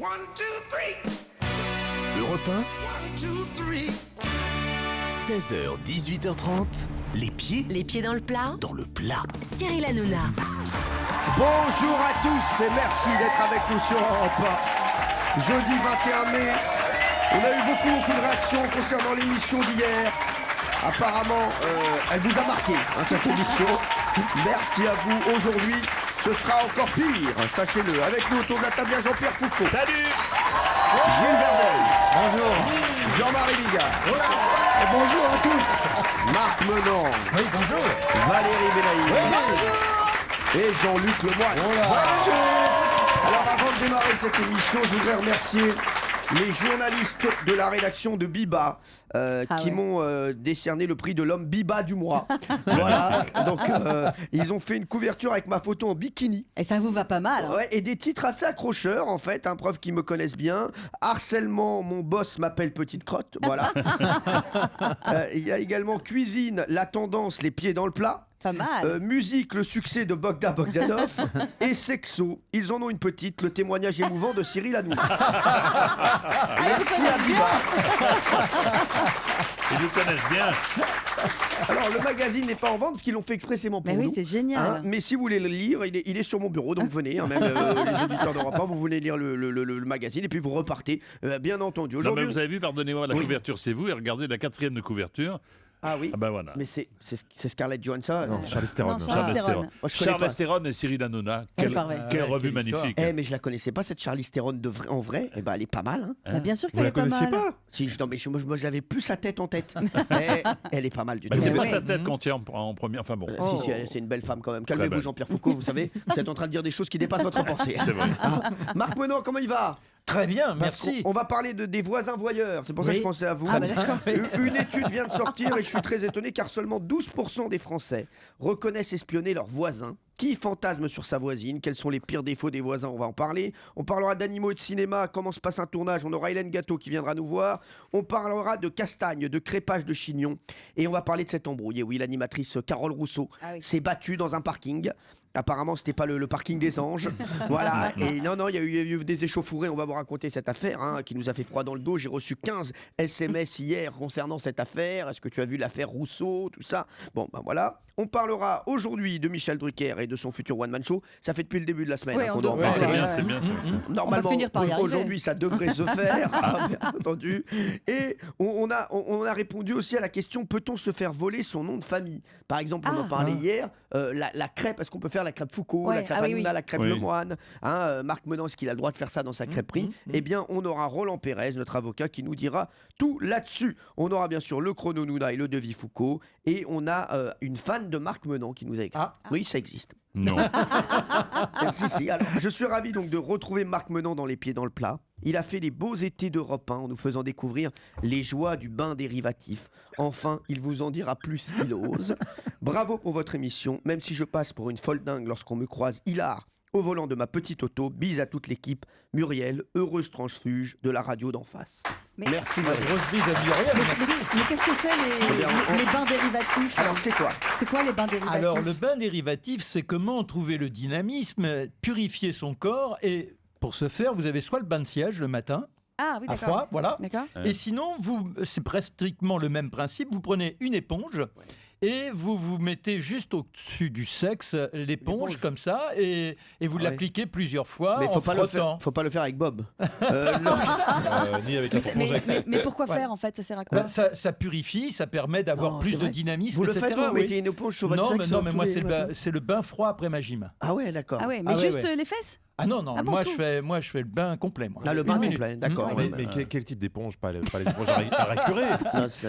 1, 2, 3. Europe 1, 1, 2, 3. 16h, 18h30, les pieds dans le plat. dans le plat. Cyril Hanouna. Bonjour à tous et merci d'être avec nous sur Europe 1. Jeudi 21 mai, on a eu beaucoup de réactions concernant l'émission d'hier. Apparemment, elle vous a marqué, cette émission. Merci à vous. Aujourd'hui, ce sera encore pire, sachez-le. Avec nous autour de la table, il y a Jean-Pierre Foucault. Salut! Gilles Verdez. Bonjour! Jean-Marie Bigard. Et bonjour à tous! Marc Menon. Oui, bonjour! Valérie Benaïm. Et Jean-Luc Lemoyne. Alors avant de démarrer cette émission, je voudrais remercier les journalistes de la rédaction de Biba qui m'ont décerné le prix de l'homme Biba du mois. Voilà, donc ils ont fait une couverture avec ma photo en bikini. Et ça vous va pas mal. Hein. Ouais, et des titres assez accrocheurs en fait, preuve qu'ils me connaissent bien. Harcèlement, mon boss m'appelle petite crotte, voilà. Il y a également cuisine, la tendance, les pieds dans le plat. Pas mal. Musique, le succès de Bogdan Bogdanov. Et sexo, ils en ont une petite, le témoignage émouvant de Cyril Hanouna. Merci à Biba. Ils nous connaissent bien. Alors le magazine n'est pas en vente parce qu'ils l'ont fait expressément pour Mais nous. oui, c'est génial. Mais si vous voulez le lire, il est sur mon bureau, donc venez, même les auditeurs d'Europe 1, vous voulez lire le magazine et puis vous repartez, bien entendu. Non, Aujourd'hui, mais vous avez vu, pardonnez-moi, la Oui. couverture, c'est vous, et regardez la 4e de couverture. Ah oui, Ah ben voilà. mais c'est Scarlett Johansson. Non, Charlize Theron. Non, Charles Theron. Theron. Moi, je connais Charles pas. Theron et Cyril Hanouna. C'est pas vrai. Quelle revue quelle histoire. magnifique. Mais je la connaissais pas cette Charlize Theron en vrai. Eh ben elle est pas mal. Hein. Bah, bien sûr Vous qu'elle la est pas connaissiez mal. pas? Si, non, mais moi j'avais plus sa tête en tête. Mais elle est pas mal du Bah, tout. c'est Mais pas ouais. sa tête quand il est en premier. Enfin bon. Si, c'est une belle femme quand même. Calmez-vous, belle. Jean-Pierre Foucault, vous savez, vous êtes en train de dire des choses qui dépassent votre pensée. C'est vrai. Marc Menon, comment il va? Très bien, Parce merci. qu'on va parler des voisins voyeurs, c'est pour ça que Oui. je pensais à vous. Ah bah d'accord. Une étude vient de sortir et je suis très étonné car seulement 12% des Français reconnaissent espionner leurs voisins. Qui fantasme sur sa voisine? Quels sont les pires défauts des voisins? On va en parler. On parlera d'animaux et de cinéma, comment se passe un tournage. On aura Hélène Gâteau qui viendra nous voir. On parlera de castagne, de crépage de chignon. Et on va parler de cette embrouille. Et oui, l'animatrice Carole Rousseau Ah oui. s'est battue dans un parking. Apparemment, c'était pas le parking des anges. Voilà. Et non, il y a eu des échauffourées. On va vous raconter cette affaire qui nous a fait froid dans le dos. J'ai reçu 15 SMS hier concernant cette affaire. Est-ce que tu as vu l'affaire Rousseau? Tout ça. Bon, ben voilà. On parlera aujourd'hui de Michel Drucker et de son futur one-man show. Ça fait depuis le début de la semaine Ouais, qu'on on doit en doit- Ouais, parler. c'est bien, ouais. c'est bien. c'est bien. Normalement, On va finir par y arriver. aujourd'hui, ça devrait se faire, bien entendu. Et on a répondu aussi à la question, peut-on se faire voler son nom de famille? Par exemple, on en parlait hier, la crêpe, est-ce qu'on peut faire la crêpe Foucault, Ouais, la crêpe ah oui, Hanouna, oui. la crêpe Oui. Lemoine, Marc Menon, est-ce qu'il a le droit de faire ça dans sa crêperie? Eh bien, on aura Roland Pérez, notre avocat, qui nous dira tout là-dessus. On aura bien sûr le chrono Nouna et le devis Foucault. Et on a une fan de Marc Menon qui nous a écrit. Oui, ça existe. Non. Si. Alors, je suis ravi donc de retrouver Marc Menon dans Les Pieds dans le plat. Il a fait les beaux étés d'Europe 1 en nous faisant découvrir les joies du bain dérivatif. Enfin, il vous en dira plus s'il ose. Bravo pour votre émission, même si je passe pour une folle dingue lorsqu'on me croise hilar au volant de ma petite auto. Bise à toute l'équipe. Muriel, heureuse transfuge de la radio d'en face. Mais- Merci Muriel. Grosse bise à Muriel, merci. Mais qu'est-ce que c'est Eh bien, les bains dérivatifs? Alors, c'est quoi? C'est quoi les bains dérivatifs? Alors, le bain dérivatif, c'est comment trouver le dynamisme, purifier son corps. Et pour ce faire, vous avez soit le bain de siège le matin, Ah oui, à d'accord. froid, voilà. D'accord. Et sinon, c'est presque strictement le même principe. Vous prenez une éponge et vous vous mettez juste au-dessus du sexe l'éponge comme ça et vous Ouais. l'appliquez plusieurs fois Mais en faut pas frottant. faut pas le faire avec Bob. Ni avec un Mais pourquoi Ouais. faire en fait? Ça sert à quoi? Ben, ça purifie, ça permet d'avoir Non, plus c'est de vrai. dynamisme, Vous le etc. faites, vous oui. mettez une éponge sur votre Non, sexe? mais tous moi les c'est matins le bain froid après ma gym. Ah ouais, d'accord. Ah ouais, mais Ah ouais, juste ouais. les fesses? Ah non, Ah bon, moi, tout. je fais le bain complet. Moi. Ah, le bain Une minute. complet, d'accord. Oui. Ouais. Quel type d'éponge? Pas les éponges à racurer.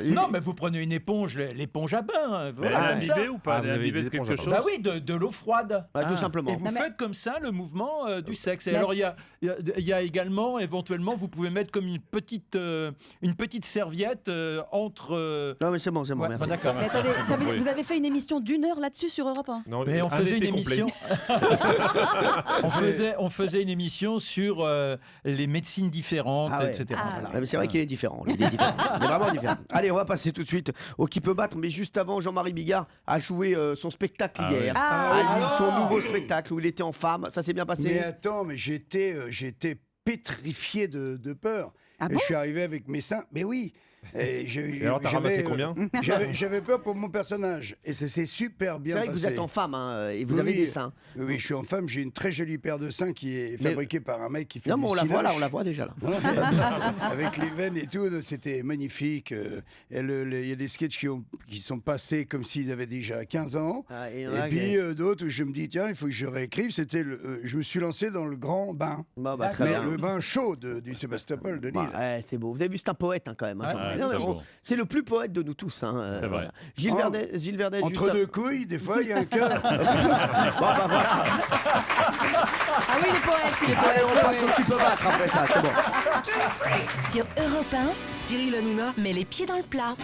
Non, mais vous prenez une éponge, l'éponge à bain. Elle Voilà, est comme ça. imbibée ou pas? Ah, Elle est vous avez imbibée des de quelque éponges à chose? Bah oui, de l'eau froide. Ah, tout simplement. Et vous Non, mais- faites comme ça le mouvement du sexe. Et Mais- alors, il y a également, éventuellement, vous pouvez mettre comme une petite serviette entre... Non, mais c'est bon, Ouais, merci. bon, d'accord. Mais attendez, ça veut dire Oui. que vous avez fait une émission d'1 heure là-dessus sur Europe 1? Non, Mais on un faisait une été complet. émission. on faisait une émission sur les médecines différentes, Ah ouais. etc. Ah, Voilà. Ah, mais c'est vrai qu'il est différent. Il est différent. Il est vraiment différent. Allez, on va passer tout de suite au qui peut battre. Mais juste avant, Jean-Marie Bigard a joué son spectacle Ah hier. ouais. Ah, À Lille, son alors nouveau spectacle où il était en femme. Ça s'est bien passé. Mais attends, mais j'étais pétrifié de peur. Ah Et bon je suis arrivé avec mes seins. Mais oui. Et Et alors, t'as ramassé combien? J'avais peur pour mon personnage. Et ça s'est super bien C'est passé. vrai que vous êtes en femme et vous Oui, avez oui. des seins. Oui, je suis en femme. J'ai une très jolie paire de seins qui est Mais- fabriquée par un mec qui fait Non, du mais on la voit là, siloche. on la voit déjà là. Avec les veines et tout, c'était magnifique. Il y a des sketchs qui sont passés comme s'ils avaient déjà 15 ans. Ah, et il y Et en a puis d'autres où je me dis, tiens, il faut que je réécrive. Je me suis lancé dans le grand bain. Bon, bah, très Mais bien. le bain chaud du Sébastopol de Lille. Bah, ouais, c'est beau. Vous avez vu, c'est un poète quand même. Ouais, Jean-Marie. ouais, Non, mais très bon, beau. c'est le plus poète de nous tous. C'est vrai. Gilles Oh. Verdez, Entre juste- deux couilles, des fois, il y a un cœur. Bon, bah voilà. Ah oui, il est poète, il est poète. Allez, on passe au qui peut battre après ça, c'est bon. Sur Europe 1, Cyril Hanouna, mets les pieds dans le plat.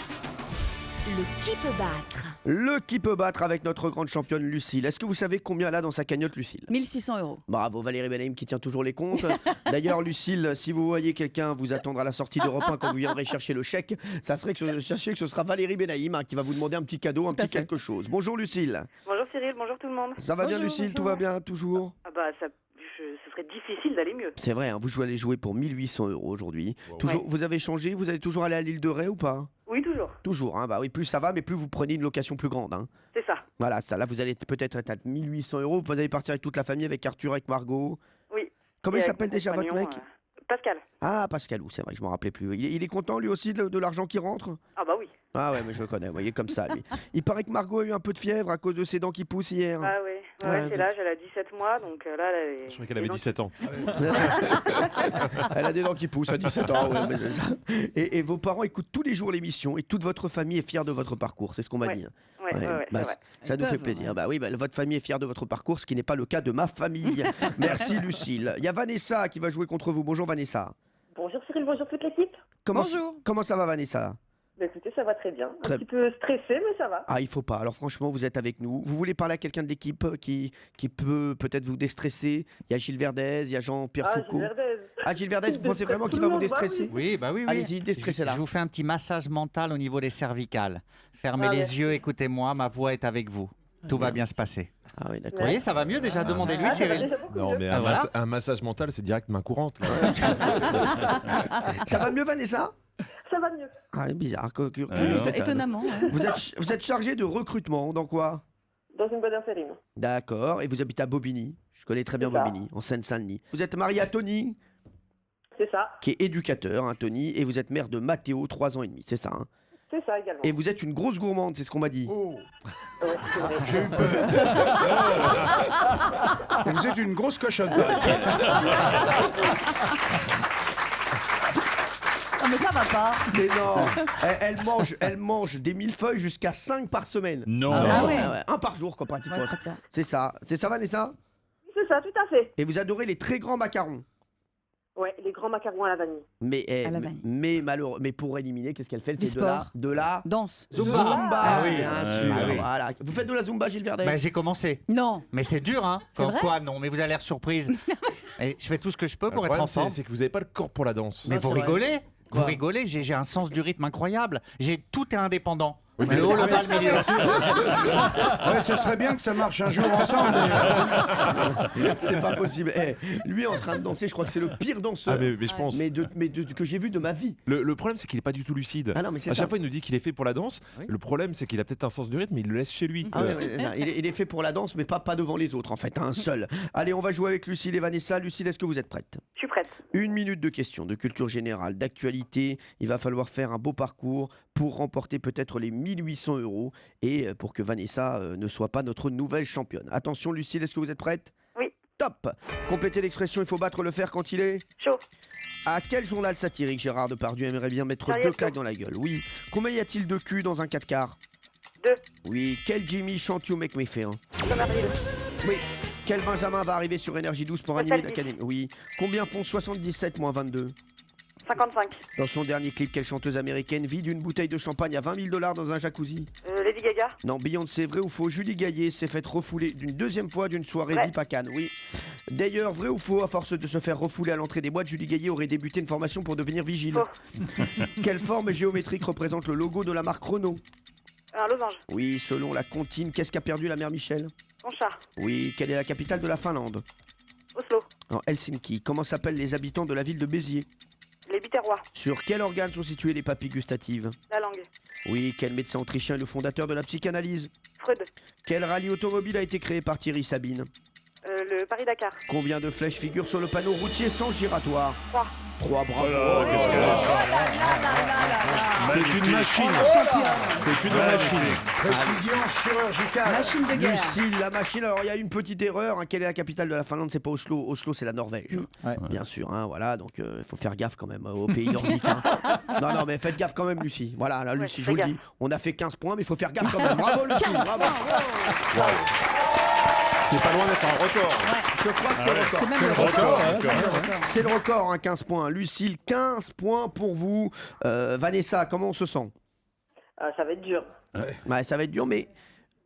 Le qui peut battre. Le qui peut battre avec notre grande championne Lucille. Est-ce que vous savez combien elle a dans sa cagnotte, Lucille? 1600 €. Bravo, Valérie Benaïm qui tient toujours les comptes. D'ailleurs, Lucille, si vous voyez quelqu'un vous attendre à la sortie d'Europe 1 quand vous viendrez chercher le chèque, ça serait que sachez que ce sera Valérie Benaïm qui va vous demander un petit cadeau, un petit quelque chose. Bonjour Lucille. Bonjour Cyril, bonjour tout le monde. Ça va bien Bonjour, Lucille? Tout bonjour. va bien toujours? Ah bah ce serait difficile d'aller mieux. C'est vrai, hein, vous allez jouer pour 1800 € aujourd'hui. Wow. Toujours, vous avez changé? Vous allez toujours aller à l'île de Ré ou pas? Oui, toujours. Toujours, hein, bah oui, plus ça va, mais plus vous prenez une location plus grande. Hein. C'est ça. Voilà, ça, là, vous allez peut-être être à 1800 €. Vous allez partir avec toute la famille, avec Arthur, avec Margot. Oui. Comment Et il avec s'appelle mon déjà votre compagnon, mec? Pascal. Ah, Pascalou, c'est vrai que je m'en rappelais plus. Il est content lui aussi de l'argent qui rentre? Ah bah oui. Ah ouais, mais je le connais, il est comme ça lui. Il paraît que Margot a eu un peu de fièvre à cause de ses dents qui poussent hier. Ah oui. Ouais, Ouais, c'est c'est- l'âge, elle a 17 mois, donc là, elle est... Je croyais qu'elle avait 17 ans. Elle a des dents qui poussent à 17 ans. Ouais, mais c'est ça. Et vos parents écoutent tous les jours l'émission et toute votre famille est fière de votre parcours, c'est ce qu'on m'a Ouais. dit. Ouais, ouais, ouais, bah, c'est vrai. ça Ils nous fait peuvent, plaisir. ouais. Bah oui, bah, votre famille est fière de votre parcours, ce qui n'est pas le cas de ma famille. Merci Lucille. Il y a Vanessa qui va jouer contre vous. Bonjour Vanessa. Bonjour Cyril, bonjour toute l'équipe. Bonjour. Comment ça va Vanessa? Bah écoutez, ça va très bien. Très- Un petit peu stressé, mais ça va. Ah, il faut pas. Alors franchement, vous êtes avec nous. Vous voulez parler à quelqu'un de l'équipe qui peut peut-être vous déstresser? Il y a Gilles Verdez, il y a Jean-Pierre Ah, Foucault. Gilles Verdez. Ah, Gilles Verdez, vous pensez vraiment qu'il Tout va le vous monde, bah déstresser? Oui, bah oui, oui. Allez-y, déstressez-la. Je vous fais un petit massage mental au niveau des cervicales. Fermez Ah, les merci. yeux, écoutez-moi, ma voix est avec vous. Tout va bien se passer. Ah oui, Vous d'accord. voyez, ça va mieux déjà, demandez-lui, Ah, ça va Cyril. déjà beaucoup Non, mieux. mais Ah, voilà. un massage mental, c'est direct main courante. là. Ça va mieux, Vanessa? Ça va mieux. Ah, bizarre. Étonnamment. ouais. Vous êtes chargé de recrutement, dans quoi? Dans une boîte d'intérim. D'accord. Et vous habitez à Bobigny. Je connais très bien C'est ça. Bobigny, en Seine-Saint-Denis. Vous êtes marié à Tony, C'est ça. qui est éducateur, hein, Tony, et vous êtes mère de Mathéo, 3 ans et demi, c'est ça. Hein. C'est ça également. Et vous êtes une grosse gourmande, c'est ce qu'on m'a dit. Oh, Ouais, c'est vrai. j'ai eu peur. Et vous êtes une grosse cochonne. paraît-il. Ah, mais ça va pas. Mais non, elle mange des millefeuilles jusqu'à 5 par semaine. Non. Ah ouais. Un par jour, quoi, pratiquement. Ouais, c'est ça. C'est ça. C'est ça, Vanessa? C'est ça, tout à fait. Et vous adorez les très grands macarons. Ouais, les grands macarons à la vanille. Mais, À la vanille. mais pour éliminer, qu'est-ce qu'elle fait? Elle Du fait sport. de la Danse. Zumba. Ah oui. Bien sûr. Ah oui. Voilà. Vous faites de la Zumba, Gilles Verdez? Bah, j'ai commencé. Non. Mais c'est dur, hein. C'est vrai Quoi, non, mais vous avez l'air surprise. Et je fais tout ce que je peux Le pour être problème, en forme. c'est que vous n'avez pas le corps pour la danse. Mais Non, vous c'est vrai. rigolez. Quoi Vous rigolez, j'ai un sens du rythme incroyable. Tout est indépendant. Oui, mais Le haut, le bas, le milieu. Ouais, ce serait bien que ça marche un jour ensemble. C'est pas possible. Lui est en train de danser, je crois que c'est le pire danseur. Ah, mais je pense. Que j'ai vu de ma vie. Le problème, c'est qu'il n'est pas du tout lucide. Ah non, mais c'est À ça. chaque fois, il nous dit qu'il est fait pour la danse. Oui. Le problème, c'est qu'il a peut-être un sens du rythme, mais il le laisse chez lui. Ah ouais, ouais, c'est ça. Il est fait pour la danse, mais pas devant les autres, en fait, hein, seul. Allez, on va jouer avec Lucille et Vanessa. Lucille, est-ce que vous êtes prête? Je suis prête. 1 minute de questions, de culture générale, d'actualité. Il va falloir faire un beau parcours pour remporter peut-être les 1800 € et pour que Vanessa ne soit pas notre nouvelle championne. Attention, Lucille, est-ce que vous êtes prête? Oui. Top. Complétez l'expression, il faut battre le fer quand il est... Chaud. À quel journal satirique Gérard Depardieu aimerait bien mettre Charlie 2 Hebdo. claques dans la gueule? Oui. Combien y a-t-il de cul dans un 4x4? 2. Oui. Quel Jimmy chante You Make Me Feel? Somerville. Oui. Quel Benjamin va arriver sur Énergie 12 pour animer Nostalgie. l'académie? Oui. Combien font 77 moins 22? 55. Dans son dernier clip, quelle chanteuse américaine vide une bouteille de champagne à 20 000 $ dans un jacuzzi? Lady Gaga. Non, Beyoncé, vrai ou faux? Julie Gaillet s'est faite refouler d'une deuxième fois d'une soirée Ouais. VIP à Cannes. Oui. D'ailleurs, vrai ou faux? À force de se faire refouler à l'entrée des boîtes, Julie Gaillet aurait débuté une formation pour devenir vigile. Faux. Quelle forme géométrique représente le logo de la marque Renault? Un losange. Oui, selon la comptine, qu'est-ce qu'a perdu la mère Michel? Son chat. Oui, quelle est la capitale de la Finlande? Oslo. En Helsinki. Comment s'appellent les habitants de la ville de Béziers? Les Biterrois. Sur quel organe sont situées les papilles gustatives? La langue. Oui, quel médecin autrichien est le fondateur de la psychanalyse? Freud. Quel rallye automobile a été créé par Thierry Sabine? Le Paris-Dakar. Combien de flèches figurent sur le panneau routier sans giratoire? 3. 3, bravo. qu'est-ce qu'elle a C'est une machine. C'est une machine. Précision chirurgicale. Machine de guerre. Lucille, la machine. Alors, il y a une petite erreur. Quelle est la capitale de la Finlande? C'est pas Oslo. Oslo, c'est la Norvège. Ouais. Bien sûr, voilà. Donc, il faut faire gaffe quand même aux pays nordiques. Non, mais faites gaffe quand même, Lucie. Voilà, là, Lucie, je vous le dis. On a fait 15 points, mais il faut faire gaffe quand même. Bravo, Lucie. Bravo. C'est pas loin d'être un record. Je crois que c'est le record. C'est même le record. C'est le record, 15 points. Lucille, 15 points pour vous. Vanessa, comment on se sent? Ça va être dur. Ouais, ça va être dur, mais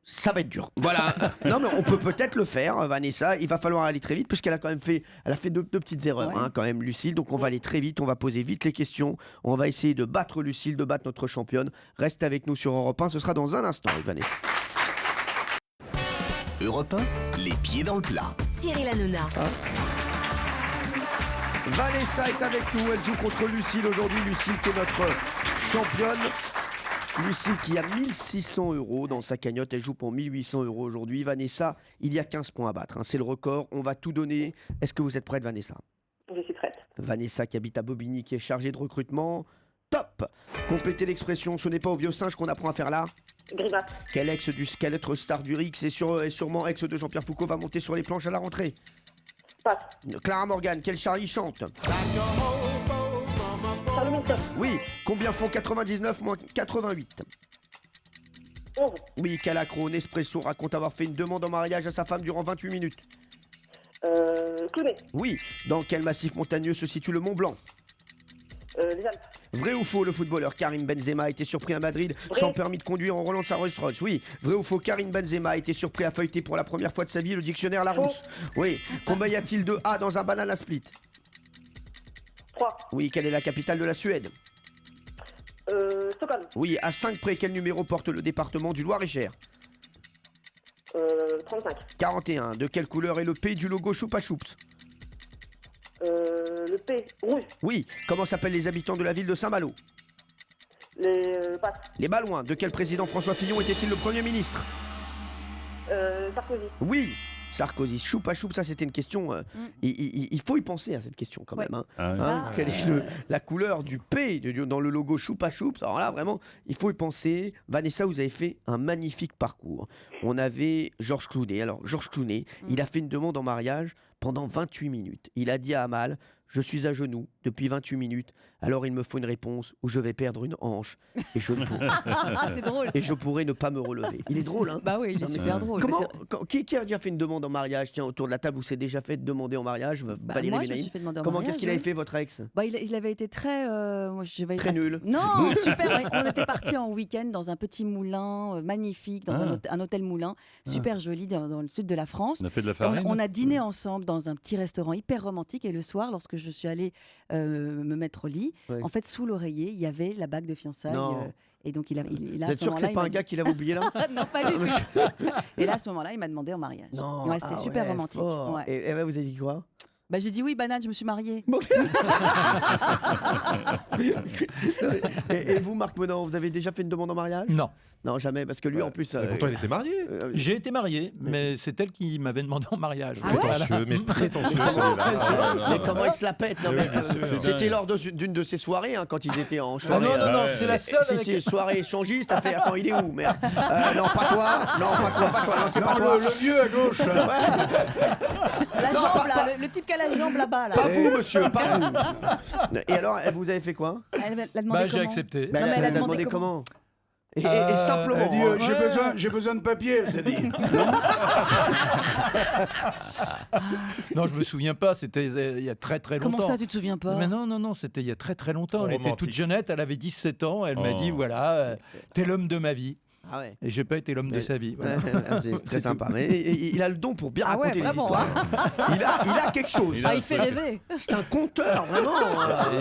ça va être dur. Voilà. Non, mais on peut peut-être le faire, Vanessa. Il va falloir aller très vite, puisqu'elle a quand même fait, deux petites erreurs, quand même, Lucille. Donc on va aller très vite, on va poser vite les questions. On va essayer de battre Lucille, de battre notre championne. Reste avec nous sur Europe 1, ce sera dans un instant, Vanessa. Europe 1, les pieds dans le plat. Cyril Hanouna. Vanessa est avec nous, elle joue contre Lucille aujourd'hui. Lucille qui est notre championne. Lucille qui a 1600 € dans sa cagnotte, elle joue pour 1800 € aujourd'hui. Vanessa, il y a 15 points à battre, c'est le record, on va tout donner. Est-ce que vous êtes prête, Vanessa? Je suis prête. Vanessa qui habite à Bobigny, qui est chargée de recrutement. Top! Complétez l'expression, ce n'est pas au vieux singe qu'on apprend à faire là. Grimace. Quel être star du Rix et sûrement ex de Jean-Pierre Foucault va monter sur les planches à la rentrée? Passe. Clara Morgan, quel Charlie chante? Charlie Winston. Oui, combien font 99 moins 88? 11. Oui, quel accro Nespresso raconte avoir fait une demande en mariage à sa femme durant 28 minutes? Clooney. Oui, dans quel massif montagneux se situe le Mont Blanc? Les Alpes. Vrai ou faux, le footballeur Karim Benzema a été surpris à Madrid sans permis de conduire en roulant de sa Rolls-Royce? Oui. Vrai ou faux, Karim Benzema a été surpris à feuilleter pour la première fois de sa vie le dictionnaire Larousse? Oui. Combien y a-t-il de A dans un banana split? 3. Oui, quelle est la capitale de la Suède? Stockholm. Oui, à 5 près, quel numéro porte le département du Loir-et-Cher? 35. 41. De quelle couleur est le P du logo Choupa Choups? Le P. Rouge. Oui. Comment s'appellent les habitants de la ville de Saint-Malo? Les Passe. Les Balouins. De quel président François Fillon était-il le Premier ministre? Sarkozy. Oui. Sarkozy. Choupa Choups, ça c'était une question. Il faut y penser à cette question quand même. Quelle est la couleur du P dans le logo Choupa Choups? Alors là, vraiment, il faut y penser. Vanessa, vous avez fait un magnifique parcours. On avait Georges Clooney. Alors, Georges Clooney, il a fait une demande en mariage pendant 28 minutes. Il a dit à Amal: je suis à genoux depuis 28 minutes, alors il me faut une réponse où je vais perdre une hanche et je ne pourrai, C'est drôle. et je pourrai ne pas me relever. Il est drôle, hein? Bah oui, il est super drôle. Qui a déjà fait une demande en mariage? Tiens, autour de la table, où s'est déjà fait demander en mariage? Valérie moi, je me Benaïm. suis fait demander en Comment, mariage, qu'est-ce qu'il avait oui. fait, votre ex? Il avait été très... Très nul. Non, super. On était partis en week-end dans un petit moulin magnifique, dans un hôtel moulin, super joli dans le sud de la France. On a fait de la Et farine. on a dîné ensemble dans un petit restaurant hyper romantique. Et le soir, lorsque je suis allée me mettre au lit, Ouais. en fait, sous l'oreiller, il y avait la bague de fiançailles. Non. Et donc, il a Vous à êtes ce sûr que moment-là, c'est il pas m'a un dit- gars qui l'avait oublié là? Non, pas du tout. Et là, à ce moment-là, il m'a demandé en mariage. Non. Ouais, c'était super ouais, romantique. fort. Ouais. Et vous avez dit quoi? Bah, j'ai dit oui, banane, je me suis mariée. Et vous, Marc Menant, vous avez déjà fait une demande en mariage? Non. Non, jamais, parce que lui, en plus. Et pourtant, il était marié. J'ai été marié, mais c'est elle qui m'avait demandé en mariage. Ah ouais Prétentieux, mais prétentieux Ouais, celui-là. c'est vrai. Mais comment il se la pète? Non, Oui, mais, bien sûr. c'était lors d'une de ces soirées, quand ils étaient en Ah soirée. non, non, non, ouais, c'est ouais. la seule. Si, avec- si, soirée échangiste, t'as fait. Attends, il est où, merde? Non, pas toi. Non, pas toi, pas toi. Non, c'est pas toi. le vieux à gauche. La Non, jambe, pas- là, le type qui a la jambe là-bas. Là. Pas vous, monsieur, pas vous. Et alors, vous avez fait quoi? Elle l'a demandé Bah, j'ai comment accepté. Bah, Non, mais elle elle a a demandé demandé comment? Et Euh, simplement. Elle dit hein. j'ai besoin de papier, elle t'a dit. Non, je me souviens pas, c'était il y a très très longtemps. Comment ça, tu te souviens pas? Mais non, c'était il y a très très longtemps. Elle était Romantique. toute jeunette, elle avait 17 ans, elle m'a Oh. dit voilà, t'es l'homme de ma vie. Ah ouais. Et j'ai pas été l'homme de sa vie. Voilà. C'est très sympa. Mais il a le don pour bien Ah ouais, raconter les vraiment, histoires. Il a quelque chose. Il fait rêver. C'est un conteur, vraiment.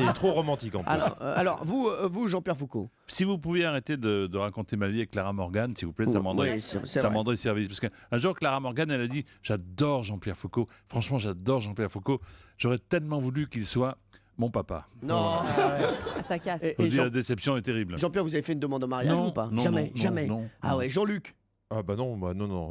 Il est trop romantique en plus. Alors vous, Jean-Pierre Foucault. Si vous pouviez arrêter de raconter ma vie avec Clara Morgan, s'il vous plaît, ça m'endrait Oui, c'est vrai. service. Parce qu'un jour, Clara Morgan, elle a dit « J'adore Jean-Pierre Foucault. Franchement, j'adore Jean-Pierre Foucault. J'aurais tellement voulu qu'il soit mon papa. » Non. Ça casse. Et Je vous dis, Jean- la déception est terrible. Jean-Pierre, vous avez fait une demande en mariage Non, ou pas? non, Jamais, non, jamais. non, Ah ouais, Jean-Luc. Ah bah non.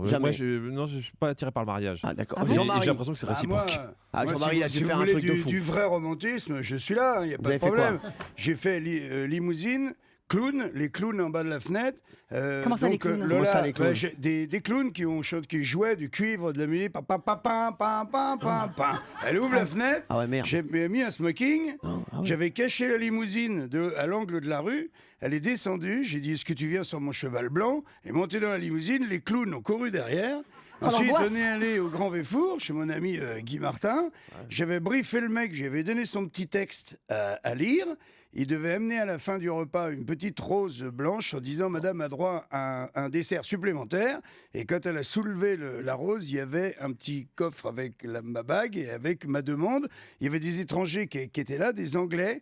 Jamais. Moi, je suis pas attiré par le mariage. Ah d'accord. Ah bon Et Jean-Marie. j'ai l'impression que c'est réciproque. Ah, moi, Jean-Marie, si il a vous- dû si faire vous un voulez truc de fou. du vrai romantisme, je suis là, il n'y a Vous pas de avez fait quoi? problème. J'ai fait limousine, clown, les clowns en bas de la fenêtre. Comment ça, les clowns Lola, Comment ça, les clowns j'ai des clowns qui jouaient du cuivre, de la musique. Elle ouvre la fenêtre. Ah ouais, merde. J'ai mis un smoking. Ah ouais. J'avais caché la limousine à l'angle de la rue. Elle est descendue. J'ai dit, est-ce que tu viens sur mon cheval blanc? Et monté dans la limousine. Les clowns ont couru derrière. Ensuite, on est allé au Grand Véfour, chez mon ami Guy Martin. J'avais briefé le mec, j'avais donné son petit texte à lire. Il devait amener à la fin du repas une petite rose blanche en disant « Madame a droit à un dessert supplémentaire ». Et quand elle a soulevé la rose, il y avait un petit coffre avec ma bague et avec ma demande. Il y avait des étrangers qui étaient là, des Anglais.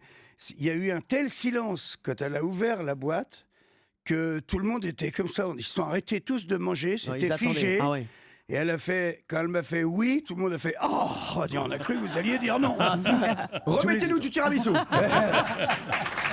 Il y a eu un tel silence quand elle a ouvert la boîte que tout le monde était comme ça. Ils se sont arrêtés tous de manger, Non, ils c'était attendaient. figé. Ah ouais. Et quand elle m'a fait oui, tout le monde a fait oh, on a cru que vous alliez dire non. Remettez-nous du tiramisu.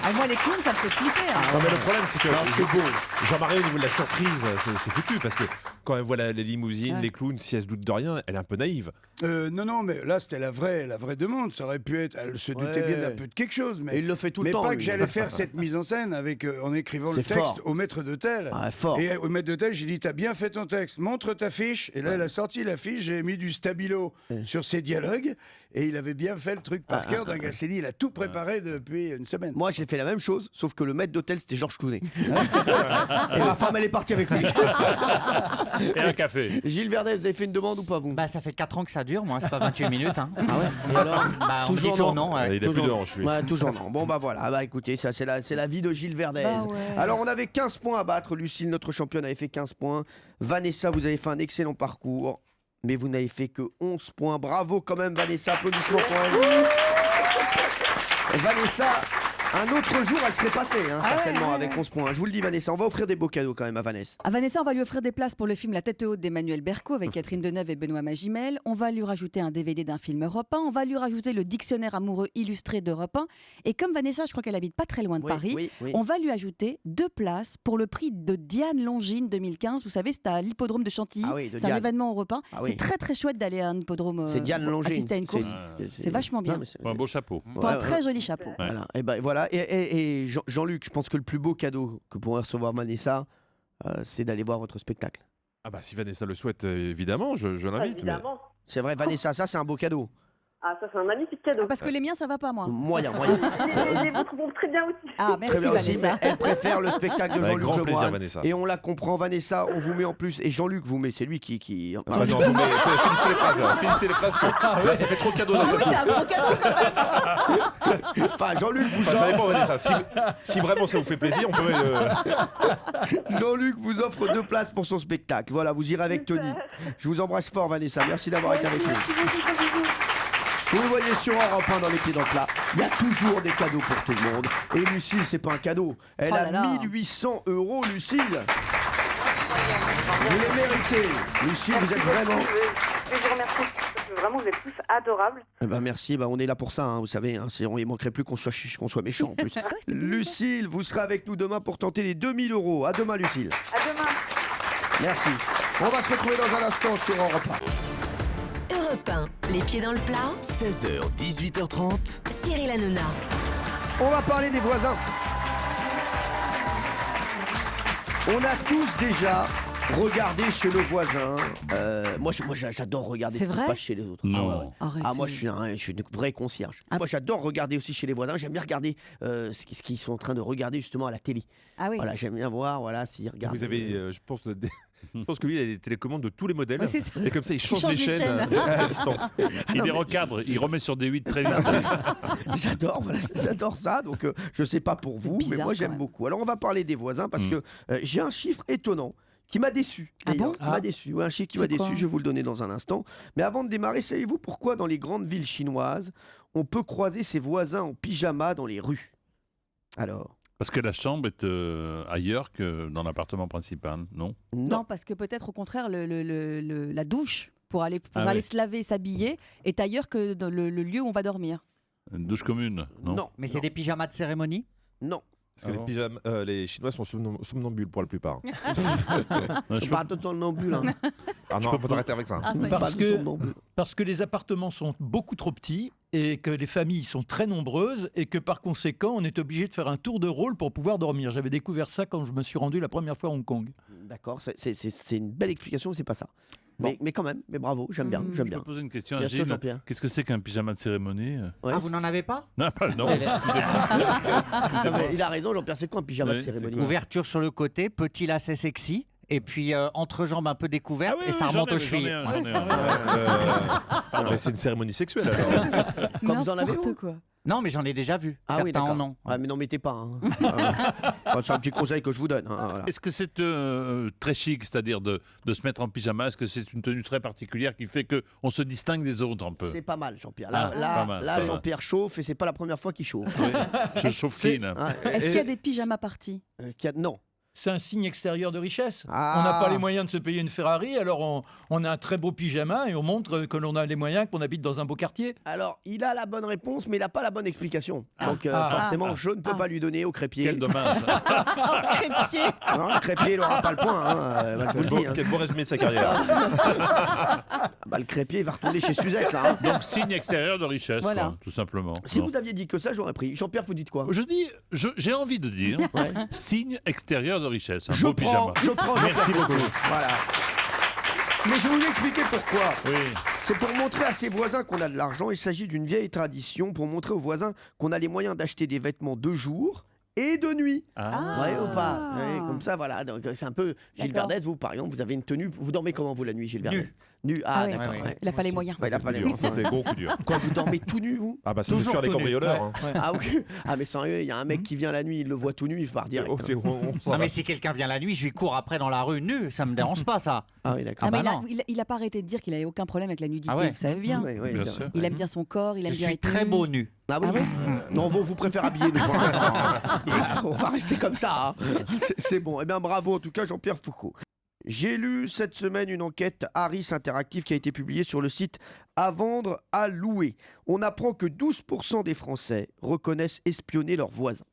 Ah, moi, les clowns, ça me fait flipper. Hein. Non mais le problème c'est que c'est beau. Jean-Marie au niveau de la surprise c'est foutu parce que quand elle voit les limousines, Ouais. les clowns, si elle se doute de rien, elle est un peu naïve. Non, mais là c'était la vraie demande. Ça aurait pu être, elle se doutait Ouais. bien d'un peu de quelque chose, mais Et il le fait tout le mais temps. pas lui. que j'allais faire cette mise en scène avec en écrivant C'est le texte fort. au maître d'hôtel. Ah, fort. Et au maître d'hôtel, j'ai dit t'as bien fait ton texte, montre ta fiche. Et là, elle a sorti la fiche, j'ai mis du stabilo sur ses dialogues, et il avait bien fait le truc par cœur. Donc elle s'est dit, il a tout préparé depuis une semaine. Moi, j'ai fait la même chose, sauf que le maître d'hôtel, c'était Georges Clooney. Et ma femme, elle est partie avec lui. Et un café. Gilles Verdez, vous avez fait une demande ou pas, vous? Bah ça fait 4 ans que ça dure, moi, c'est pas 28 minutes. Hein. Ah ouais. Et alors? Bah, on me dit toujours non. ouais. Il a plus de hanches lui. Ouais, toujours non. Bon, bah voilà. Ah bah écoutez, ça, c'est la vie de Gilles Verdez. Bah ouais. Alors, on avait 15 points à battre. Lucille, notre championne, avait fait 15 points. Vanessa, vous avez fait un excellent parcours. Mais vous n'avez fait que 11 points. Bravo quand même, Vanessa. Applaudissements pour elle. Vanessa, un autre jour, elle serait passée, hein, certainement, avec 11 points. Je vous le dis, Vanessa, on va offrir des beaux cadeaux quand même à Vanessa. À Vanessa, on va lui offrir des places pour le film La tête haute d'Emmanuel Berco avec Catherine Deneuve et Benoît Magimel. On va lui rajouter un DVD d'un film Europe 1. On va lui rajouter le dictionnaire amoureux illustré d'Europe 1. Et comme Vanessa, je crois qu'elle habite pas très loin de Paris, on va lui ajouter 2 places pour le prix de Diane Longines 2015. Vous savez, c'est à l'hippodrome de Chantilly. Ah oui, de c'est un Diane. événement européen. Ah oui. C'est très très chouette d'aller à un hippodrome. C'est Diane pour Longines. assister à une course. C'est vachement bien. Non, mais c'est- Un beau chapeau. Pour un très joli chapeau. Voilà. Et ben voilà. Et Jean-Luc, je pense que le plus beau cadeau que pourrait recevoir Vanessa, c'est d'aller voir votre spectacle. Ah bah si Vanessa le souhaite, évidemment, je l'invite. mais- Évidemment. C'est vrai, Vanessa, ça c'est un beau cadeau. Ah, ça, c'est un magnifique cadeau. Parce que les miens, ça va pas, moi. Moyen. Les vôtres vont très bien aussi. Ah, Très merci bien aussi, Vanessa. mais elle préfère le spectacle de Avec Jean-Luc grand plaisir, Lemoyne. Vanessa. Et on la comprend, Vanessa, on vous met en plus. Et Jean-Luc vous met, c'est lui qui... Ah bah non, mais finissez les phrases. Finissez les phrases. Là, ça fait trop de cadeaux d'un Ah seul oui, coup. c'est un gros cadeau quand même. Enfin, Jean-Luc vous Enfin, ça offre... dépend, Vanessa. Si vraiment ça vous fait plaisir, on peut. Jean-Luc vous offre 2 places pour son spectacle. Voilà, vous irez avec Tony. Je vous embrasse fort, Vanessa. Merci d'avoir été avec nous. Vous le voyez sur Europe 1 dans les pieds dans le plat. Il y a toujours des cadeaux pour tout le monde. Et Lucille, c'est pas un cadeau. Elle Oh a là là. 1800 €, Lucille. Vous les méritez. Lucille, vous êtes vraiment... Je vous remercie. Vraiment, vous êtes tous adorables. Eh ben merci, ben on est là pour ça, hein, vous savez. Hein, il manquerait plus qu'on soit méchant en plus. Lucille, vous serez avec nous demain pour tenter les 2000 €. À demain, Lucille. À demain. Merci. On va se retrouver dans un instant sur Europe 1. Europe 1, les pieds dans le plat, 16h, 18h30. Cyril Hanouna. On va parler des voisins. On a tous déjà regardé chez le voisin. Moi, j'adore regarder C'est ce qui se vrai passe chez les autres. Non. Arrêtez. Moi, je suis une vraie concierge. Moi, j'adore regarder aussi chez les voisins. J'aime bien regarder ce qu'ils sont en train de regarder justement à la télé. Ah oui. Voilà, j'aime bien voir, voilà, s'ils regardent. Vous avez, je pense, Je pense que lui, il a des télécommandes de tous les modèles. Ouais, c'est ça. Et comme ça, il change change les les chaînes chaînes. à distance. Il les recadre, il remet sur des 8 très vite. J'adore, voilà, j'adore ça. Donc, je sais pas pour vous, mais Bizarre, moi quand j'aime même. beaucoup. Alors, on va parler des voisins parce que j'ai un chiffre étonnant qui m'a déçu. Ah d'ailleurs. bon Qui m'a déçu. Ouais, un chiffre qui m'a C'est quoi déçu. Je vais vous le donner dans un instant. Mais avant de démarrer, savez-vous pourquoi dans les grandes villes chinoises, on peut croiser ses voisins en pyjama dans les rues? Alors. Parce que la chambre est ailleurs que dans l'appartement principal, non? Non, parce que peut-être au contraire, la douche pour aller Ah oui. se laver, s'habiller est ailleurs que dans le lieu où on va dormir. Une douche commune, non? Non. Mais c'est des pyjamas de cérémonie? Non. Parce que les Chinois sont somnambules pour la plupart. Pas attention le nambule. Hein. Ah non, faut arrêter avec ça. Parce que les appartements sont beaucoup trop petits et que les familles sont très nombreuses et que par conséquent, on est obligé de faire un tour de rôle pour pouvoir dormir. J'avais découvert ça quand je me suis rendu la première fois à Hong Kong. D'accord, c'est une belle explication, c'est pas ça. Mais quand même, mais bravo, j'aime bien. Je peux poser une question à Bien sûr, Gilles. Jean-Pierre. Qu'est-ce que c'est qu'un pyjama de cérémonie? Ouais, Ah, vous n'en avez pas? Non, pas non. Non, mais il a raison, Jean-Pierre, c'est quoi un pyjama Oui, de c'est cérémonie? Ouverture sur le côté, petit lacet sexy. Et puis entrejambe un peu découverte Ah oui, et ça oui, remonte j'en aux ai chevilles. un, j'en ai un. Pardon, mais c'est une cérémonie sexuelle alors. Quand vous en avez N'importe vous quoi. Non, mais j'en ai déjà vu. Ah oui, Certains d'accord. en ont. Ah, mais n'en mettez pas. Hein. C'est un petit conseil que je vous donne. Hein, voilà. Est-ce que c'est très chic, c'est-à-dire de se mettre en pyjama? Est-ce que c'est une tenue très particulière qui fait qu'on se distingue des autres un peu? C'est pas mal, Jean-Pierre. Ah, Là, pas mal, ça va. Jean-Pierre chauffe et c'est pas la première fois qu'il chauffe. Oui, je chauffe qui, là? Est-ce qu'il y a des pyjamas parties? Non. C'est un signe extérieur de richesse. Ah. On n'a pas les moyens de se payer une Ferrari, alors on a un très beau pyjama et on montre que l'on a les moyens, qu'on habite dans un beau quartier. Alors, il a la bonne réponse, mais il n'a pas la bonne explication. Donc, Ah. forcément, je ne peux pas lui donner au crépier. Quel dommage. Crépier. Non, le crépier, il n'aura pas le point. Hein, je vous le dis. Hein. Quel beau résumé de sa carrière. Bah, le crépier, il va retourner chez Suzette. Là, hein. Donc, signe extérieur de richesse, Voilà. quoi, tout simplement. Si Non. vous aviez dit que ça, j'aurais pris. Jean-Pierre, vous dites quoi? Je dis, j'ai envie de dire, Ouais. signe extérieur de richesse. Un Je beau pyjama. prends Merci Jean-Pierre beaucoup. Foucault. Voilà. Mais je vais vous expliquer pourquoi. Oui. C'est pour montrer à ses voisins qu'on a de l'argent. Il s'agit d'une vieille tradition pour montrer aux voisins qu'on a les moyens d'acheter des vêtements de jour et de nuit. Ah. Ouais ou pas? Ouais, comme ça, voilà. Donc, c'est un peu. Gilles D'accord. Verdez, vous, par exemple, vous avez une tenue. Vous dormez comment, vous, la nuit, Gilles Verdez? Nu. Nu. Ah, Ah oui. d'accord. Ouais, ouais. Ouais. Il n'a pas les moyens. Ouais, il a pas les Dur. Ça, moyens. c'est gros coup dur. Quoi, vous dormez tout nu, vous? Ah bah c'est juste Toujours sur les tout nu. cambrioleurs. hein. Ouais. Ah oui. Ah, mais sérieux, il y a un mec qui vient la nuit, il le voit tout nu, il part direct. Oh, c'est- on s'en Non, va. mais si quelqu'un vient la nuit, je lui cours après dans la rue nu, ça me dérange pas ça. Ah oui, d'accord. Ah, mais bah il non. a pas arrêté de dire qu'il avait aucun problème avec la nudité, Ah ouais. vous savez bien. Oui, oui, Bien c'est sûr. vrai. Il aime bien son corps, il aime Je bien suis être très nu. beau nu. Ah oui. Non, vous préférez habiller nous pour l'instant, hein. Ah, on va rester comme ça. Hein. C'est bon. Eh bien, bravo en tout cas, Jean-Pierre Foucault. J'ai lu cette semaine une enquête Harris Interactive qui a été publiée sur le site À vendre, à louer. On apprend que 12% des Français reconnaissent espionner leurs voisins.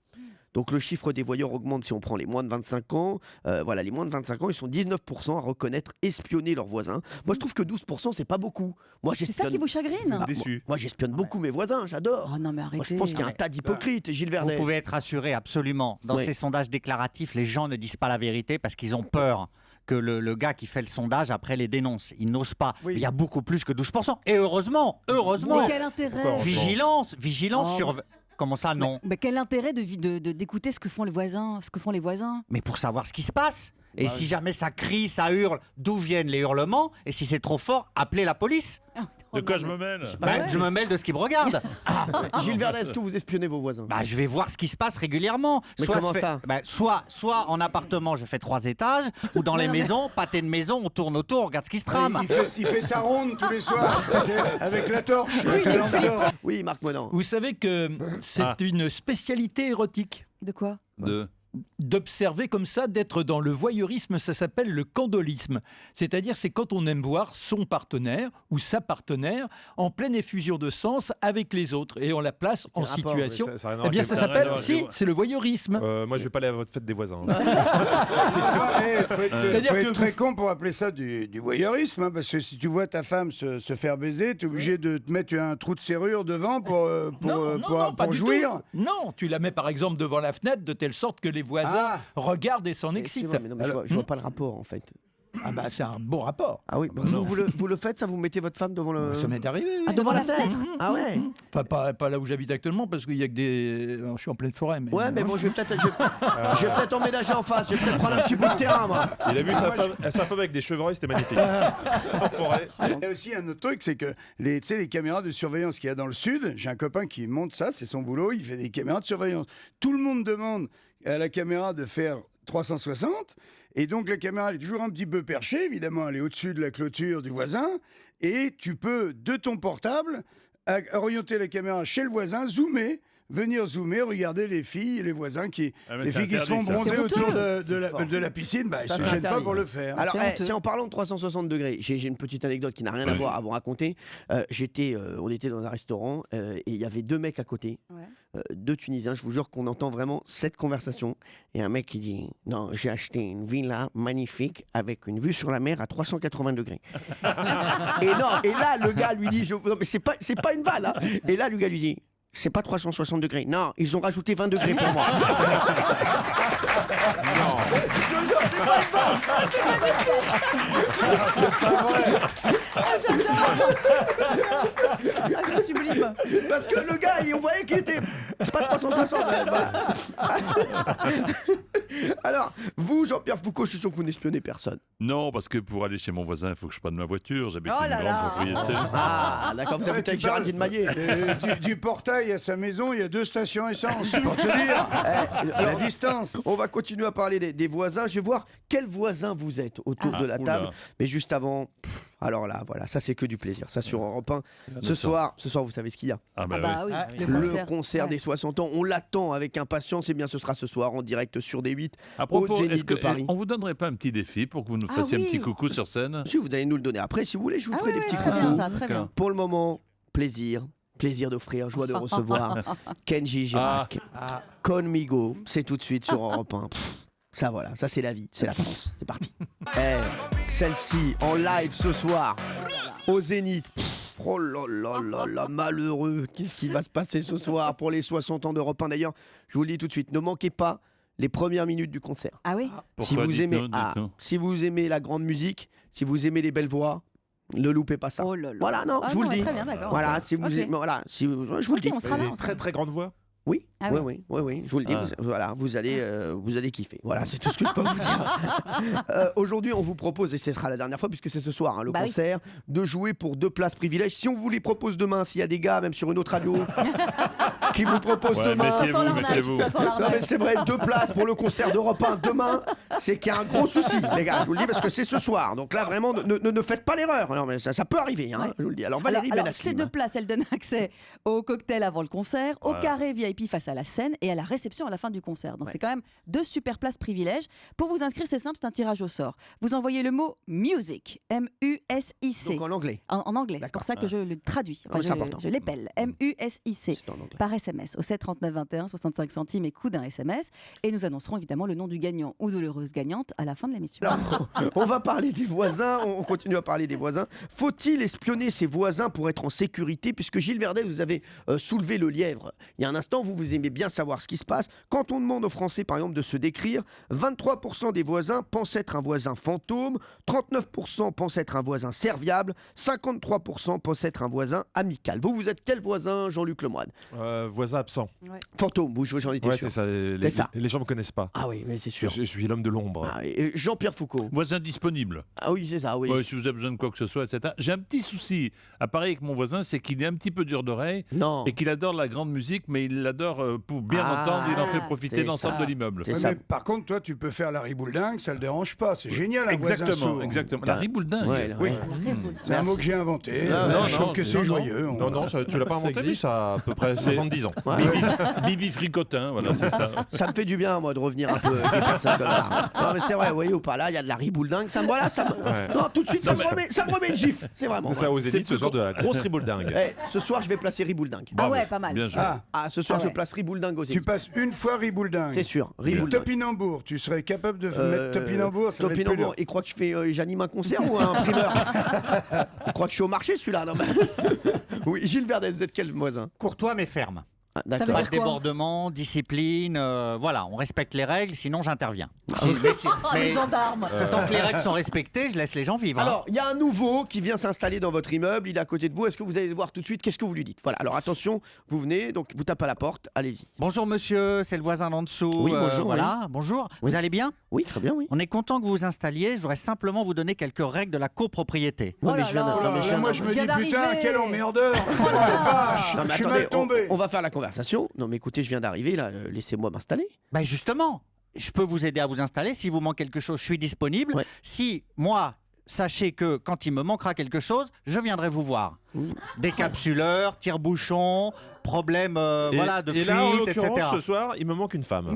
Donc le chiffre des voyeurs augmente si on prend les moins de 25 ans. Voilà, les moins de 25 ans, ils sont 19% à reconnaître espionner leurs voisins. Moi, je trouve que 12%, c'est pas beaucoup. Moi, C'est ça qui vous chagrine? Ah, Déçu. moi, j'espionne beaucoup mes voisins, j'adore. Oh non, mais Moi, arrêtez. je pense qu'il y a un tas d'hypocrites, Gilles Vous Verdez. pouvez être rassuré absolument. Dans Oui. ces sondages déclaratifs, les gens ne disent pas la vérité parce qu'ils ont peur que le gars qui fait le sondage après les dénonce. Ils n'osent pas. Oui. Il y a beaucoup plus que 12%. Et heureusement. Mais quel intérêt? Vigilance Oh. sur... Comment ça, non? Mais quel intérêt d'écouter ce que font les voisins, Mais pour savoir ce qui se passe. Et si jamais ça crie, ça hurle, d'où viennent les hurlements? Et si c'est trop fort, appelez la police. De quoi je me mêle? Bah, je me mêle de ce qui me regarde. Gilles Verdez, est-ce que vous espionnez vos voisins? Bah, je vais voir ce qui se passe régulièrement. Mais comment ça? Soit en appartement, je fais 3 étages, ou dans les maisons, pâté de maison, on tourne autour, on regarde ce qui se trame. Il fait sa ronde tous les soirs, tu sais, avec la torche. avec la lampe torche. Oui, Marc Monan. Vous savez que c'est une spécialité érotique De quoi? d'observer comme ça, d'être dans le voyeurisme. Ça s'appelle le candolisme. C'est-à-dire, c'est quand on aime voir son partenaire ou sa partenaire en pleine effusion de sens avec les autres et on la place en rapport? situation. Mais ça a rien à Eh bien, voir ça avec- s'appelle, rien à voir avec- c'est le voyeurisme. Moi, je vais pas aller à votre fête des voisins. Faut C'est-à-dire être que très vous- con pour appeler ça du voyeurisme, hein, parce que si tu vois ta femme se faire baiser, t'es obligé de te mettre un trou de serrure devant pour pas du jouir. tout. Non, tu la mets par exemple devant la fenêtre de telle sorte que les voisins regardent et s'en Mais c'est excitent. vrai, mais non, mais je vois pas le rapport en fait. Ah bah c'est un bon rapport. Ah oui, vous le faites ça, vous mettez votre femme devant le... Ça m'est arrivé. Oui. Ah, devant la fenêtre. Ah ouais. Enfin pas là où j'habite actuellement parce qu'il y a que des... Je suis en pleine forêt. Mais... Ouais mais bon je vais peut-être emménager en face, je vais peut-être prendre un petit bout de terrain moi. Il a vu sa femme avec des chevreuils, c'était magnifique. En forêt. Il y a aussi un autre truc, c'est que les caméras de surveillance qu'il y a dans le sud, j'ai un copain qui monte ça, c'est son boulot, il fait des caméras de surveillance. Tout le monde demande à la caméra de faire 360, et donc la caméra elle est toujours un petit peu perchée, évidemment elle est au-dessus de la clôture du voisin, et tu peux, de ton portable, orienter la caméra chez le voisin, venir zoomer, regarder les filles et les voisins les filles qui se font bronzer autour de la piscine, ils ne se gênent pas pour le faire. Alors, tiens, en parlant de 360 degrés, j'ai une petite anecdote qui n'a rien à voir à vous raconter. On était dans un restaurant et il y avait 2 mecs à côté, 2 Tunisiens. Je vous jure qu'on entend vraiment cette conversation. Et un mec qui dit « Non, j'ai acheté une villa magnifique avec une vue sur la mer à 380 degrés. » et là, le gars lui dit « Non, mais c'est pas une vanne. Hein. » Et là, le gars lui dit « C'est pas 360 degrés. Non, ils ont rajouté 20 degrés pour moi. » Non. C'est pas une vanne. C'est pas vrai. C'est sublime. Parce que le gars, on voyait qu'il était... C'est pas 360. Alors, vous, Jean-Pierre Foucault, je suis sûr que vous n'espionnez personne. Non, parce que pour aller chez mon voisin, il faut que je prenne ma voiture. J'habite Oh une là grande là. propriété. Ah, d'accord, vous habitez avec Géraldine Maillet. Du portail à sa maison, il y a 2 stations essence, pour te dire la distance. On va continuer à parler des voisins. Je vais voir quels voisins vous êtes autour de la table. Mais juste avant... Alors là, voilà, ça c'est que du plaisir. Ça sur Europe 1. Ce soir, vous savez ce qu'il y a. Ah bah oui. Le concert des 60 ans. On l'attend avec impatience. Et bien, ce sera ce soir en direct sur D8 À propos, au Zénith de Paris. on vous donnerait pas un petit défi pour que vous nous fassiez un petit coucou sur scène? Si vous allez nous le donner après, si vous voulez, je vous ferai des petits très coucous. bien, ça, très bien. Pour le moment, plaisir d'offrir, joie de recevoir Kenji Girac, Conmigo. C'est tout de suite sur Europe 1. Ça voilà, ça c'est la vie, c'est la France, c'est parti. Celle-ci en live ce soir au Zénith. Oh là là là là, malheureux. Qu'est-ce qui va se passer ce soir pour les 60 ans d'Europe 1 d'ailleurs? Je vous le dis tout de suite, ne manquez pas les premières minutes du concert. Ah oui. Si vous aimez la grande musique, si vous aimez les belles voix, ne loupez pas ça. Oh là là. Voilà, non, je vous le dis. Très bien, d'accord. Voilà, si vous aimez, voilà, je vous le dis. On sera là. Très très grande voix. Oui, Ah oui, je vous le dis, vous allez kiffer. Voilà, c'est tout ce que je peux vous dire. Aujourd'hui, on vous propose, et ce sera la dernière fois puisque c'est ce soir le concert, de jouer pour 2 places privilèges. Si on vous les propose demain, s'il y a des gars, même sur une autre radio, qui vous proposent demain, méfiez-vous. non mais c'est vrai, 2 places pour le concert d'Europe 1 demain, c'est qu'il y a un gros souci, les gars. Je vous le dis parce que c'est ce soir. Donc là, vraiment, ne faites pas l'erreur. Non mais ça peut arriver, hein, je vous le dis. Alors Valérie Benassim. Ces 2 places, elles donnent accès au cocktail avant le concert, au carré VIP face à la scène et à la réception à la fin du concert. Donc c'est quand même 2 super places privilèges. Pour vous inscrire, c'est simple, c'est un tirage au sort. Vous envoyez le mot music, M-U-S-I-C. Donc en anglais. En anglais, c'est pour ça que je le traduis. Enfin, c'est important. Je l'épelle, M-U-S-I-C. Par SMS au 7 39 21, 65 centimes et coût d'un SMS. Et nous annoncerons évidemment le nom du gagnant ou de l'heureuse gagnante à la fin de l'émission. On va parler des voisins, on continue à parler des voisins. Faut-il espionner ses voisins pour être en sécurité? Puisque Gilles Verdez, vous avez soulevé le lièvre. Il y a un instant, vous aimez bien savoir ce qui se passe. Quand on demande aux Français, par exemple, de se décrire, 23% des voisins pensent être un voisin fantôme, 39% pensent être un voisin serviable, 53% pensent être un voisin amical. Vous êtes quel voisin, Jean-Luc Lemoyne? Voisin absent. Fantôme, j'en étais sûr. C'est ça. Les gens me connaissent pas. Ah oui, mais c'est sûr. Je suis l'homme de l'ombre. Et Jean-Pierre Foucault. Voisin disponible. Ah oui, c'est ça, oui. Si vous avez besoin de quoi que ce soit, etc. J'ai un petit souci à Paris avec mon voisin, c'est qu'il est un petit peu dur d'oreille. Non. Et qu'il adore la grande musique, mais il l'adore pour bien entendre, il en fait profiter l'ensemble de l'immeuble. Mais par contre, toi, tu peux faire la ribouledingue, ça le dérange pas. C'est génial, un voisin sourd. Exactement. La ribouledingue. Oui. C'est un mot que j'ai inventé. Je trouve que c'est joyeux. Non, tu l'as pas inventé, ça a à peu près 70 ans. Bibi Fricotin, voilà, c'est ça. Ça me fait du bien, moi, de revenir un peu des personnes comme ça. Non, mais c'est vrai, vous voyez ou pas, là, il y a de la ribouledingue. Non, tout de suite, ça me remet une gifle. C'est vraiment. C'est ça, aux Zénith, ce soir de la grosse ribouledingue. Ce soir, je vais placer ribouledingue. Ah ouais, pas mal. Bien joué. Ce soir, je place ribouledingue aux Zénith. Tu passes une fois ribouledingue. C'est sûr. Topinambour, tu serais capable de mettre Topinambour. Topinambour, il croit que j'anime un concert ou un primeur? Il croit que je suis au marché, celui-là. Oui, Gilles Verdez, vous êtes quel voisin? Courtois mais ferme. Ah, Ça veut d'accord. Pas dire de quoi débordement, discipline, voilà, on respecte les règles, sinon j'interviens. Les gendarmes. Tant que les règles sont respectées, je laisse les gens vivre. hein. Alors, il y a un nouveau qui vient s'installer dans votre immeuble, il est à côté de vous. Est-ce que vous allez le voir tout de suite? Qu'est-ce que vous lui dites? Voilà, alors attention, vous venez, donc vous tapez à la porte, allez-y. Bonjour monsieur, c'est le voisin d'en dessous. Oui, bonjour, Voilà, bonjour. Vous allez bien? Oui, très bien, oui. On est content que vous vous installiez. Je voudrais simplement vous donner quelques règles de la copropriété. Non, Oh mais là je viens là. de- non, mais je viens de- Moi, je me dis, Vient putain, d'arriver. quel emmerdeur. Oh la vache, Non, mais je suis attendez, mal tombé. on va faire la conversation. Non, mais écoutez, je viens d'arriver, là, laissez-moi m'installer. Ben justement, je peux vous aider à vous installer. Si vous manque quelque chose, je suis disponible. Ouais. Si moi, sachez que quand il me manquera quelque chose, je viendrai vous voir. Décapsuleur, tire-bouchon, problème voilà, de et fuite, là, en etc. l'occurrence, ce soir, il me manque une femme.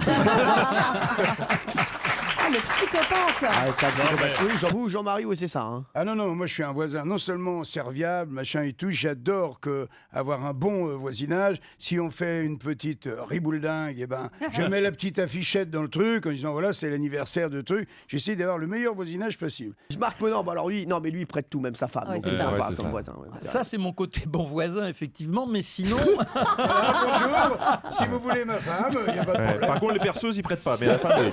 Ah, le psychopathe. Ah, ça, oui, j'avoue, Jean-Marie, oui, c'est ça. hein. Ah non, non, moi je suis un voisin non seulement serviable, machin et tout, j'adore avoir un bon voisinage. Si on fait une petite ribouledingue, eh ben, je mets la petite affichette dans le truc en disant voilà, c'est l'anniversaire de truc. J'essaie d'avoir le meilleur voisinage possible. Marc Menant, bah alors lui, non, mais lui, il prête tout, même sa femme. Ouais, donc c'est c'est ça. sympa Ouais, c'est comme ça. voisin. ouais. Ça, c'est mon côté bon voisin, effectivement, mais sinon. Voilà, bonjour, si vous voulez ma femme, il n'y a pas de Ouais, problème. par contre, les perceuses, ils prêtent pas, mais la femme,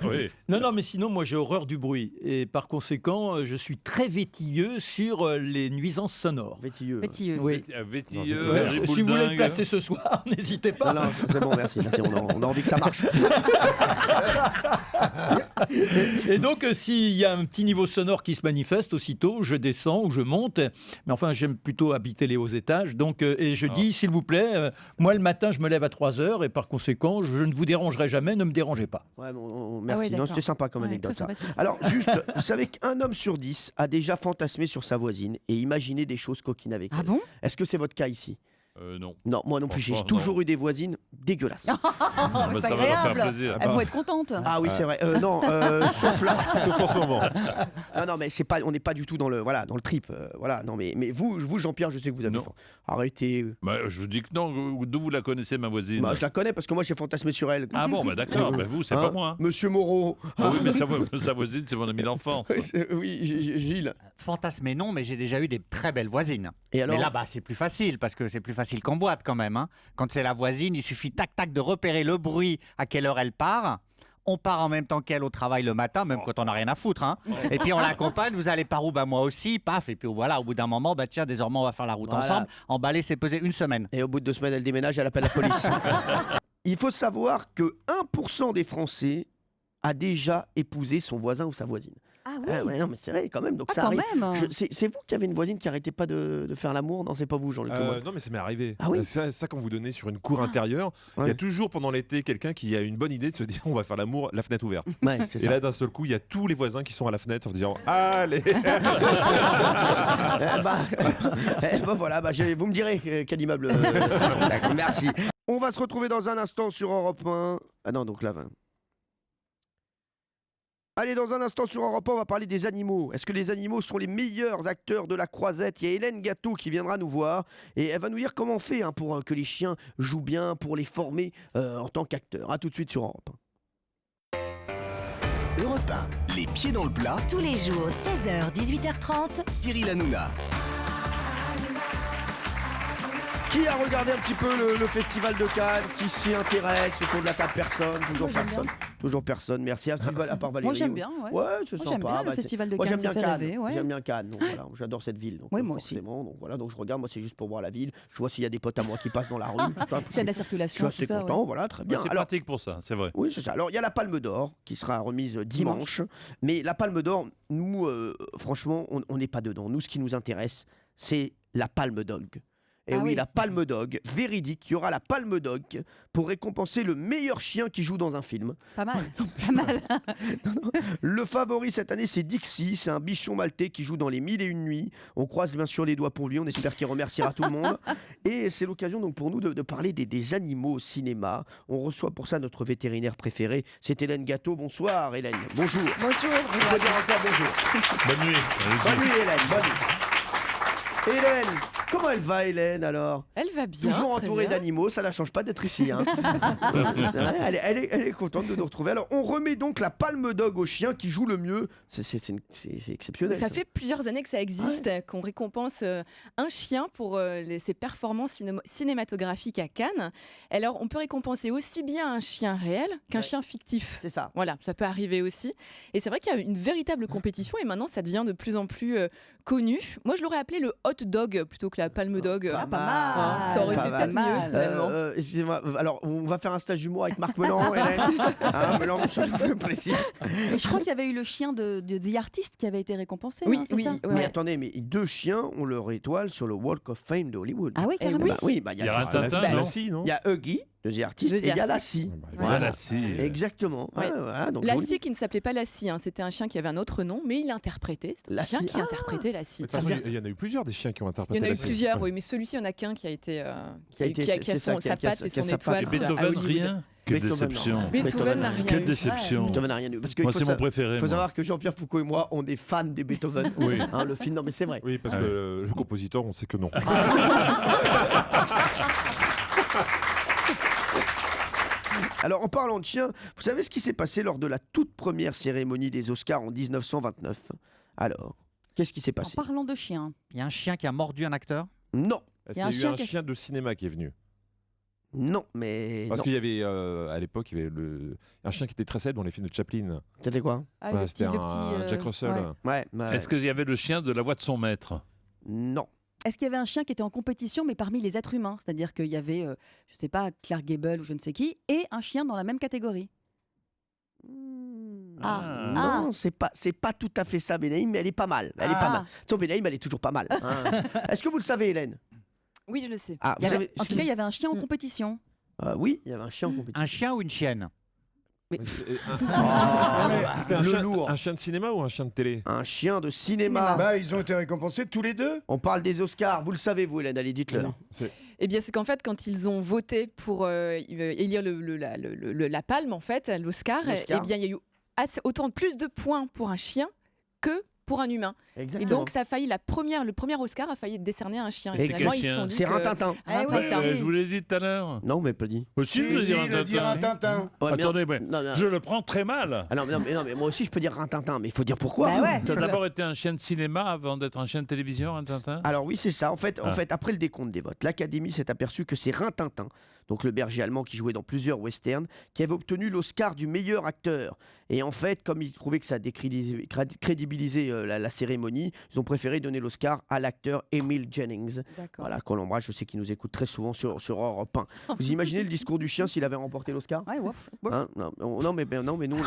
oui. Non, non, mais sinon, moi, j'ai horreur du bruit. Et par conséquent, je suis très vétilleux sur les nuisances sonores. Vétilleux. Pétilleux. Oui. Vétilleux, Ouais, si vous voulez le ribouledingue. placer ce soir, n'hésitez pas. Non, non, c'est bon, merci. Merci, on a envie que ça marche. Et donc, s'il y a un petit niveau sonore qui se manifeste, aussitôt, je descends ou je monte. Mais enfin, j'aime plutôt habiter les hauts étages. Donc, et je dis, s'il vous plaît, moi, le matin, je me lève à 3h et par conséquent, je ne vous dérangerai jamais, ne me dérangez pas. Ouais, bon, Ah merci. oui, non, d'accord. c'était sympa comme Ouais, anecdote. très Ça. sympathique. Alors, juste, vous savez qu'un homme sur 10 a déjà fantasmé sur sa voisine et imaginé des choses coquines avec Ah elle. bon? Est-ce que c'est votre cas ici? Non. Non, moi non plus. J'ai Franchement, toujours eu des voisines dégueulasses. Oh, mais c'est ça va leur faire agréable. plaisir. Elles vont être contentes. Ah oui, c'est vrai. Non, sauf là. Sauf en ce moment. Non, mais c'est pas, on n'est pas du tout dans le, voilà, dans le trip. Voilà, non, mais vous, Jean-Pierre, je sais que vous avez. Non. Arrêtez. Bah, je vous dis que non. D'où vous la connaissez, ma voisine? Bah, je la connais parce que moi j'ai fantasmé sur elle. Ah bon, bah d'accord. Bah vous, c'est Hein, pas moi. Monsieur Moreau. Ah oui, mais sa voisine, c'est mon ami d'enfance. Oui, Gilles. Fantasmer non, mais j'ai déjà eu des très belles voisines. Et alors Mais là-bas, c'est plus facile, parce que c'est plus facile qu'en boîte quand même. hein. Quand c'est la voisine, il suffit tac-tac de repérer le bruit, à quelle heure elle part. On part en même temps qu'elle au travail le matin, même quand on n'a rien à foutre. hein. Et puis on l'accompagne, vous allez par où? Bah moi aussi, paf. Et puis voilà, au bout d'un moment, bah tiens, désormais on va faire la route Voilà. ensemble. Emballer, c'est peser une semaine. Et au bout de 2 semaines, elle déménage, elle appelle la police. Il faut savoir que 1% des Français a déjà épousé son voisin ou sa voisine. Ah oui. Ah ouais, non, mais c'est vrai quand même. Donc Ah, ça quand arrive. même. C'est vous qui avez une voisine qui arrêtait pas de faire l'amour? Non, c'est pas vous, Jean-Luc Lemoyne. Non, mais ça m'est arrivé. Ah oui Ça, quand vous donnez sur une cour intérieure, il y Ouais. a toujours pendant l'été quelqu'un qui a une bonne idée de se dire on va faire l'amour, la fenêtre ouverte. Ouais, c'est Et ça. là, d'un seul coup, il y a tous les voisins qui sont à la fenêtre en se disant allez. Voilà, vous me direz quel immeuble. D'accord, merci. On va se retrouver dans un instant sur Europe 1. Ah non, donc là. Allez, dans un instant sur Europe 1, on va parler des animaux. Est-ce que les animaux sont les meilleurs acteurs de la croisette? Il y a Hélène Gâteau qui viendra nous voir et elle va nous dire comment on fait pour que les chiens jouent bien, pour les former en tant qu'acteurs. A tout de suite sur Europe 1. Europe 1, les pieds dans le plat, Tous les jours, 16h, 18h30. Cyril Hanouna. Qui a regardé un petit peu le festival de Cannes? Qui s'y intéresse? Autour de la table, personne? Toujours j'aime personne? Toujours personne, merci. À part Valérie. Moi j'aime bien. Ouais. Ouais, c'est Moi, sympa. j'aime bien le Bah, c'est- festival de Moi, Cannes, j'aime ça bien fait Cannes. rêver, ouais. J'aime bien Cannes. Donc, voilà, j'adore cette ville. Donc, Oui, moi aussi. forcément. Donc voilà, donc je regarde. Moi, c'est juste pour voir la ville. Je vois s'il y a des potes à moi qui passent dans la rue. tout ça. S'il y a de la Je circulation, suis assez tout ça. content. ouais. Voilà, très Bah, bien. c'est Alors, pratique pour ça, c'est vrai. oui, c'est ça. Alors, il y a la Palme d'Or qui sera remise dimanche. Mais la Palme d'Or, nous, franchement, on n'est pas dedans. Nous, ce qui nous intéresse, c'est la Palme Dog. Et Ah oui, oui. la Palme Dog, véridique. Il y aura la Palme Dog pour récompenser le meilleur chien qui joue dans un film. Pas mal. Pas mal. Le favori cette année, c'est Dixie. C'est un bichon maltais qui joue dans les 1001 nuits. On croise bien sûr les doigts pour lui. On espère qu'il remerciera tout le monde. Et c'est l'occasion donc pour nous de parler des animaux au cinéma. On reçoit pour ça notre vétérinaire préféré. C'est Hélène Gâteau. Bonsoir Hélène. Bonjour. Bonjour. On peut dire encore bonjour. Bonne nuit. Bonne nuit Hélène. Bonne nuit. Hélène, Comment elle va, Hélène, alors? Elle va bien. Toujours très entourée bien. d'animaux, ça la change pas d'être ici. Hein. C'est vrai, elle est contente de nous retrouver. Alors, on remet donc la palme d'og au chien qui joue le mieux. C'est exceptionnel. Ça fait plusieurs années que ça existe, qu'on récompense un chien pour ses performances cinématographiques à Cannes. Alors, on peut récompenser aussi bien un chien réel qu'un chien fictif. C'est ça. Voilà, ça peut arriver aussi. Et c'est vrai qu'il y a une véritable compétition et maintenant, ça devient de plus en plus connu. Moi, je l'aurais appelé le hot dog plutôt que la palme dog. Pas mal. Ça aurait été peut-être mieux, finalement. Excusez-moi, alors on va faire un stage d'humour avec Marc Menon, Hélène. Menon, ça nous fait plaisir. Et je crois qu'il y avait eu le chien de The Artist qui avait été récompensé. Oui, hein, c'est oui. ça Mais attendez, mais 2 chiens ont leur étoile sur le Walk of Fame de Hollywood. Ah oui, carrément. Oui, Il y a Rintintin, non Lassie, non? Il y a Huggy de The Artist et il y a Lassie. Voilà, Lassie. Exactement. Ouais. Donc Lassie qui ne s'appelait pas Lassie, c'était un chien qui avait un autre nom, mais il interprétait. C'était un Lassie. chien qui interprétait Lassie. De toute façon, il y en a eu plusieurs des chiens qui ont Il interprété y en a eu Lassie. plusieurs, oui, mais celui-ci, il n'y en a qu'un qui a été, qui a sa patte et son Et étoile à Beethoven, Hollywood. rien. Quelle Beethoven, déception. non. Beethoven n'a rien Quelle eu. déception. Beethoven n'a rien eu. Parce que Moi, il faut c'est mon sa- préféré. faut moi. savoir que Jean-Pierre Foucault et moi, on est fans des Beethoven. Oui. Le film, non mais c'est vrai. Oui, parce Ah que le compositeur, on sait que non. Alors, en parlant de chiens, vous savez ce qui s'est passé lors de la toute première cérémonie des Oscars en 1929? Alors, qu'est-ce qui s'est En passé? parlant de chien. Il y a un chien qui a mordu un acteur. Non, Est-ce Il y a qu'il y a un eu chien un chien de cinéma qui est venu? non, mais Parce non. qu'il y avait, à l'époque, il y avait un chien qui était très célèbre dans les films de Chaplin. C'était quoi? Ah, Ouais, le c'était petit, un Jack Russell. ouais. Ouais. Est-ce qu'il y avait le chien de la voix de son maître? Non. Est-ce qu'il y avait un chien qui était en compétition, mais parmi les êtres humains? C'est-à-dire qu'il y avait, je sais pas, Clark Gable ou je ne sais qui, et un chien dans la même catégorie. Ah. Non, c'est pas tout à fait ça, Benaïm, mais elle est pas mal. Elle est pas mal. Son Benaïm, elle est toujours pas mal. hein. Est-ce que vous le savez, Hélène? Oui, je le sais. Ah, Il y vous avait- savez en ce tout cas, il y qui- avait un chien en compétition. Oui, il y avait un chien en compétition. Un chien ou une chienne? C'était un le chien, lourd. un chien de cinéma ou un chien de télé? Un chien de cinéma. Bah, ils ont été récompensés tous les deux. On parle des Oscars. Vous le savez, vous, Hélène, allez, dites-le. Eh bien, c'est qu'en fait, quand ils ont voté pour élire la palme, en fait, l'Oscar, eh bien, il y a eu autant plus de points pour un chien que pour un humain. Exactement. Et donc, ça a failli le premier Oscar a failli être décerné à un chien. Et finalement, quel ils se chien sont dit C'est que- Rintintin. Ah oui, Rintintin. oui. Je vous l'ai dit tout à l'heure. Non, mais pas dit. Aussi, je veux dire il a dit un un Tintin. Ouais, mais Attendez, mais non, non. je le prends très mal. Ah non, mais moi aussi, je peux dire Rintintin, mais il faut dire pourquoi. Bah ouais. Ça a d'abord été un chien de cinéma avant d'être un chien de télévision, un Tintin. Alors oui, c'est ça. En fait, après le décompte des votes, l'Académie s'est aperçue que c'est Rintintin, donc le berger allemand qui jouait dans plusieurs westerns, qui avait obtenu l'Oscar du meilleur acteur. Et en fait, comme ils trouvaient que ça crédibilisait la cérémonie, ils ont préféré donner l'Oscar à l'acteur Emil Jennings. D'accord. Voilà, qu'on l'embrasse, je sais qu'il nous écoute très souvent sur Europe 1. Vous imaginez le discours du chien s'il avait remporté l'Oscar? Ouais, wouf. Hein, non, mais nous,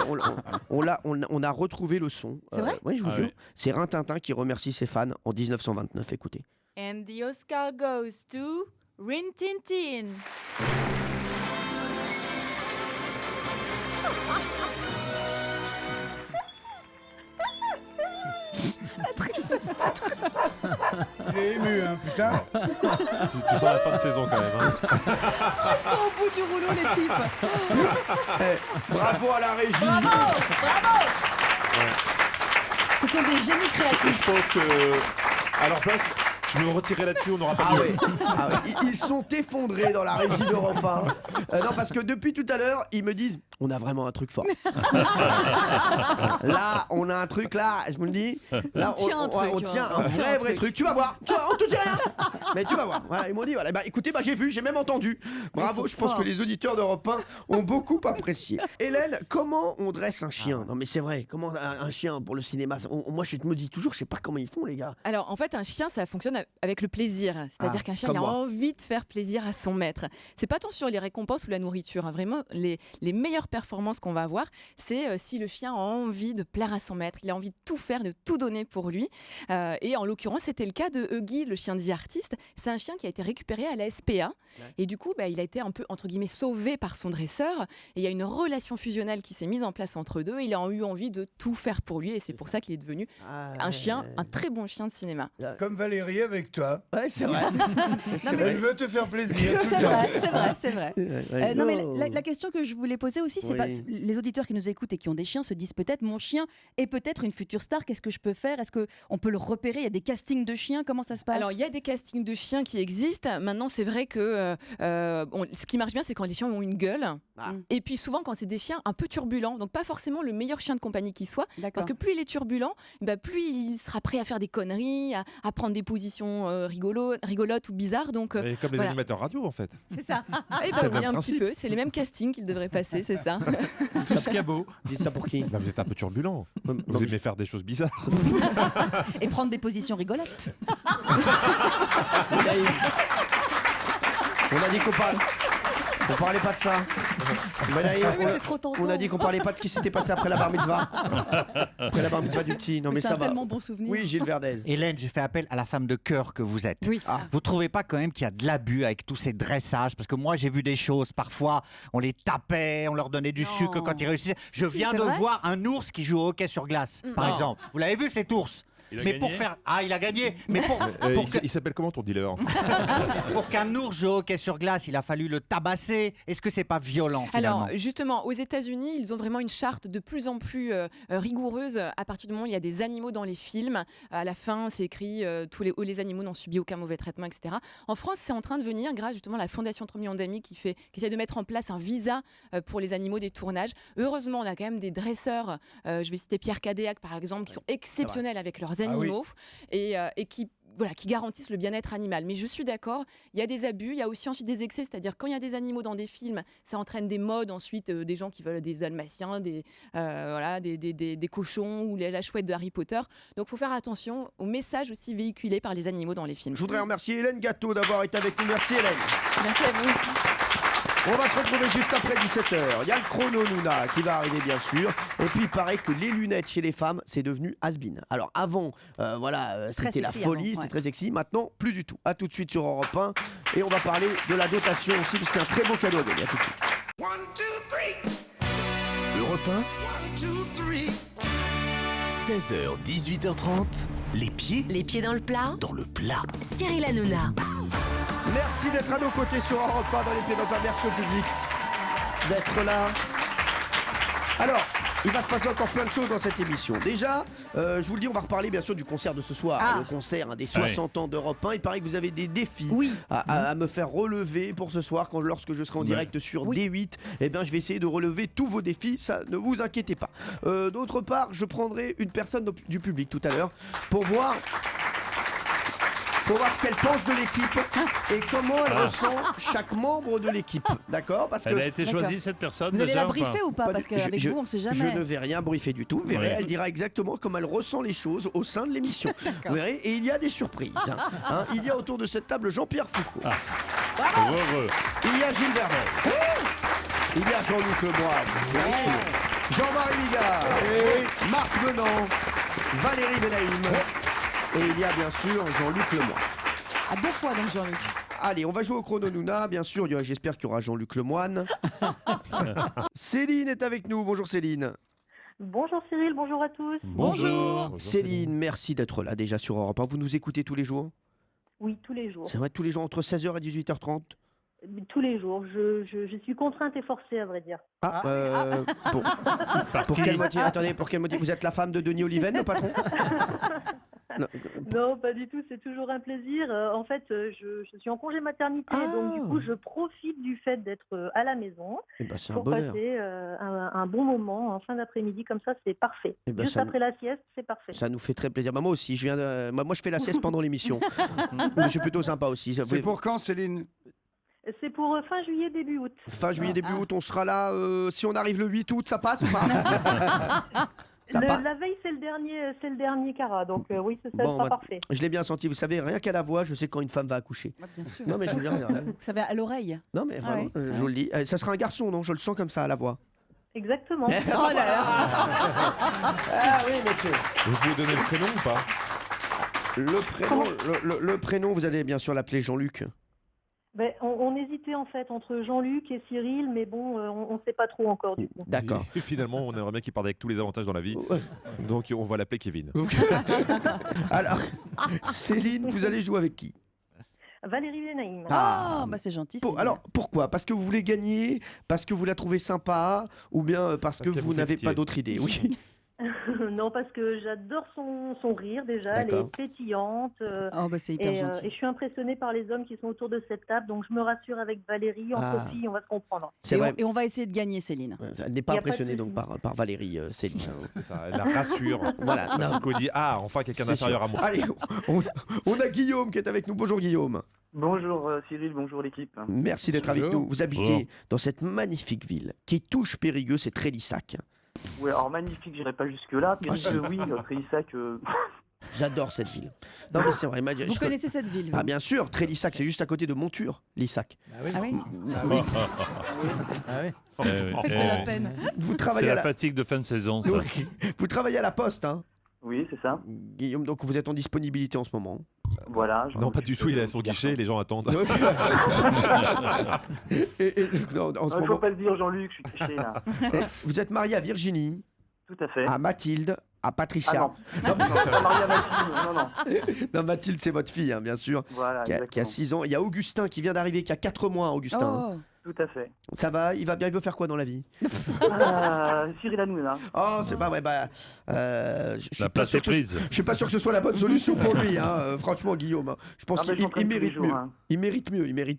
on a retrouvé le son. C'est vrai? Oui, je vous Ah jure. oui. C'est Rintintin qui remercie ses fans en 1929. Écoutez. And the Oscar goes to Rin Tin Tin. Il est ému, hein, putain. Tu sens la fin de saison quand même. Hein. Ils sont au bout du rouleau, les types. Bravo à la régie. Bravo. Ce sont des génies créatifs. Je pense que, à leur place, je me retirerai là-dessus, on n'aura pas Ah mieux. ouais. Ils sont effondrés dans la régie d'Europe 1. Non, parce que depuis tout à l'heure, ils me disent on a vraiment un truc fort. Là, on a un truc là, je me le dis. Là, On tient un truc, on tu tient vois. un vrai truc. Tu vas voir. Tu vois, on te dit rien. Mais tu vas voir. Voilà, ils m'ont dit voilà, bah écoutez, bah j'ai vu, j'ai même entendu. Bravo, sont je pense forts. que les auditeurs d'Europe 1 ont beaucoup apprécié. Hélène, comment on dresse un chien? Non mais c'est vrai, comment un chien pour le cinéma moi je me dis toujours, je sais pas comment ils font les gars. Alors, en fait, un chien, ça fonctionne avec le plaisir. C'est-à-dire Ah, qu'un chien, comme il a moi. envie de faire plaisir à son maître. C'est pas tant sur les récompenses ou la nourriture. Hein. Vraiment, les meilleures performances qu'on va avoir, c'est si le chien a envie de plaire à son maître, il a envie de tout faire, de tout donner pour lui. Et en l'occurrence, c'était le cas de Huggy, le chien de The Artist. C'est un chien qui a été récupéré à la SPA. Et du coup, il a été un peu, entre guillemets, sauvé par son dresseur. Et il y a une relation fusionnelle qui s'est mise en place entre deux. Il a eu envie de tout faire pour lui. Et c'est pour ça qu'il est devenu un chien, un très bon chien de cinéma. Comme Valérie avec toi. Ouais, c'est vrai. Elle veut te faire plaisir tout le temps. C'est vrai. Non, mais la question que je voulais poser aussi, c'est pas les auditeurs qui nous écoutent et qui ont des chiens se disent peut-être mon chien est peut-être une future star. Qu'est-ce que je peux faire? Est-ce qu'on peut le repérer? Il y a des castings de chiens. Comment ça se passe? Alors, il y a des castings de chiens qui existent. Maintenant, c'est vrai que ce qui marche bien, c'est quand les chiens ont une gueule. Et puis souvent, quand c'est des chiens un peu turbulents. Donc, pas forcément le meilleur chien de compagnie qui soit. Parce que plus il est turbulent, plus il sera prêt à faire des conneries, à prendre des positions rigolotes ou bizarres. Donc, comme les animateurs radio, en fait. C'est ça. Oui, un petit peu. C'est les mêmes castings qu'ils devraient passer, c'est ça. Tous cabots. Dites ça pour qui? Vous êtes un peu turbulent. Vous aimez faire des choses bizarres. Et prendre des positions rigolotes. On a dit qu'on parlait pas de ça. On a dit qu'on parlait pas de ce qui s'était passé après la bar mitzvah. Après la bar mitzvah du petit. Non mais ça va. tellement bon souvenir. Oui, Gilles Verdez. Hélène, je fais appel à la femme de cœur que vous êtes. Oui. Vous trouvez pas quand même qu'il y a de l'abus avec tous ces dressages? Parce que moi, j'ai vu des choses. Parfois, on les tapait, on leur donnait du sucre quand ils réussissaient. Je viens de voir un ours qui joue au hockey sur glace, par exemple. Vous l'avez vu, cet ours? Mais pour faire. Ah, il a gagné. Mais il s'appelle comment ton dealer? Pour qu'un ours joue au hockey sur glace, il a fallu le tabasser. Est-ce que c'est pas violent finalement? Alors justement, aux États-Unis, ils ont vraiment une charte de plus en plus rigoureuse. À partir du moment où il y a des animaux dans les films, à la fin, c'est écrit les animaux n'ont subi aucun mauvais traitement, etc. En France, c'est en train de venir grâce justement à la Fondation 3 millions d'amis qui essaie de mettre en place un visa pour les animaux des tournages. Heureusement, on a quand même des dresseurs. Je vais citer Pierre Cadéac par exemple, qui sont exceptionnels avec leurs animaux et qui garantissent le bien-être animal. Mais je suis d'accord, il y a des abus, il y a aussi ensuite des excès, c'est-à-dire quand il y a des animaux dans des films, ça entraîne des modes ensuite, des gens qui veulent des dalmatiens, des cochons ou la chouette de Harry Potter. Donc il faut faire attention aux messages aussi véhiculés par les animaux dans les films. Je voudrais remercier Hélène Gâteau d'avoir été avec nous. Merci Hélène. Merci à vous. On va se retrouver juste après 17h. Il y a le chrono Nouna qui va arriver bien sûr. Et puis il paraît que les lunettes chez les femmes, c'est devenu has-been. Alors avant, c'était la folie, c'était très sexy. Maintenant, plus du tout. A tout de suite sur Europe 1. Et on va parler de la dotation aussi, parce qu'il y a un très beau cadeau à gagner. À tout de suite. 1, 2, 3. Europe 1, 2, 3. 16h, 18h30, les pieds dans le plat. dans le plat. Cyril Hanouna. Merci d'être à nos côtés sur Europe 1 dans les pieds dans le plat. Merci au public d'être là. Alors, il va se passer encore plein de choses dans cette émission. Déjà, je vous le dis, on va reparler bien sûr du concert de ce soir. Le concert des 60 ans d'Europe 1. Il paraît que vous avez des défis à me faire relever pour ce soir. Lorsque je serai en direct sur D8, eh bien, je vais essayer de relever tous vos défis. Ça, ne vous inquiétez pas. D'autre part, je prendrai une personne du public tout à l'heure pour voir ce qu'elle pense de l'équipe et comment elle ressent chaque membre de l'équipe. D'accord? Parce Elle a été choisie, cette personne. Vous allez déjà, la briefer ou pas? Parce qu'avec vous, on ne sait jamais. Je ne vais rien briefer du tout. Vous verrez, elle dira exactement comment elle ressent les choses au sein de l'émission. Vous verrez, et il y a des surprises. Il y a autour de cette table Jean-Pierre Foucault. Heureux. Il y a Gilles Verdez. Il y a Jean-Luc Lemoyne, bien sûr. Jean-Marie Bigard. Marc Menant. Valérie Benaïm. Et il y a bien sûr Jean-Luc Lemoyne. À 2 fois donc Jean-Luc. Allez, on va jouer au chrono Nouna, bien sûr. J'espère qu'il y aura Jean-Luc Lemoyne. Céline est avec nous. Bonjour Céline. Bonjour Cyril, bonjour à tous. Bonjour. Céline, merci d'être là déjà sur Europe 1. Vous nous écoutez tous les jours? Oui, tous les jours. C'est vrai, tous les jours entre 16h et 18h30? Tous les jours. Je suis contrainte et forcée, à vrai dire. Pour quel motif? Attendez, pour quel motif? Vous êtes la femme de Denis Oliven, le patron? Non, pas du tout, c'est toujours un plaisir. En fait, je suis en congé maternité, donc du coup, je profite du fait d'être à la maison pour passer un bon moment en fin d'après-midi, comme ça, c'est parfait. Juste après la sieste, c'est parfait. Ça nous fait très plaisir. Moi aussi, moi je fais la sieste pendant l'émission. Je suis plutôt sympa aussi. C'est pour quand, Céline? C'est pour fin juillet, début août. Fin juillet, début août, on sera là. Si on arrive le 8 août, ça passe ou pas? La veille, c'est le dernier carat, donc oui, ça sera parfait. Je l'ai bien senti, vous savez, rien qu'à la voix, je sais quand une femme va accoucher. Bien sûr. Non mais je veux dire, vous savez, à l'oreille. Non mais vraiment, je vous le dis. Ça sera un garçon, non? Je le sens comme ça à la voix. Exactement. Oh là là. Ah oui, monsieur. Vous pouvez donner le prénom ou pas? Le prénom, vous allez bien sûr l'appeler Jean-Luc. On hésite hésité en fait entre Jean-Luc et Cyril, mais bon, on ne sait pas trop encore du coup. D'accord. Et finalement, on aimerait bien qu'il parte avec tous les avantages dans la vie. Donc on va l'appeler Kevin. Alors, Céline, vous allez jouer avec qui? Valérie Benaïm. Ah, bah c'est gentil. Alors, pourquoi? Parce que vous voulez gagner? Parce que vous la trouvez sympa? Ou bien parce que qu'elle vous vous fait n'avez pitié. pas d'autre idée? Oui. Non, parce que j'adore son rire déjà, elle est D'accord. pétillante. Oh, bah c'est hyper gentil. Et je suis impressionnée par les hommes qui sont autour de cette table, donc je me rassure avec Valérie, entre filles, on va se comprendre. C'est vrai. Et on va essayer de gagner, Céline. Elle n'est pas Y a pas de impressionnée donc souci. par Valérie, Céline. C'est ça, elle la rassure. Voilà. Parce qu'on dit enfin quelqu'un C'est d'inférieur sûr. à moi. Allez, on a Guillaume qui est avec nous. Bonjour Guillaume. Bonjour Cyril, bonjour l'équipe. Merci d'être avec Bonjour. nous. Vous habitez dans cette magnifique ville qui touche Périgueux, c'est Trélissac. Ouais, alors magnifique, j'irai pas jusque-là. Périgueux, oui, Trélissac. J'adore cette ville. Non mais c'est vrai. Vous connaissez cette ville, vous? Ah bien sûr, Trélissac, c'est juste à côté de Monture, Lissac. Ah oui. Faites de la peine. Vous C'est travaillez à la la... fatigue de fin de saison, ça. Oui. Vous travaillez à la Poste, hein, Oui, c'est ça. Guillaume, donc vous êtes en disponibilité en ce moment. Voilà. Non, pas du tout, il est à son guichet, les gens attendent. Non, en ce Il faut moment, pas le dire, Jean-Luc, je suis triché là. vous êtes marié à Virginie, Tout à fait. à Mathilde, à Ah Patricia. non, non, pas Maria Mathilde, non. Non, Mathilde, c'est votre fille, hein, bien sûr, Voilà, qui a exactement. 6 ans. Il y a Augustin qui vient d'arriver, qui a 4 mois, Augustin. Oh. Tout à fait. Ça va, il va bien, il veut faire quoi dans la vie? Cyril Hanouna. Oh, c'est pas vrai, je suis La pas place sûr est que ce- prise. je suis pas sûr que ce soit la bonne solution pour lui, hein, franchement, Guillaume. Hein. Je pense Ah bah, qu'il je m'entraîne tous les mérite jours, mieux. hein. Il mérite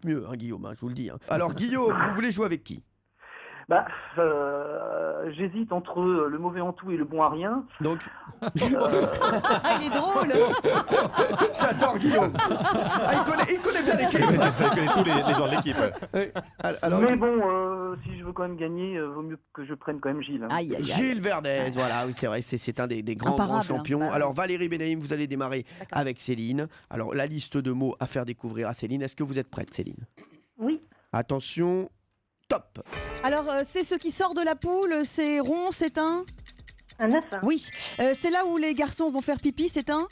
mieux, hein, Guillaume, hein, je vous le dis. Hein. Alors, Guillaume, vous voulez jouer avec qui? Bah, j'hésite entre le mauvais en tout et le bon à rien. Donc, Ah, il est drôle. j'adore Guillaume. Ah, il connaît bien l'équipe. Oui, c'est ça, il connaît tous les gens de l'équipe. Alors, Mais bon, si je veux quand même gagner, vaut mieux que je prenne quand même Gilles. Hein. Aïe, aïe, aïe. Gilles Verdez, voilà, oui, c'est vrai, c'est un des grands Imparable, champions. hein. Alors, Valérie Benaïm, vous allez démarrer avec Céline. Alors, la liste de mots à faire découvrir à Céline. Est-ce que vous êtes prête, Céline? Oui. Attention, top. Alors, c'est ce qui sort de la poule, c'est rond, c'est un... Un œuf. Oui. C'est là où les garçons vont faire pipi, c'est un...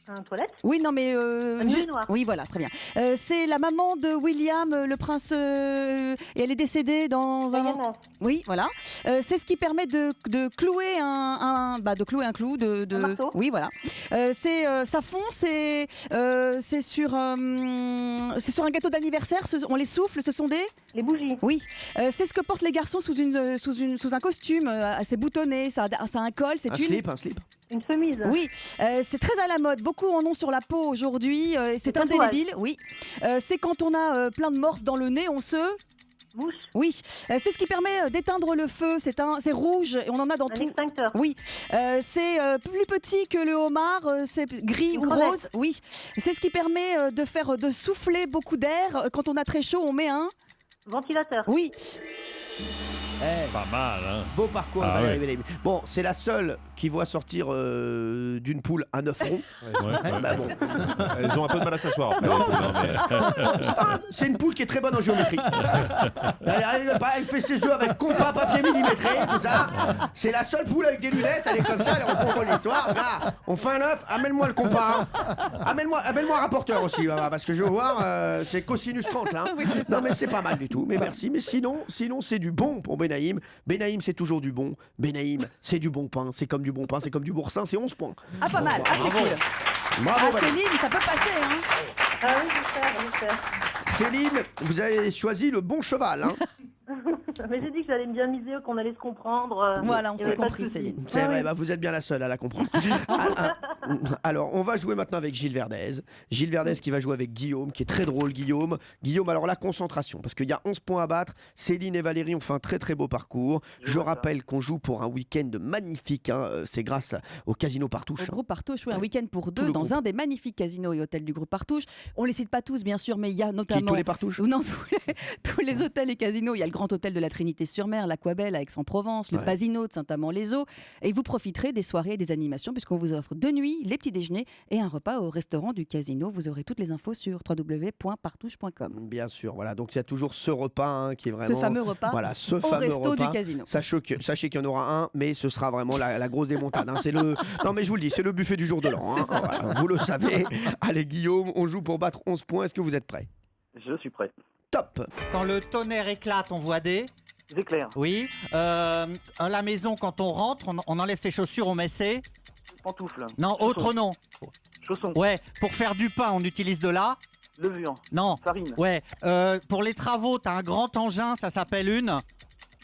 Un toilette. Oui, non, mais... Un urinoir. Oui, voilà, très bien. C'est la maman de William, le prince... et elle est décédée dans un... Diana. Oui, voilà. C'est ce qui permet de clouer de clouer un clou. Un marteau. Oui, voilà. Ça fond, c'est sur un gâteau d'anniversaire. On les souffle, ce sont des... Les bougies. Oui. C'est ce que portent les garçons sous un costume assez boutonné. Ça a un col. C'est Un slip. Une chemise. Oui, c'est très à la mode. Beaucoup en ont sur la peau aujourd'hui. C'est tatouage. indélébile. Oui. C'est quand on a plein de morphes dans le nez, on se... Bouche. Oui, c'est ce qui permet d'éteindre le feu. C'est rouge et on en a dans Un tout. extincteur. Oui, c'est plus petit que le homard. C'est gris Une ou crevette. rose. Oui, c'est ce qui permet de souffler beaucoup d'air. Quand on a très chaud, on met un... Ventilateur. Oui. Pas mal, hein. Beau parcours, Ah Valérie ouais. Benaïm. Bon, c'est la seule qui voit sortir d'une poule un œuf rond. Ouais. Bah bon. Elles ont un peu de mal à s'asseoir après. Non, mais- C'est une poule qui est très bonne en géométrie. Elle fait ses œufs avec compas, papier millimétré, tout ça. C'est la seule poule avec des lunettes, elle est comme ça, elle comprend l'histoire. Là, on fait un œuf, amène-moi le compas. Amène-moi un rapporteur aussi, parce que je veux voir, c'est cosinus 30 là. Non mais c'est pas mal du tout, mais merci. Mais sinon c'est du bon pour Benaïm. Benaïm, c'est toujours du bon. Benaïm, c'est du bon pain, c'est comme du bon pain, c'est comme du boursin, c'est 11 points. Ah, pas mal. Ah, c'est cool. Bravo, Ah, Valérie. Céline, ça peut passer, hein. Ah oui, j'espère. Céline, vous avez choisi le bon cheval, hein. Mais j'ai dit que j'allais bien miser, qu'on allait se comprendre. Voilà, on Il y s'est avait pas de compris, souci. Céline. C'est Ah vrai, oui. bah vous êtes bien la seule à la comprendre. Alors, on va jouer maintenant avec Gilles Verdez. Gilles Verdez qui va jouer avec Guillaume, qui est très drôle, Guillaume. Guillaume, alors la concentration, parce qu'il y a 11 points à battre. Céline et Valérie ont fait un très très beau parcours. Je rappelle qu'on joue pour un week-end magnifique. Hein. C'est grâce au Casino Partouche. Le groupe Partouche, oui, un week-end pour Tout deux le dans groupe. un des magnifiques casinos et hôtels du groupe Partouche. On les cite pas tous, bien sûr, mais il y a notamment... tous les Partouches Non, tous les hôtels et casinos. Il y a le Grand Hôtel de la Trinité-sur-Mer, l'Aquabelle à Aix-en-Provence, le Ouais. Pasino de Saint-Amand-les-Eaux. Et vous profiterez des soirées et des animations puisqu'on vous offre 2 nuits, les petits déjeuners et un repas au restaurant du casino. Vous aurez toutes les infos sur www.partouche.com. Bien sûr, voilà. Donc il y a toujours ce repas hein, qui est vraiment... Ce fameux repas voilà, ce au fameux resto repas. du casino. Sachez qu'il y en aura un, mais ce sera vraiment la grosse démontade. Hein. C'est le... Non mais je vous le dis, c'est le buffet du jour de l'an. Hein. Voilà, vous le savez. Allez Guillaume, on joue pour battre 11 points. Est-ce que vous êtes prêts? Je suis prêt. Stop. Quand le tonnerre éclate, on voit des... Des éclairs. Oui. À la maison, quand on rentre, on enlève ses chaussures, on met ses... Pantoufles. Non, autre nom. Chaussons. Ouais, pour faire du pain, on utilise de la... Levure. Non. Farine. Ouais. Pour les travaux, t'as un grand engin, ça s'appelle une...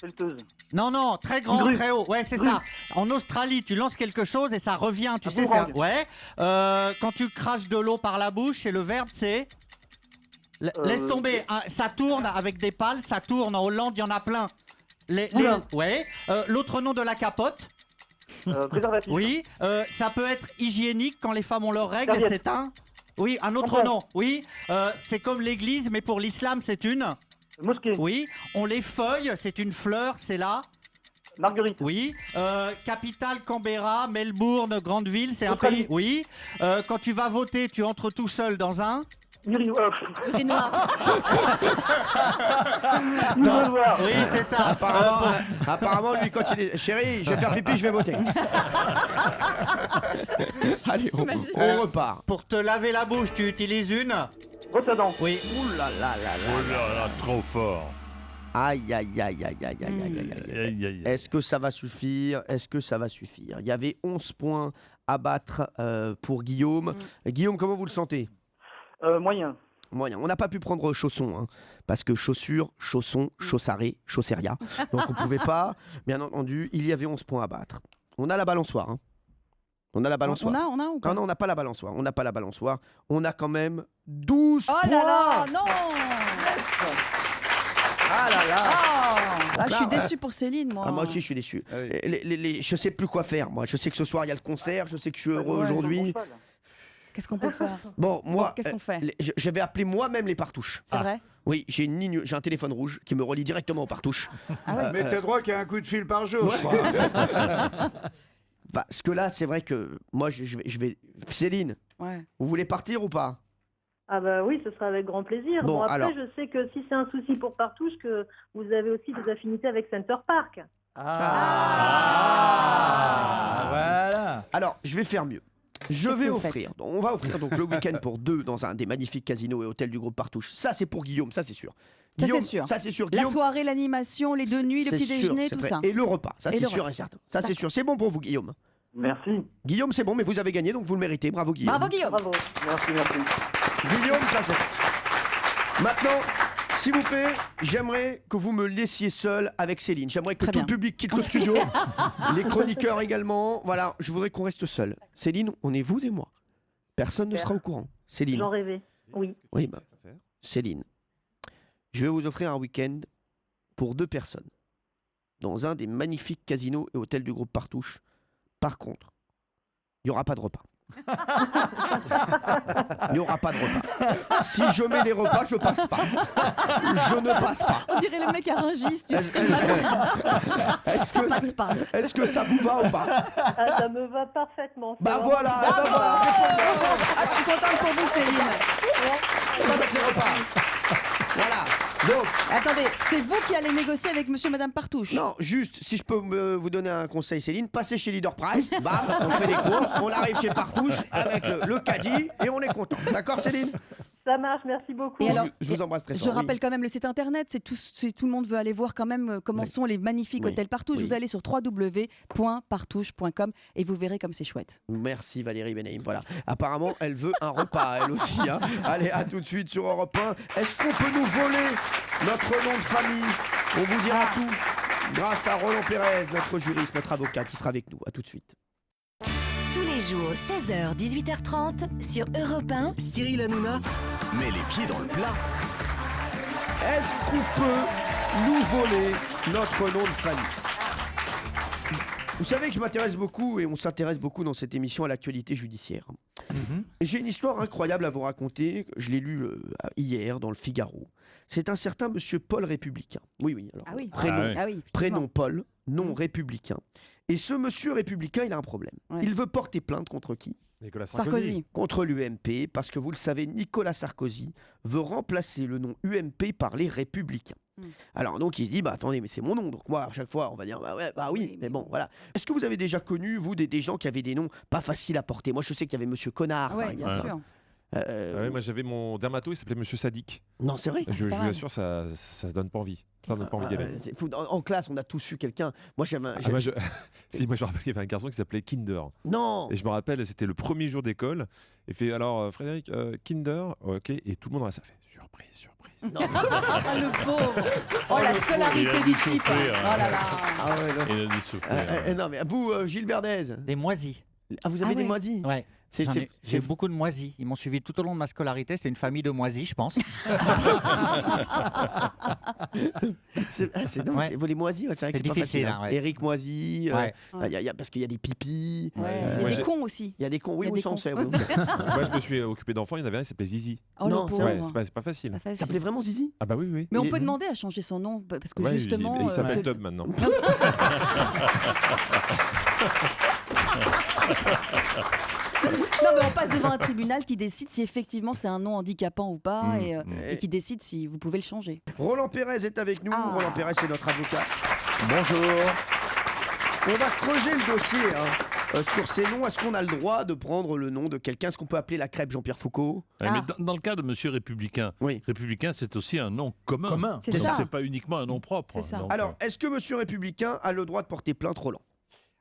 Pelleteuse. Non, très grand, Grue. très haut. Ouais, c'est Grue. ça. En Australie, tu lances quelque chose et ça revient. Tu sais, boomerang. c'est... Ouais. Quand tu craches de l'eau par la bouche, et le verbe, c'est... Laisse tomber. Ça tourne avec des pales, ça tourne. En Hollande, il y en a plein. Ouais. L'autre nom de la capote. Préservatif. Oui. Ça peut être hygiénique quand les femmes ont leurs règles. Serviette. C'est un... Oui, un autre Tampon. nom. Oui. C'est comme l'église, mais pour l'islam, c'est une... Mosquée. Oui. On les feuille, c'est une fleur, c'est là. Marguerite. Oui. Capitale, Canberra, Melbourne, grande ville, c'est un Australie. pays. Oui. Quand tu vas voter, tu entres tout seul dans un... Urinoir. Isoloir. Oui, c'est ça. Apparemment, lui, quand il est... Chérie, je vais faire pipi, je vais voter. Allez, on repart. Pour te laver la bouche, tu utilises une... Brosse à dents. Oui. Ouh là là là Oh là. là là, trop fort. Aïe, aïe, aïe, aïe, aïe, aïe, aïe, aïe, aïe. Aïe, aïe. Est-ce que ça va suffire? Est-ce que ça va suffire? Il y avait 11 points à battre pour Guillaume. Guillaume, comment vous le sentez? Moyen. Moyen. On n'a pas pu prendre chaussons, hein, parce que chaussures, chaussons, chaussaré, chausseria. Donc on ne pouvait pas. Bien entendu, il y avait 11 points à battre. On a la balançoire. Hein. On a la balançoire. On a ou pas? Non, on n'a pas la balançoire. On n'a pas la balançoire. On a quand même 12 Oh points. là là, non. Ah là là. Ah, je suis Là, déçue pour Céline, moi. Moi aussi, je suis déçu. Ah oui. Je sais plus quoi faire, moi. Je sais que ce soir, il y a le concert. Je sais que je suis heureux aujourd'hui. Qu'est-ce qu'on peut faire? Bon, moi, qu'est-ce qu'on fait? Je vais appeler moi-même les partouches. C'est vrai? Oui, j'ai une ligne, j'ai un téléphone rouge qui me relie directement aux partouches. Mais t'as droit qu'à un coup de fil par jour, je crois. Parce que là, c'est vrai que moi, je vais... Céline, Ouais. vous voulez partir ou pas? Ah bah oui, ce sera avec grand plaisir. Bon, Après, alors. je sais que si c'est un souci pour Partouche, que vous avez aussi des affinités avec Center Park. Voilà. Alors, je vais faire mieux. On va offrir donc le week-end pour 2 dans un des magnifiques casinos et hôtels du groupe Partouche. Ça, c'est pour Guillaume, ça c'est sûr. Ça, Guillaume, c'est sûr. Ça, c'est sûr. La Guillaume, soirée, l'animation, les 2 nuits, le c'est petit sûr, déjeuner, c'est tout vrai. ça. Et le repas, ça Et c'est le sûr repas. et certain. Ça c'est D'accord. sûr. C'est bon pour vous, Guillaume. Merci. Guillaume, c'est bon, mais vous avez gagné, donc vous le méritez. Bravo, Guillaume. Bravo, Guillaume. Bravo. Merci. Guillaume, ça c'est... Maintenant, s'il vous plaît, j'aimerais que vous me laissiez seul avec Céline. J'aimerais que Très tout bien. le public quitte le studio, les chroniqueurs également. Voilà, je voudrais qu'on reste seul. Céline, on est vous et moi. Personne ne sera au courant. Céline. J'en rêvais. Oui. Oui, bah, Céline, je vais vous offrir un week-end pour 2 personnes dans un des magnifiques casinos et hôtels du groupe Partouche. Par contre, il n'y aura pas de repas. Il n'y aura pas de repas. Si je mets les repas, je passe pas. Je ne passe pas. On dirait le mec à Rungis, tu sais. Est-ce Ça passe pas. est-ce que ça vous va ou pas? Ah, ça me va parfaitement. C'est Bah vraiment- voilà, eh ben voilà. Ah, je suis contente pour vous, Céline. On va mettre les repas. Voilà. Donc, Attendez, c'est vous qui allez négocier avec monsieur et madame Partouche. non, juste, si je peux vous donner un conseil, Céline, passez chez Leader Price, bam, on fait les courses, on arrive chez Partouche avec le caddie et on est content. D'accord, Céline? Ça marche, merci beaucoup. Et alors, Je vous embrasse très fort. Je oui. rappelle quand même le site internet, tout le monde veut aller voir quand même comment Oui. sont les magnifiques Oui. hôtels Partouche. Oui. Vous allez sur www.partouche.com et vous verrez comme c'est chouette. Merci Valérie Benaïm. Voilà. Apparemment, elle veut un repas, elle aussi. Hein. Allez, à tout de suite sur Europe 1. Est-ce qu'on peut nous voler notre nom de famille? On vous dira tout grâce à Roland Pérez, notre juriste, notre avocat qui sera avec nous. À tout de suite. Tous les jours, 16h, 18h30 sur Europe 1. Cyril Hanouna met les pieds dans le plat. Est-ce qu'on peut nous voler notre nom de famille? Vous savez que je m'intéresse beaucoup et on s'intéresse beaucoup dans cette émission à l'actualité judiciaire. J'ai une histoire incroyable à vous raconter. Je l'ai lue hier dans le Figaro. C'est un certain monsieur Paul Républicain. Oui. Alors, Ah oui. prénom, Ah oui, effectivement. prénom Paul, nom Républicain. Et ce monsieur Républicain, il a un problème. Ouais. Il veut porter plainte contre qui? Nicolas Sarkozy. Contre l'UMP, parce que vous le savez, Nicolas Sarkozy veut remplacer le nom UMP par les Républicains. Alors donc il se dit, bah attendez, mais c'est mon nom, donc moi à chaque fois on va dire, bah ouais, bah oui, mais bon, voilà. Est-ce que vous avez déjà connu, vous, des gens qui avaient des noms pas faciles à porter? Moi je sais qu'il y avait Monsieur Connard, par Oui, bien exemple. sûr. Moi j'avais mon dermato, il s'appelait Monsieur Sadik. Non, c'est vrai. Je vous assure, ça donne pas envie. Ça donne pas envie d'y aller. C'est fou. En classe, on a tous eu quelqu'un. Moi, Moi, je me rappelle, il y avait un garçon qui s'appelait Kinder. Non. Et je me rappelle, c'était le premier jour d'école. Il fait alors, Frédéric, Kinder, ok. Et tout le monde dans la salle fait surprise. Non. Ah, le pauvre. Oh, la scolarité du type. Oh là là. Ah ouais, non, Il a dû souffrir. non, mais vous, Gilles Verdez. Des moisis. Ah, vous avez des moisis. Ouais. C'est J'ai beaucoup de moisis. Ils m'ont suivi tout au long de ma scolarité. C'était une famille de moisis, je pense. c'est dingue. Ouais. Vous les moisis, c'est vrai que C'est c'est pas difficile, facile. hein, ouais. Éric Moisi, Ouais. parce qu'il y a des pipis. Il y a Moi, des j'ai- cons aussi. Il y a des cons, oui, Il y a oui, des ça on cons. sait. Oui. Moi, je me suis occupé d'enfants. Il y en avait un, il s'appelait Zizi. Oh, Non, le c'est pauvre. Ouais, c'est pas facile. Pas Ça facile. s'appelait vraiment Zizi. Ah bah oui. Mais on Il peut est- demander à changer son nom parce que Ouais, justement. il s'appelle c'est- Tom maintenant. Non, mais on passe devant un tribunal qui décide si effectivement c'est un nom handicapant ou pas et qui décide si vous pouvez le changer. Roland Pérez est avec nous. Ah. Roland Pérez, c'est notre avocat. Bonjour. On va creuser le dossier sur ces noms. Est-ce qu'on a le droit de prendre le nom de quelqu'un? Est-ce qu'on peut appeler la crêpe Jean-Pierre Foucault? Ouais, mais dans le cas de Monsieur Républicain, Républicain, c'est aussi un nom commun. C'est Donc ça. c'est pas uniquement un nom propre. C'est ça. Donc, Alors, est-ce que Monsieur Républicain a le droit de porter plainte, Roland?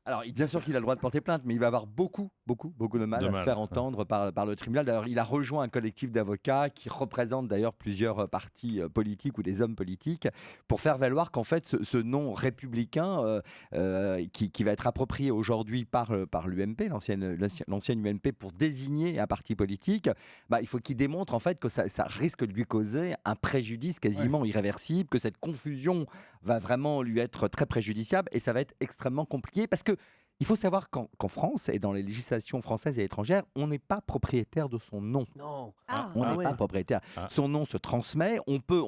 Alors, bien sûr qu'il a le droit de porter plainte, mais il va avoir beaucoup de mal à se faire entendre par le tribunal. D'ailleurs, il a rejoint un collectif d'avocats qui représente d'ailleurs plusieurs partis politiques ou des hommes politiques pour faire valoir qu'en fait, ce nom républicain qui va être approprié aujourd'hui par l'UMP, l'ancienne UMP, pour désigner un parti politique, il faut qu'il démontre en fait que ça risque de lui causer un préjudice quasiment irréversible, que cette confusion va vraiment lui être très préjudiciable et ça va être extrêmement compliqué parce que il faut savoir qu'en France et dans les législations françaises et étrangères, on n'est pas propriétaire de son nom. Non. On n'est pas propriétaire. Son nom se transmet, on peut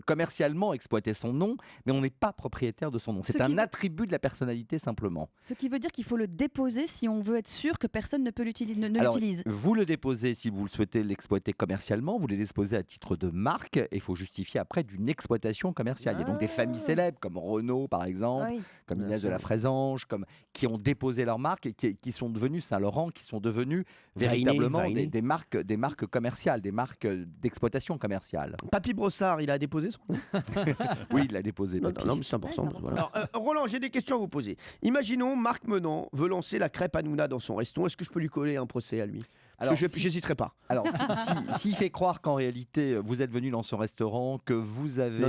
commercialement exploiter son nom, mais on n'est pas propriétaire de son nom. C'est un attribut de la personnalité simplement. Ce qui veut dire qu'il faut le déposer si on veut être sûr que personne ne peut l'utiliser. Alors, vous le déposez si vous le souhaitez l'exploiter commercialement, vous le déposez à titre de marque et il faut justifier après d'une exploitation commerciale. Il y a donc des familles célèbres comme Renault par exemple, comme Inès de la Frésange, qui ont déposé leur marque et qui sont devenus Saint-Laurent, qui sont devenus véritablement des marques commerciales, des marques d'exploitation commerciale. Papy Brossard, il a déposé son nom? Oui, il l'a déposé. Non, mais c'est important. Voilà. Alors, Roland, j'ai des questions à vous poser. Imaginons Marc Menant veut lancer la crêpe Hanouna dans son resto. Est-ce que je peux lui coller un procès à lui? Parce que je n'hésiterai pas. Alors, s'il fait croire qu'en réalité, vous êtes venu dans son restaurant, que vous avez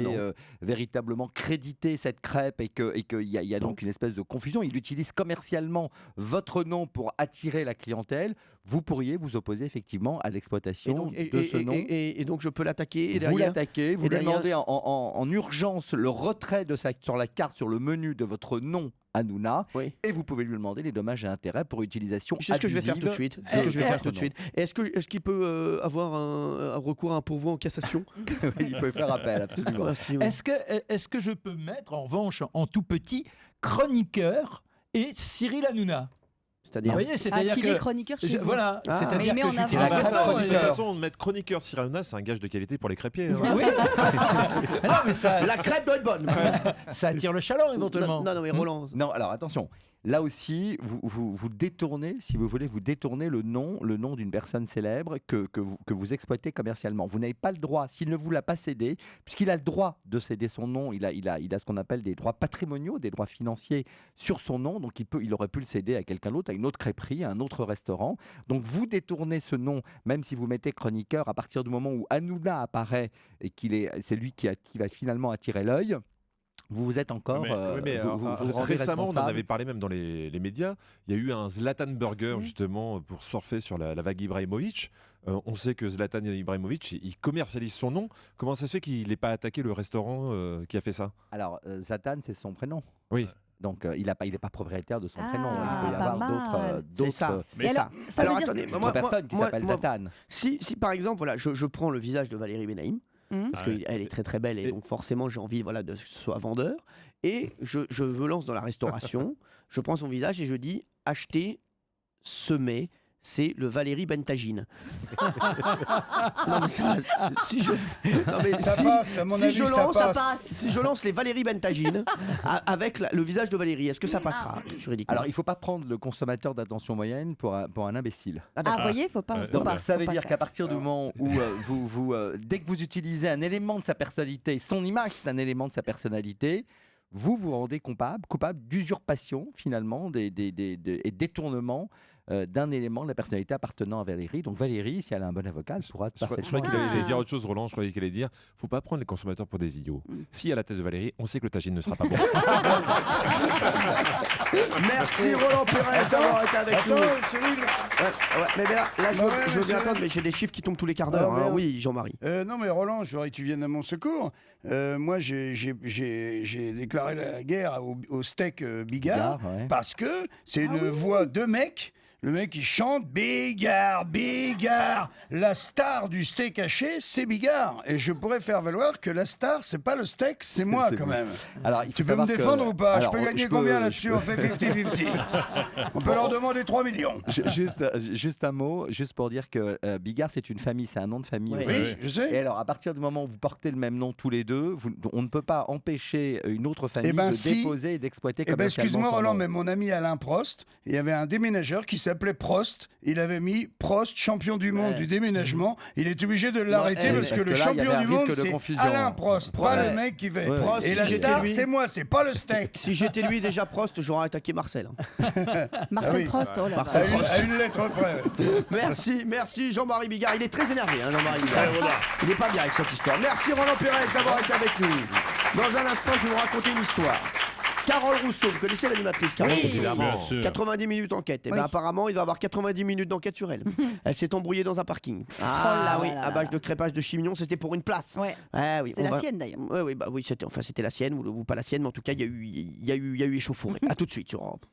véritablement crédité cette crêpe et qu'il y a donc une espèce de confusion, il utilise commercialement votre nom pour attirer la clientèle, vous pourriez vous opposer effectivement à l'exploitation de ce nom. Et donc, je peux l'attaquer Vous l'attaquez, vous lui demandez en urgence le retrait sur la carte, sur le menu de votre nom Hanouna, et vous pouvez lui demander les dommages et intérêts pour utilisation abusive. C'est ce que je vais faire tout de suite. Est-ce qu'il peut avoir un recours à un pourvoi en cassation? Il peut faire appel, absolument. Est-ce que je peux mettre en revanche en tout petit chroniqueur et Cyril Hanouna? C'est-à-dire, vous voyez, c'est-à-dire qu'il est chroniqueur chez vous. Voilà, c'est-à-dire mais que on a De toute façon, mettre chroniqueur Cyril Hanouna, c'est un gage de qualité pour les crêpiers. Hein. Oui. Non, mais ça, la crêpe doit être bonne. Ça attire le chaland éventuellement. Non, mais Roland. Non, alors attention. Là aussi, vous détournez, si vous voulez, vous détournez le nom d'une personne célèbre que vous exploitez commercialement. Vous n'avez pas le droit, s'il ne vous l'a pas cédé, puisqu'il a le droit de céder son nom, il a ce qu'on appelle des droits patrimoniaux, des droits financiers sur son nom, donc il aurait pu le céder à quelqu'un d'autre, à une autre crêperie, à un autre restaurant. Donc vous détournez ce nom, même si vous mettez chroniqueur, à partir du moment où Hanouna apparaît et c'est lui qui va finalement attirer l'œil. Vous êtes encore. Récemment, on en avait parlé même dans les médias. Il y a eu un Zlatan Burger, justement, pour surfer sur la vague Ibrahimovic. On sait que Zlatan Ibrahimovic, il commercialise son nom. Comment ça se fait qu'il n'ait pas attaqué le restaurant qui a fait ça? Alors, Zlatan, c'est son prénom. Oui. Donc, il n'est pas propriétaire de son prénom. Il peut y pas avoir d'autres. C'est ça. Mais ça. Alors, attendez, personne qui s'appelle Zlatan. Si, par exemple, voilà, je prends le visage de Valérie Benaïm. Parce qu'elle est très très belle et donc forcément j'ai envie de ce que ce soit vendeur et je me lance dans la restauration, je prends son visage et je dis achetez, semez, c'est le Valérie Bentagine. Non, mais ça, si je, non, mais Ça si- passe, à mon si avis, je ça lance, passe. Si je lance les Valérie Bentagine avec le visage de Valérie, est-ce que ça passera juridiquement? Alors, il ne faut pas prendre le consommateur d'attention moyenne pour un imbécile. Ah, vous voyez, faut pas. Donc, ça faut veut pas dire faire. qu'à partir du moment où dès que vous utilisez un élément de sa personnalité, son image c'est un élément de sa personnalité, vous vous rendez coupable d'usurpation finalement et détournement d'un élément de la personnalité appartenant à Valérie. Donc Valérie, si elle a un bon avocat, elle pourra Je croyais qu'elle allait dire autre chose, Roland. Je croyais qu'elle allait dire faut pas prendre les consommateurs pour des idiots. Si à la tête de Valérie, on sait que le tagine ne sera pas bon. Merci Roland Pérez d'avoir été avec nous. Attends, Cyril. Mais là, Ouais, je veux bien Cyril. attendre, mais j'ai des chiffres qui tombent tous les quarts d'heure. Ah, merde. Oui, Jean-Marie. Non mais Roland, je voudrais que tu viennes à mon secours. Moi, j'ai déclaré la guerre au steak Bigard, Bigard, ouais. parce que c'est une voix de mec. Le mec il chante Bigard, Bigard. La star du steak haché, c'est Bigard. Et je pourrais faire valoir que la star, c'est pas le steak, c'est moi C'est quand vous. même. Alors, il faut Tu peux me savoir que- défendre ou pas? Alors, Je peux gagner combien là-dessus? On fait 50-50. On peut leur demander 3 millions. Juste un mot, juste pour dire que Bigard, c'est une famille, c'est un nom de famille. Oui, aussi. je sais. Et alors, à partir du moment où vous portez le même nom tous les deux, on ne peut pas empêcher une autre famille Eh ben, de si. déposer et d'exploiter Eh ben, commercialement excuse-moi son Roland, nom. mais mon ami Alain Prost, il y avait un déménageur qui s'appelait Prost. Il avait mis Prost, champion du monde du déménagement. Il est obligé de l'arrêter parce que le là, il y champion avait un du monde, risque de c'est confusion. Alain Prost, pas le mec qui fait. Prost, Et si la j'étais star, lui- c'est moi, c'est pas le steak. Si j'étais lui déjà Prost, j'aurais attaqué Marcel. Marcel Ah oui. Prost, oh là Marcel là. Prost. À une lettre près. Merci Jean-Marie Bigard. Il est très énervé, hein, Jean-Marie Bigard. Il n'est pas bien avec cette histoire. Merci Roland Pérez d'avoir été avec nous. Dans un instant, je vais vous raconter une histoire. Carole Rousseau, vous connaissez l'animatrice Carole Oui. Rousseau? Évidemment. Bien sûr. 90 minutes d'enquête. Et Oui. bien apparemment, il va y avoir 90 minutes d'enquête sur elle. Elle s'est embrouillée dans un parking. Ah là oui, là à base de crépage de chignon, c'était pour une place. Ouais. Ah oui, C'était on la va- sienne d'ailleurs. Oui, c'était la sienne ou pas la sienne, mais en tout cas, il y a eu échauffourée. À tout de suite sur Europe.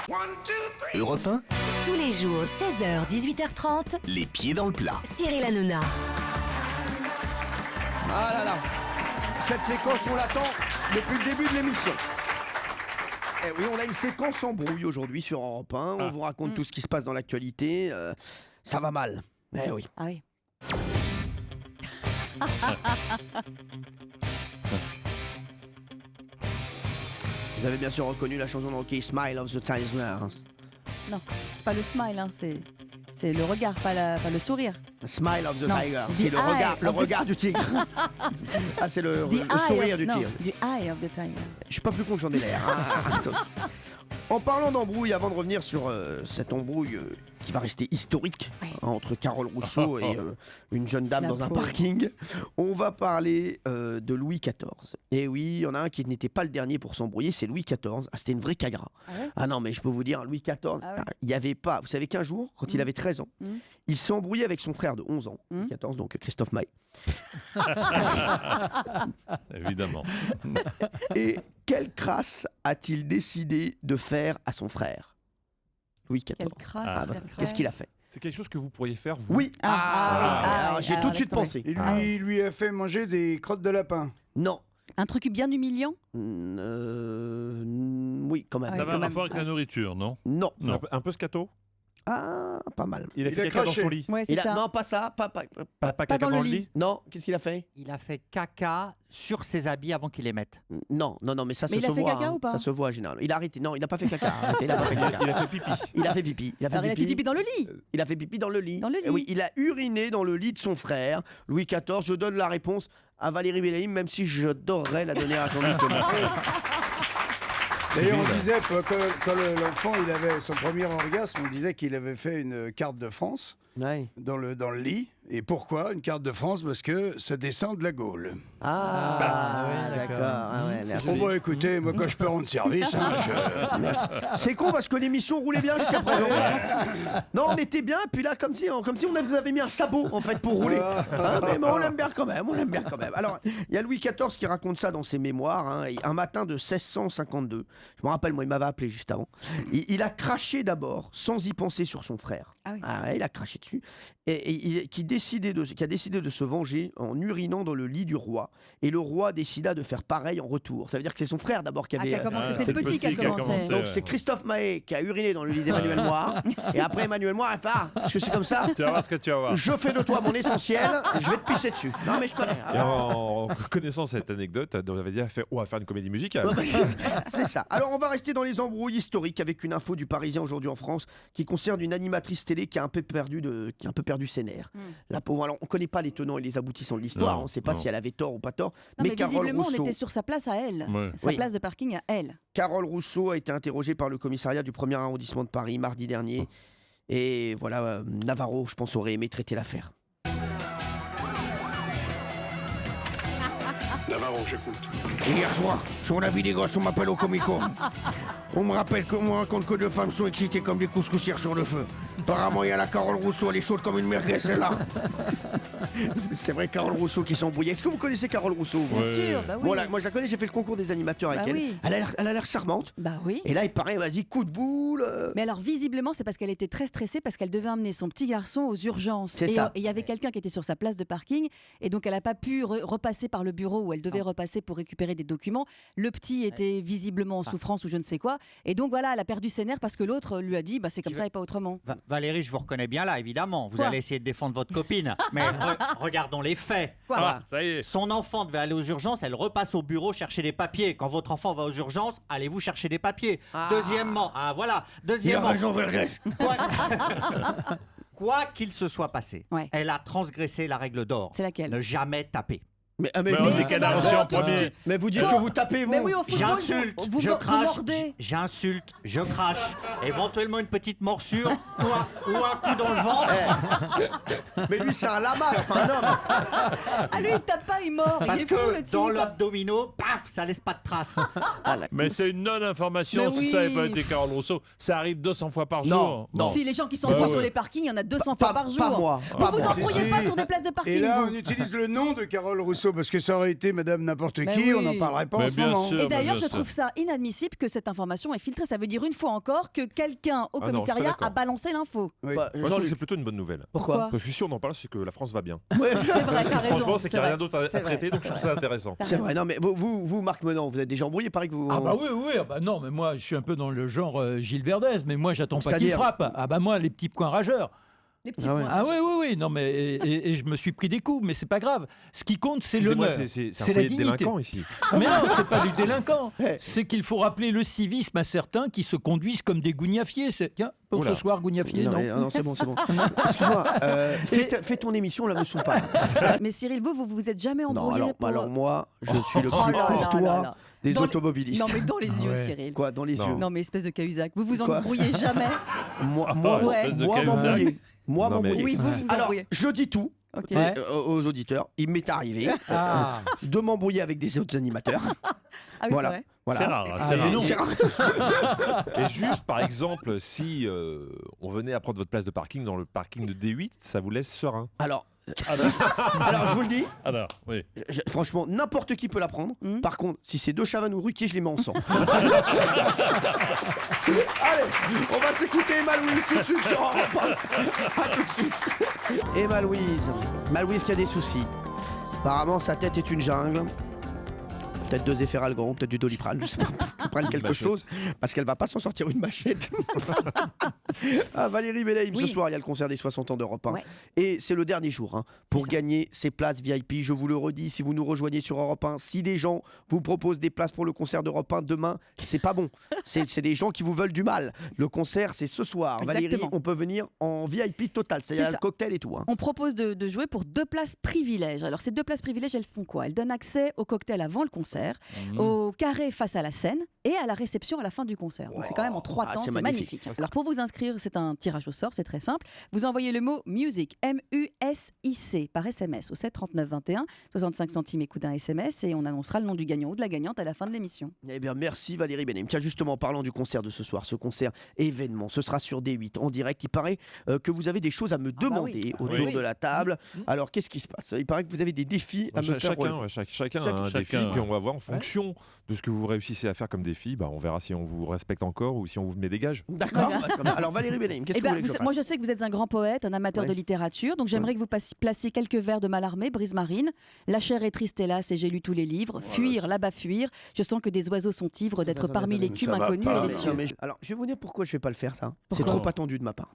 1, 2, 3. Europe 1, Tous les jours, 16h, 18h30, les pieds dans le plat. Cyril Hanouna. Ah là là, cette séquence, on l'attend depuis le début de l'émission. Eh oui, on a une séquence embrouille aujourd'hui sur Europe 1. On vous raconte tout ce qui se passe dans l'actualité. Ça va mal. Eh oui. Ah oui. Vous avez bien sûr reconnu la chanson de Rocky, Smile of the Tiger. Non, c'est pas le smile, hein, c'est le regard, pas le sourire. Smile of the Non, Tiger. the C'est le eye. regard du tigre. Ah, c'est le The sourire eye du of, tigre. non, du eye of the tiger. Je suis pas plus con que j'en ai l'air. Hein. En parlant d'embrouille, avant de revenir sur cette embrouille qui va rester historique entre Carole Rousseau et une jeune dame La dans un pauvre. parking, on va parler de Louis XIV. Et oui, il y en a un qui n'était pas le dernier pour s'embrouiller, c'est Louis XIV. Ah, c'était une vraie cagra. Ah non, mais je peux vous dire, Louis XIV, il n'y avait pas... Vous savez qu'un jour, quand il avait 13 ans, il s'est embrouillé avec son frère de 11 ans, Louis XIV, donc Christophe Maé. Évidemment. Et quelle crasse a-t-il décidé de faire à son frère Louis XIV. Quelle crasse, quelle Qu'est-ce crasse. qu'il a fait C'est quelque chose que vous pourriez faire, vous? Oui. Alors, j'ai tout de suite laisse pensé. Il lui a fait manger des crottes de lapin. Non. Un truc bien humiliant. Oui, quand même. Ça va un rapport avec la nourriture, non? Non. C'est un peu scato? Ah, pas mal. Il a fait caca dans son lit. Ouais, c'est ça. Non, pas ça. Pas caca dans le lit. Non, qu'est-ce qu'il a fait? Il a fait caca sur ses habits avant qu'il les mette. Non, mais ça Mais se il a fait voit. caca ou pas Ça se voit, en général. Il a arrêté. Non, il n'a pas fait caca. Arrêtez, il a pas fait caca. Il a fait pipi. Il a fait pipi. Alors, il a fait pipi dans le lit. Il a fait pipi dans le lit. Dans le Eh oui, lit. il a uriné dans le lit de son frère, Louis XIV. Je donne la réponse à Valérie Bellahim, même si j'adorerais la donner à Jean-Luc Thomas. D'ailleurs, on disait, quand l'enfant il avait son premier orgasme, on disait qu'il avait fait une carte de France dans le lit. Et pourquoi une carte de France? Parce que ça descend de la Gaule. D'accord. Ah ouais, merci. Bon, écoutez, moi, quand je peux rendre service, Merci. C'est con parce que l'émission roulait bien jusqu'à présent. Non, on était bien, puis là, comme si on vous avait mis un sabot en fait pour rouler. Hein, mais on l'aime bien quand même, Alors, il y a Louis XIV qui raconte ça dans ses mémoires. Hein, un matin de 1652, je me rappelle, moi, il m'avait appelé juste avant. Il a craché d'abord, sans y penser, sur son frère. Ah oui. Il a craché dessus. Et qui a décidé de se venger en urinant dans le lit du roi. Et le roi décida de faire pareil en retour. tour. Ça veut dire que c'est son frère d'abord qui avait. qui a commencé. C'est le petit qui a commencé. Donc c'est Christophe Mahé qui a uriné dans le lit d'Emmanuel Moir. Et après Emmanuel Moir a fait est-ce que c'est comme ça? Tu vas voir ce que tu vas voir. Je fais de toi mon essentiel, je vais te pisser dessus. Non mais je connais. Et en connaissant cette anecdote, on avait dit on va faire une comédie musicale. C'est ça. Alors on va rester dans les embrouilles historiques avec une info du Parisien aujourd'hui en France qui concerne une animatrice télé qui a un peu perdu ses nerfs. La pauvre. Alors on connaît pas les tenants et les aboutissants de l'histoire. On ne sait pas si elle avait tort ou pas tort. Non, mais Carole visiblement, Rousseau, on était sur sa place à elle. Sa place de parking à elle. Carole Rousseau a été interrogée par le commissariat du 1er arrondissement de Paris mardi dernier. Et voilà, Navarro, je pense, aurait aimé traiter l'affaire. Navarro, j'écoute. Hier soir, sur la vie des gosses, on m'appelle au comico. On me rappelle qu'on me raconte que deux femmes sont excitées comme des couscoussières sur le feu. Apparemment, il y a la Carole Rousseau, elle est chaude comme une merguez, celle-là. C'est vrai, Carole Rousseau qui s'embrouillait. Est-ce que vous connaissez Carole Rousseau? Bien sûr, bah oui. Voilà, moi je la connais, j'ai fait le concours des animateurs avec elle. Oui. Elle a l'air charmante. Bah oui. Et là, il paraît, vas-y, coup de boule. Mais alors, visiblement, c'est parce qu'elle était très stressée, parce qu'elle devait emmener son petit garçon aux urgences. C'est ça. Et il y avait quelqu'un qui était sur sa place de parking, et donc elle n'a pas pu repasser par le bureau où elle devait repasser pour récupérer des documents. Le petit était visiblement en souffrance ou je ne sais quoi. Et donc voilà, elle a perdu ses nerfs parce que l'autre lui a dit c'est comme ça et pas autrement. Valérie, je vous reconnais bien là, évidemment. Vous allez essayer de défendre votre copine. Mais regardons les faits. Quoi ça y est. Son enfant devait aller aux urgences, elle repasse au bureau chercher des papiers. Quand votre enfant va aux urgences, allez-vous chercher des papiers. Deuxièmement, Deuxièmement, il a raison, Vergès. Quoi qu'il se soit passé, elle a transgressé la règle d'or. C'est laquelle? Ne jamais taper. Mais on dit qu'elle a reçu en premier. Mais vous dites que vous tapez, vous. Mais oui, au football, J'insulte, vous je crache, mordez. j'insulte, je crache, éventuellement une petite morsure ou un coup dans le ventre. Mais lui, c'est un lama, c'est pas un homme. Ah, lui, il tape pas, il mord. Parce Il est fou, le que type. dans l'abdominaux, paf, ça laisse pas de traces. Mais c'est une non-information, Mais si ça n'avait pas oui. été Carole Rousseau. Ça arrive 200 fois par Non, jour. non. Si les gens qui s'embrouillent sur les parkings, il y en a 200 fois par jour. Pas moi. Vous Pas vous moi. embrouillez pas sur des places de parking. Et là, vous. on utilise le nom de Carole Rousseau parce que ça aurait été Madame n'importe Mais qui, oui. on n'en parlerait pas Mais en ce bien moment. sûr. Et d'ailleurs, bien je sûr. trouve ça inadmissible que cette information est filtrée. Ça veut dire une fois encore que quelqu'un au Ah non, je suis pas commissariat d'accord. a balancé l'info. Oui. Bah, Moi, je trouve que c'est plutôt une bonne nouvelle. Pourquoi Parce que si on en parle, c'est que la France va bien. C'est vrai, Parce que t'as raison. franchement, c'est qu'il n'y a vrai. rien d'autre à C'est vrai. traiter, donc je trouve ça intéressant. C'est vrai, non, mais vous, Marc Menant, vous êtes déjà embrouillé, pareil que vous. Ah bah oui, ah bah non, mais moi je suis un peu dans le genre Gilles Verdez, mais moi j'attends pas qu'il C'est-à-dire frappe. Ah bah moi les petits points rageurs. Les petits Ah ouais. points. Ah oui, non mais et je me suis pris des coups, mais c'est pas grave. Ce qui compte c'est Excusez-moi, l'honneur, c'est un c'est la foyer de dignité. délinquants ici. Mais non, c'est pas du délinquant. C'est qu'il faut rappeler le civisme à certains qui se conduisent comme des gougnafiers. Tiens, pour Oula. ce soir gougnafier, non. Non, c'est bon. Excuse-moi, fais ton émission, là, me saoule pas. Mais Cyril, vous êtes jamais Non, embrouillé alors moi, je suis le Oh plus là là courtois là là. des Dans les- automobilistes. Non, mais dans les yeux, ouais. Cyril. Quoi, dans les Non. yeux Non, mais espèce de Cahuzac. Vous vous Quoi embrouillez jamais. Moi, Ouais. espèce de moi Cahuzac. m'embrouiller. Moi, Non, mais- m'embrouiller. Oui, vous Alors, embrouillez. je dis tout Ok. aux auditeurs. Il m'est arrivé Ah, de m'embrouiller avec des autres animateurs. Ah oui, Voilà. c'est vrai. Voilà. C'est rare, hein, Ah, c'est et rare. non. C'est rare. Et juste, par exemple, si on venait à prendre votre place de parking dans le parking de D8, ça vous laisse serein. Alors, alors, je vous le dis, Alors, oui. franchement, n'importe qui peut la prendre. Par contre, si c'est deux Chavannes ou Ruquier, je les mets ensemble. Allez, on va s'écouter Emma Louise tout de suite sur Europe 1. À tout de suite. Emma Louise qui a des soucis. Apparemment, sa tête est une jungle. Peut-être 2 Efferalgan, peut-être du Doliprane, je sais pas, qu'elle prenne quelque chose, parce qu'elle va pas s'en sortir une machette. Valérie Bellaïm, ce soir, il y a le concert des 60 ans d'Europe 1. Ouais. Et c'est le dernier jour pour gagner ces places VIP. Je vous le redis, si vous nous rejoignez sur Europe 1, si des gens vous proposent des places pour le concert d'Europe 1 demain, c'est pas bon. C'est des gens qui vous veulent du mal. Le concert, c'est ce soir. Exactement. Valérie, on peut venir en VIP total, c'est-à-dire C'est le ça. cocktail et tout. On propose de jouer pour 2 places privilèges. Alors ces 2 places privilèges, elles font quoi? Elles donnent accès au cocktail avant le concert, au carré face à la scène et à la réception à la fin du concert. Donc c'est quand même en 3 temps, c'est c'est magnifique. magnifique. Alors pour vous inscrire, c'est un tirage au sort, c'est très simple. Vous envoyez le mot music, M-U-S-I-C, par SMS au 7 39 21, 65 centimes et coût d'un SMS, et on annoncera le nom du gagnant ou de la gagnante à la fin de l'émission. Eh bien, merci Valérie Benem. Tiens, justement, en parlant du concert de ce soir, ce concert événement, ce sera sur D8 en direct. Il paraît que vous avez des choses à me demander autour Oui. de la table. Alors, qu'est-ce qui se passe? Il paraît que vous avez des défis à me faire relever. Chacun a un Chacun. défi, puis on va voir en fonction de ce que vous réussissez à faire comme défi. On verra si on vous respecte encore ou si on vous met des gages. D'accord. Alors Valérie Benaïm, qu'est-ce que vous voulez que je fasse ? Moi je sais que vous êtes un grand poète, un amateur Ouais. de littérature, donc j'aimerais que vous placiez quelques vers de Mallarmé, Brise Marine. La chair est triste hélas et j'ai lu tous les livres. Fuir, là-bas fuir. Je sens que des oiseaux sont ivres d'être parmi l'écume inconnue et les cieux. Alors, je vais vous dire pourquoi je vais pas le faire ça. C'est trop attendu de ma part.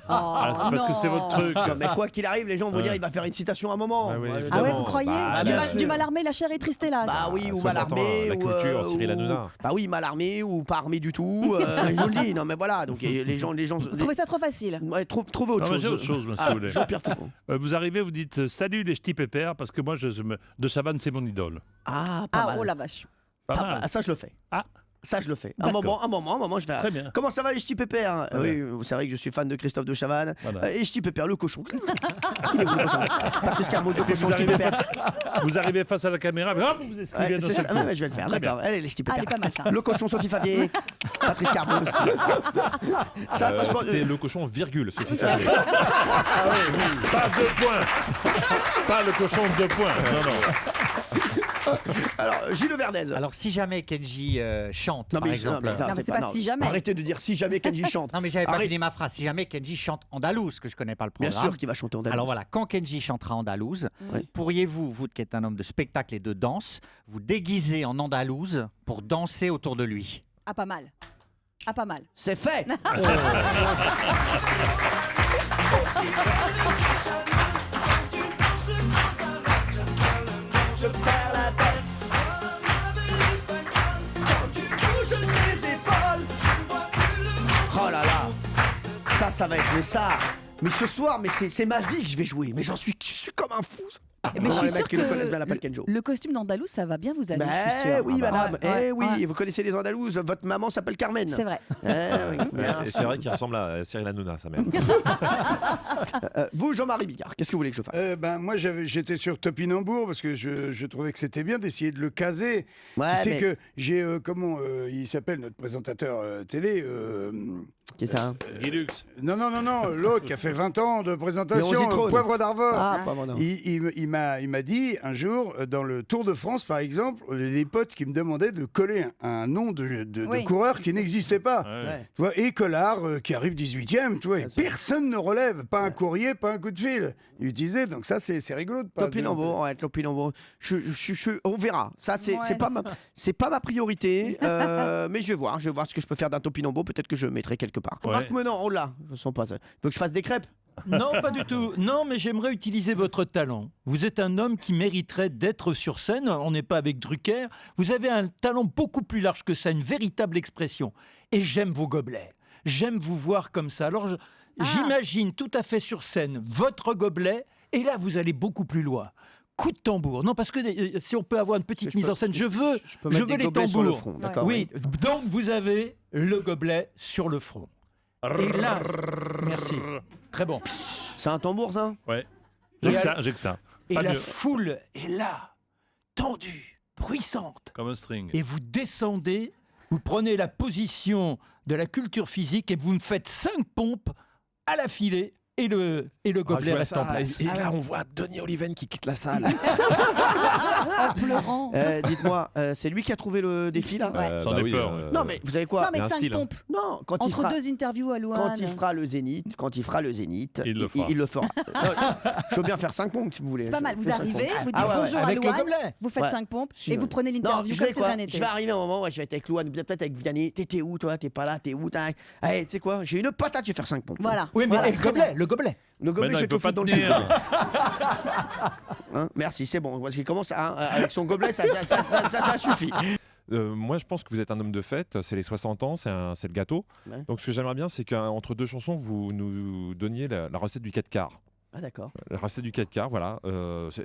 Oh, c'est parce que c'est votre truc. Non, mais quoi qu'il arrive, les gens vont dire il va faire une citation à un moment. Ah ouais, vous croyez bien sûr. Du Mallarmé, la chair est triste hélas. Bah oui, ou 60 Mallarmé. ans, la culture, Cyril Hanouna. Bah oui, Mallarmé ou pas armé du tout. Je vous le dis. Non, mais voilà. Donc les gens. Vous trouvez ça trop facile? Ouais, trouvez autre Non, mais chose. j'ai autre chose, monsieur Houlet. Jean-Pierre Foucault. Vous arrivez, vous dites salut les ch'tis pépères, parce que moi, de Chavannes, c'est mon idole. Ah, pas mal. Oh la vache. Pas Ah, mal. bah, ça, je le fais. Ah. Ça, je le fais. Un D'accord. moment, je vais. Très bien. Comment ça va, les ch'tis pépères? Voilà. Oui, c'est vrai que je suis fan de Christophe de Chavannes. Voilà. Et ch'tis pépères, le cochon. Il est où, le cochon? Patrice Carmot, le cochon, Vous ch'tis arrivez, pépères. vous arrivez face à la caméra, mais hop, vous esquivez Ouais, d'un c'est seul ça. coup. Ouais, je vais le faire, Très d'accord. bien. Allez, les ch'tis pépères. Allez, pas mal ça. Le cochon, Sophie Favier. Patrice Carmot. Ça, franchement. C'était le cochon, virgule, Sophie Favier. Ah oui, pas 2 points. Pas le cochon de 2 points. Non, non. Alors, Gilles Verdez. Alors, si jamais Kenji chante, Non, par mais exemple. Non, mais c'est pas si jamais. Arrêtez de dire si jamais Kenji chante. Non, mais j'avais pas Arrête. fini ma phrase. Si jamais Kenji chante andalouse, que je connais pas le Bien programme. sûr qu'il va chanter en andalouse. Alors voilà, quand Kenji chantera andalouse, Oui. pourriez-vous, vous qui êtes un homme de spectacle et de danse, vous déguiser en andalouse pour danser autour de lui? Ah pas mal. Ah pas mal. C'est fait. Je perds la tête. Quand tu bouges tes épaules. Oh là là. Ça va être mais ce soir, mais c'est ma vie que je vais jouer. Mais je suis comme un fou. Mais je suis les sûre mecs qui que le connaissent bien l'appellent Kenjo. le costume d'Andalous, ça va bien vous aller. je suis Ben sûre. oui, madame. Ouais, Oui, ouais. et vous connaissez les Andalouses. Votre maman s'appelle Carmen. C'est vrai. Oui, bien Et sûr. c'est vrai qu'il ressemble à Cyril Hanouna, sa mère. Vous, Jean-Marie Bigard, qu'est-ce que vous voulez que je fasse? Moi, j'étais sur Topinambour parce que je trouvais que c'était bien d'essayer de le caser. Ouais, tu sais mais- que j'ai, il s'appelle notre présentateur télé. Qui est ça? Guy Lux. Non, l'autre qui a fait 20 ans de Léon présentation, Zitrone. Poivre d'Arvor. Ah, Poivre d'Arvor. Il m'a dit un jour, dans le Tour de France par exemple, des potes qui me demandaient de coller un nom de Oui. coureur qui n'existait pas. Ouais. Tu vois, et Collard qui arrive 18e, tu vois, et personne ne relève, pas un courrier, pas un coup de fil. Il utilisait, donc ça c'est rigolo de pas. Topinambour, ouais, Topinambour. On verra. Ça, Ouais, c'est pas ma priorité, mais je vais voir ce que je peux faire d'un Topinambour. Peut-être que je le mettrai quelque part. Ouais. Marc Menant, oh là, je sens pas ça. Faut que je fasse des crêpes. Non, pas du tout. Non, mais j'aimerais utiliser votre talent. Vous êtes un homme qui mériterait d'être sur scène. On n'est pas avec Drucker. Vous avez un talent beaucoup plus large que ça, une véritable expression. Et j'aime vos gobelets. J'aime vous voir comme ça. Alors, j'imagine tout à fait sur scène votre gobelet. Et là, vous allez beaucoup plus loin. Coup de tambour. Non, parce que si on peut avoir une petite mise en scène, je veux mettre des les gobelets sur le tambours. front, d'accord, Oui, donc vous avez le gobelet sur le front. Et là, merci. Très bon. C'est un tambour, ça? Ouais. Et J'ai que ça. Et Pas la mieux. foule est là, tendue, bruissante. Comme un string. Et vous descendez, vous prenez la position de la culture physique et vous me faites 5 pompes à la filée. Et le gobelet reste en place. Et là, on voit Denis Oliven qui quitte la salle. En pleurant. Dites-moi, c'est lui qui a trouvé le défi, là? J'en ai peur. Non, mais vous savez quoi? Non, mais il y a un 5 style, hein. pompes. Non, quand il Entre fera... deux interviews à Quand Louane. il fera le Zénith, Il le fera. il le fera. Je veux bien faire 5 pompes si vous voulez. C'est pas mal. Vous Je fais 5 arrivez, pompes. vous dites Ah ouais, ouais. bonjour à Avec le Louane, gobelet. vous faites Ouais. 5 pompes Si, et vous prenez Non, l'interview je comme sais si quoi, rien je n'était. vais arriver à un moment, ouais, je vais être avec Louane, peut-être avec Vianney. T'étais où, toi? T'es pas là, t'es où? Allez, tu sais quoi? J'ai une patate, je vais faire 5 pompes. Voilà. Oui, mais Voilà, et le très gobelet, bien. le gobelet. Le gobelet, Mais non, je vais il te peut le pas foutre dans le tenir. cul. Hein, merci, c'est bon. Parce qu'il commence avec son gobelet, ça suffit. Moi, je pense que vous êtes un homme de fête. C'est les 60 ans, c'est le gâteau. Ouais. Donc, ce que j'aimerais bien, c'est qu'entre deux chansons, vous nous donniez la recette du 4 quarts. Ah, d'accord. La recette du 4 quarts, voilà.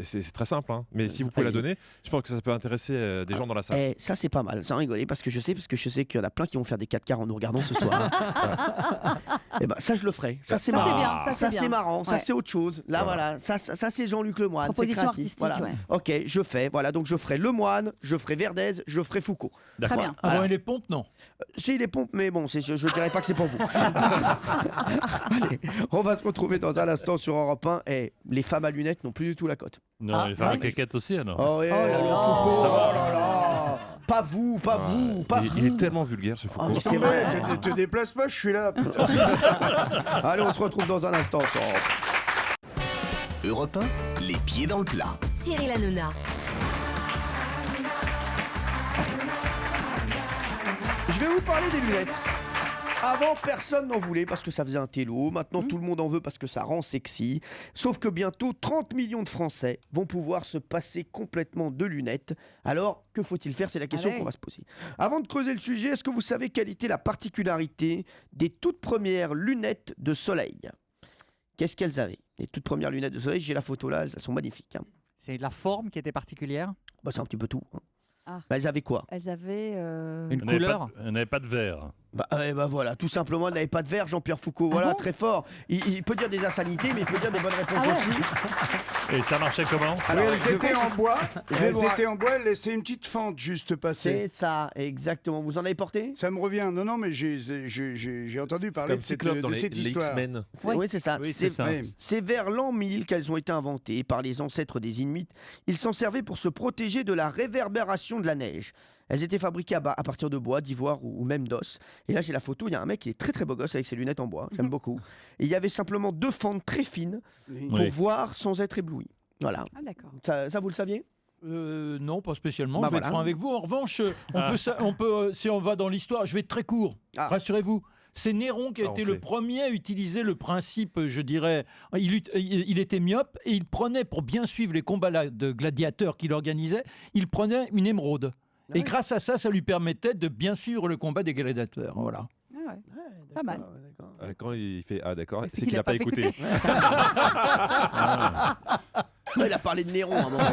C'est très simple, hein. Mais si vous pouvez la donner, je pense que ça peut intéresser des gens dans la salle. Eh, ça, c'est pas mal, sans rigoler, parce que je sais qu'il y en a plein qui vont faire des 4 quarts en nous regardant ce soir. Et ben, ça, je le ferai. Ça, c'est Ça, c'est marrant. bien, ça, c'est c'est bien. marrant. Ça, Ouais. c'est autre chose. Là, voilà. Ça, c'est Jean-Luc Lemoyne. C'est Proposition créatif. artistique, Voilà. ouais. Ok, je fais. Voilà, donc je ferai Lemoyne, je ferai Verdez, je ferai Foucault. Très bien. Ah bon, et les pompes, non. Si, les pompes, mais bon, je dirais pas que c'est pour vous. Allez, on va se retrouver dans un instant sur Europe 1. Et les femmes à lunettes n'ont plus du tout la cote. Non, il fait la caquette aussi, alors. Oh, Foucault, Ça va. oh là là. Pas vous, pas vous. Il est tellement vulgaire ce Foucault. Ah, mais c'est vrai. Te déplace pas, je suis là. Allez, on se retrouve dans un instant. Europe 1, les pieds dans le plat. Cyril Hanouna. Je vais vous parler des lunettes. Avant, personne n'en voulait parce que ça faisait un télo. Maintenant, tout le monde en veut parce que ça rend sexy. Sauf que bientôt, 30 millions de Français vont pouvoir se passer complètement de lunettes. Alors, que faut-il faire? C'est la question qu'on va se poser. Avant de creuser le sujet, est-ce que vous savez quelle était la particularité des toutes premières lunettes de soleil? Qu'est-ce qu'elles avaient? Les toutes premières lunettes de soleil, j'ai la photo là, elles sont magnifiques. C'est la forme qui était particulière? C'est un petit peu tout. Ah. Elles avaient quoi? Elles avaient une couleur? Elle n'avait pas de verre. Voilà, tout simplement, elle n'avait pas de verre, Jean-Pierre Foucault. Voilà, très fort. Il peut dire des insanités, mais il peut dire des bonnes réponses aussi. Et ça marchait comment? Alors, elles étaient en bois. Elles étaient en bois, elles laissaient une petite fente juste passer. C'est ça, exactement. Vous en avez porté? Ça me revient. Non, mais j'ai entendu parler de cette histoire. X-Men. Oui, c'est ça. Oui, c'est ça. C'est vers l'an 1000 qu'elles ont été inventées par les ancêtres des Inuits. Ils s'en servaient pour se protéger de la réverbération de la neige. Elles étaient fabriquées à partir de bois, d'ivoire ou même d'os. Et là, j'ai la photo. Il y a un mec qui est très très beau gosse avec ses lunettes en bois. J'aime beaucoup. Et il y avait simplement 2 fentes très fines pour voir sans être ébloui. Voilà. Ah, d'accord. Ça, vous le saviez? Non, pas spécialement. Bah je vais être franc avec vous. En revanche, on peut, si on va dans l'histoire, je vais être très court. Rassurez-vous. C'est Néron qui a été le premier à utiliser le principe, je dirais. Il était myope et il prenait, pour bien suivre les combats de gladiateurs qu'il organisait, il prenait une émeraude. Et grâce à ça, ça lui permettait de bien suivre le combat des gladiateurs. Voilà. Ah ouais. Pas mal. Quand il fait d'accord, c'est qu'il n'a pas écouté. Il a parlé de Néron à un moment.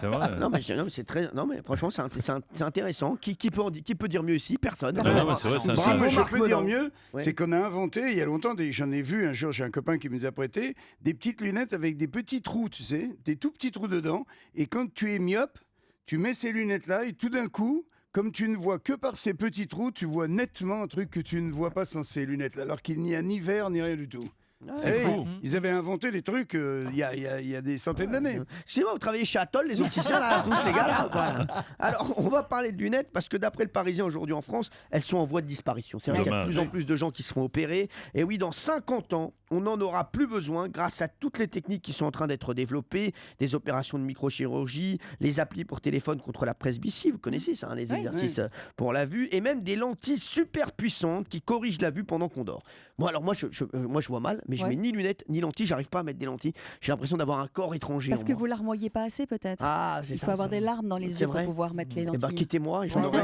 C'est vrai. Non mais c'est très. Non mais franchement c'est intéressant. Qui peut dire mieux ici? Personne. C'est vrai, c'est Moi, je peux dire mieux, c'est qu'on a inventé il y a longtemps, j'en ai vu un jour, j'ai un copain qui me les a prêté, des petites lunettes avec des petits trous, tu sais, des tout petits trous dedans. Et quand tu es myope, tu mets ces lunettes-là et tout d'un coup, comme tu ne vois que par ces petits trous, tu vois nettement un truc que tu ne vois pas sans ces lunettes-là, alors qu'il n'y a ni verre ni rien du tout. C'est fou. Ils avaient inventé des trucs il y a des centaines d'années. Sinon, vous travaillez chez Atoll, les opticiens, là, tous ces gars-là. Quoi. Alors, on va parler de lunettes parce que d'après le Parisien aujourd'hui en France, elles sont en voie de disparition. C'est vrai qu'il y a de plus en plus de gens qui se font opérer. Et oui, dans 50 ans, on n'en aura plus besoin grâce à toutes les techniques qui sont en train d'être développées, des opérations de microchirurgie, les applis pour téléphone contre la presbytie, vous connaissez ça, hein, les exercices pour la vue, et même des lentilles super puissantes qui corrigent la vue pendant qu'on dort. Moi, je vois mal, mais je mets ni lunettes ni lentilles, j'arrive pas à mettre des lentilles. J'ai l'impreson d'avoir un corps étranger. Parce que vous larmoyez pas assez, peut-être. Ah, c'est ça. Il faut avoir des larmes dans les yeux pour pouvoir mettre les lentilles. Eh ben, quittez-moi et j'en aurai.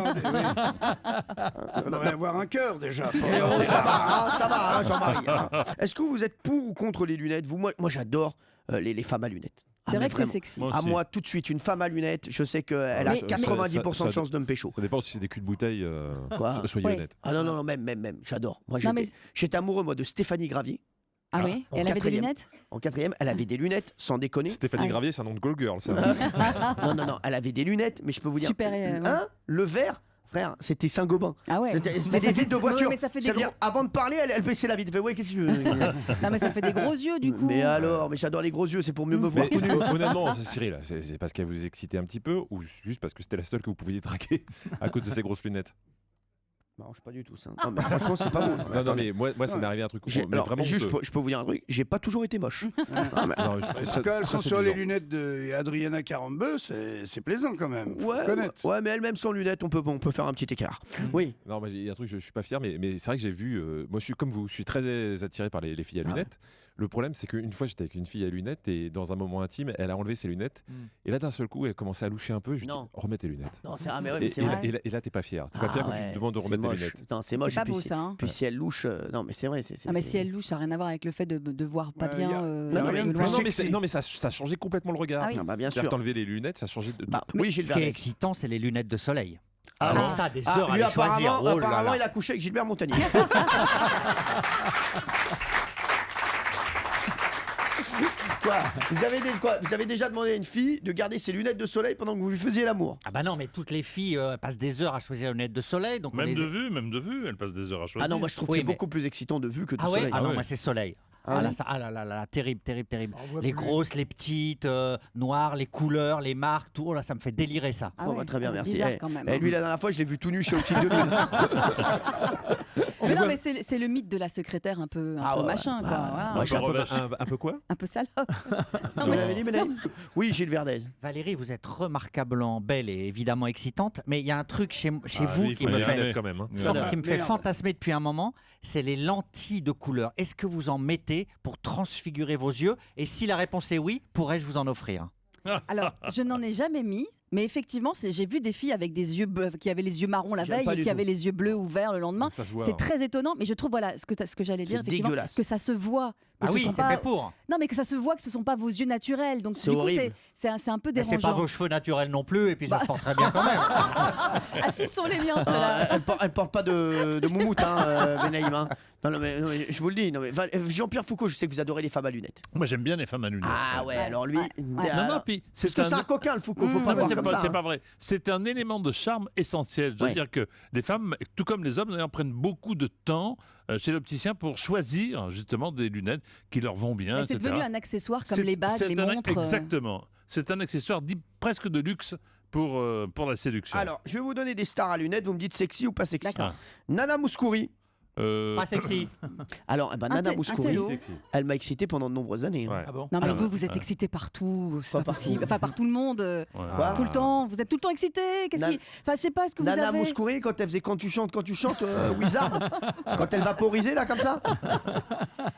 On devrait avoir un cœur déjà. Ça va, Jean-Marie. Est-ce que vous êtes pour ou contre les lunettes? Moi, j'adore les femmes à lunettes. C'est vrai que c'est sexy. Moi, tout de suite, une femme à lunettes, je sais qu'elle a 90% de chances de me pécho. Ça dépend si c'est des culs de bouteille. Soyez honnête. Ah non, même, j'adore. Moi, j'étais amoureux, moi, de Stéphanie Gravier. Ah oui, et elle avait des lunettes? En 4e, elle avait des lunettes, sans déconner. Stéphanie Gravier, c'est un nom de call girl, ça. Non, elle avait des lunettes, mais je peux vous dire. Super. Le vert. Frère, c'était Saint-Gobain. Ah ouais. C'était des vitres de voiture. Mais ça fait C'est-à-dire, avant de parler, elle baissait la vitre. Elle fait, ouais, qu'est-ce que tu veux? Non, mais ça fait des gros yeux, du coup. Mais alors, j'adore les gros yeux, c'est pour mieux me voir. Honnêtement, Cyril, c'est parce qu'elle vous excitait un petit peu ou juste parce que c'était la seule que vous pouviez traquer à cause de ses grosses lunettes? Non, je sais pas du tout ça. Non, mais franchement, c'est pas bon. Non, mais moi, ça m'est arrivé un truc. Vraiment, je peux vous dire un truc, j'ai pas toujours été moche. En tout cas, elles sont sur les lunettes d'Adriana Carambeu, c'est plaisant quand même. Ouais, mais elle-même sans lunettes, on peut faire un petit écart. Oui. Non, il y a un truc, je suis pas fier, mais c'est vrai que j'ai vu. Moi, je suis comme vous, je suis très attiré par les filles à lunettes. Le problème, c'est qu'une fois, j'étais avec une fille à lunettes et dans un moment intime, elle a enlevé ses lunettes. Et là, d'un seul coup, elle commençait à loucher un peu. Je lui dis, remets tes lunettes. Non, c'est vrai, c'est vrai. Et là, t'es pas fier. T'es pas fier quand tu te demandes de remettre tes lunettes. Non, c'est moche. C'est pas beau, ça. Puis si elle louche, non, mais c'est vrai. Mais si elle louche, ça n'a rien à voir avec le fait de voir pas bien. Non, mais ça changeait complètement le regard. Bien sûr. T'enlever les lunettes, ça changeait. Oui, ce qui est excitant, c'est les lunettes de soleil. Alors ça, des heures à les choisir. Apparemment, il a couché avec Gilbert Montagnier. Vous avez déjà demandé à une fille de garder ses lunettes de soleil pendant que vous lui faisiez l'amour? Ah bah non, mais toutes les filles passent des heures à choisir les lunettes de soleil. Donc même de vue, elles passent des heures à choisir. Ah non, moi je trouve que c'est beaucoup plus excitant de vue que de soleil. Ah non, moi c'est soleil. Ah là là, terrible, terrible, terrible. Les plus. grosses, les petites, noires, les couleurs, les marques, tout. Oh là, ça me fait délirer ça. Ah Bon, ouais, bah, très bien, c'est merci. bizarre quand même, hein. Lui, la dernière fois, je l'ai vu tout nu chez Optique 2000. Mais non, mais c'est le mythe de la secrétaire un peu machin, quoi. Voilà. Moi, je suis Un peu quoi? Un peu salope. Vous m'avez dit, Benaïm? Oui, Gilles Verdez. Valérie, vous êtes remarquablement belle et évidemment excitante, mais il y a un truc chez vous oui, qui faut me les fait, lunettes quand même, hein. qui me fait fantasmer depuis un moment, c'est les lentilles de couleur. Est-ce que vous en mettez pour transfigurer vos yeux? Et si la réponse est oui, pourrais-je vous en offrir? Alors, je n'en ai jamais mis, mais effectivement, j'ai vu des filles avec des yeux bleus, qui avaient les yeux marrons la J'aime veille pas et du qui tout. avaient les yeux bleus ou verts le lendemain. Ça se voit, C'est hein. très étonnant, mais je trouve, voilà, ce que j'allais dire, C'est effectivement, dégueulasse. que ça se voit. que Ah ce oui, sont c'est pas- fait pour. Non, mais que ça se voit que ce ne sont pas vos yeux naturels. Donc, C'est du coup, horrible. c'est un peu Mais dérangeant. c'est pas vos cheveux naturels non plus, et puis ça se porte très bien quand même. Ah, si, ce sont les miens, ceux-là. Elle porte pas de moumoute, Benaïm. Hein. Non, mais je vous le dis. Non, mais Jean-Pierre Foucault, je sais que vous adorez les femmes à lunettes. Moi, j'aime bien les femmes à lunettes. Ah ouais, alors lui. Non, non, puis Parce que c'est un coquin, le Foucault. Faut pas Non, le mais voir c'est comme pas, ça. c'est hein. pas vrai. C'est un élément de charme essentiel. Je veux Ouais. dire que les femmes, tout comme les hommes, d'ailleurs, prennent beaucoup de temps chez l'opticien pour choisir justement des lunettes qui leur vont bien, Mais c'est etc. devenu un accessoire comme C'est- les bagues, c'est les un- montres. Exactement. C'est un accessoire dit presque de luxe pour la séduction. Alors, je vais vous donner des stars à lunettes. Vous me dites sexy ou pas sexy. D'accord. Nana Mouskouri. Pas sexy. Alors, Nana Inté- Mouskouri, intello. elle m'a excité pendant de nombreuses années. hein. Ouais. Ah bon? Non, mais Alors, vous êtes excité partout, c'est Pas pas partout. possible. Enfin, par tout le monde, Quoi tout le temps. Vous êtes tout le temps excité. Qu'est-ce Nan- qui... Enfin, je sais pas ce que vous Nana avez. Mouskouri, quand elle faisait quand tu chantes, Wizard, quand elle vaporisait là comme ça.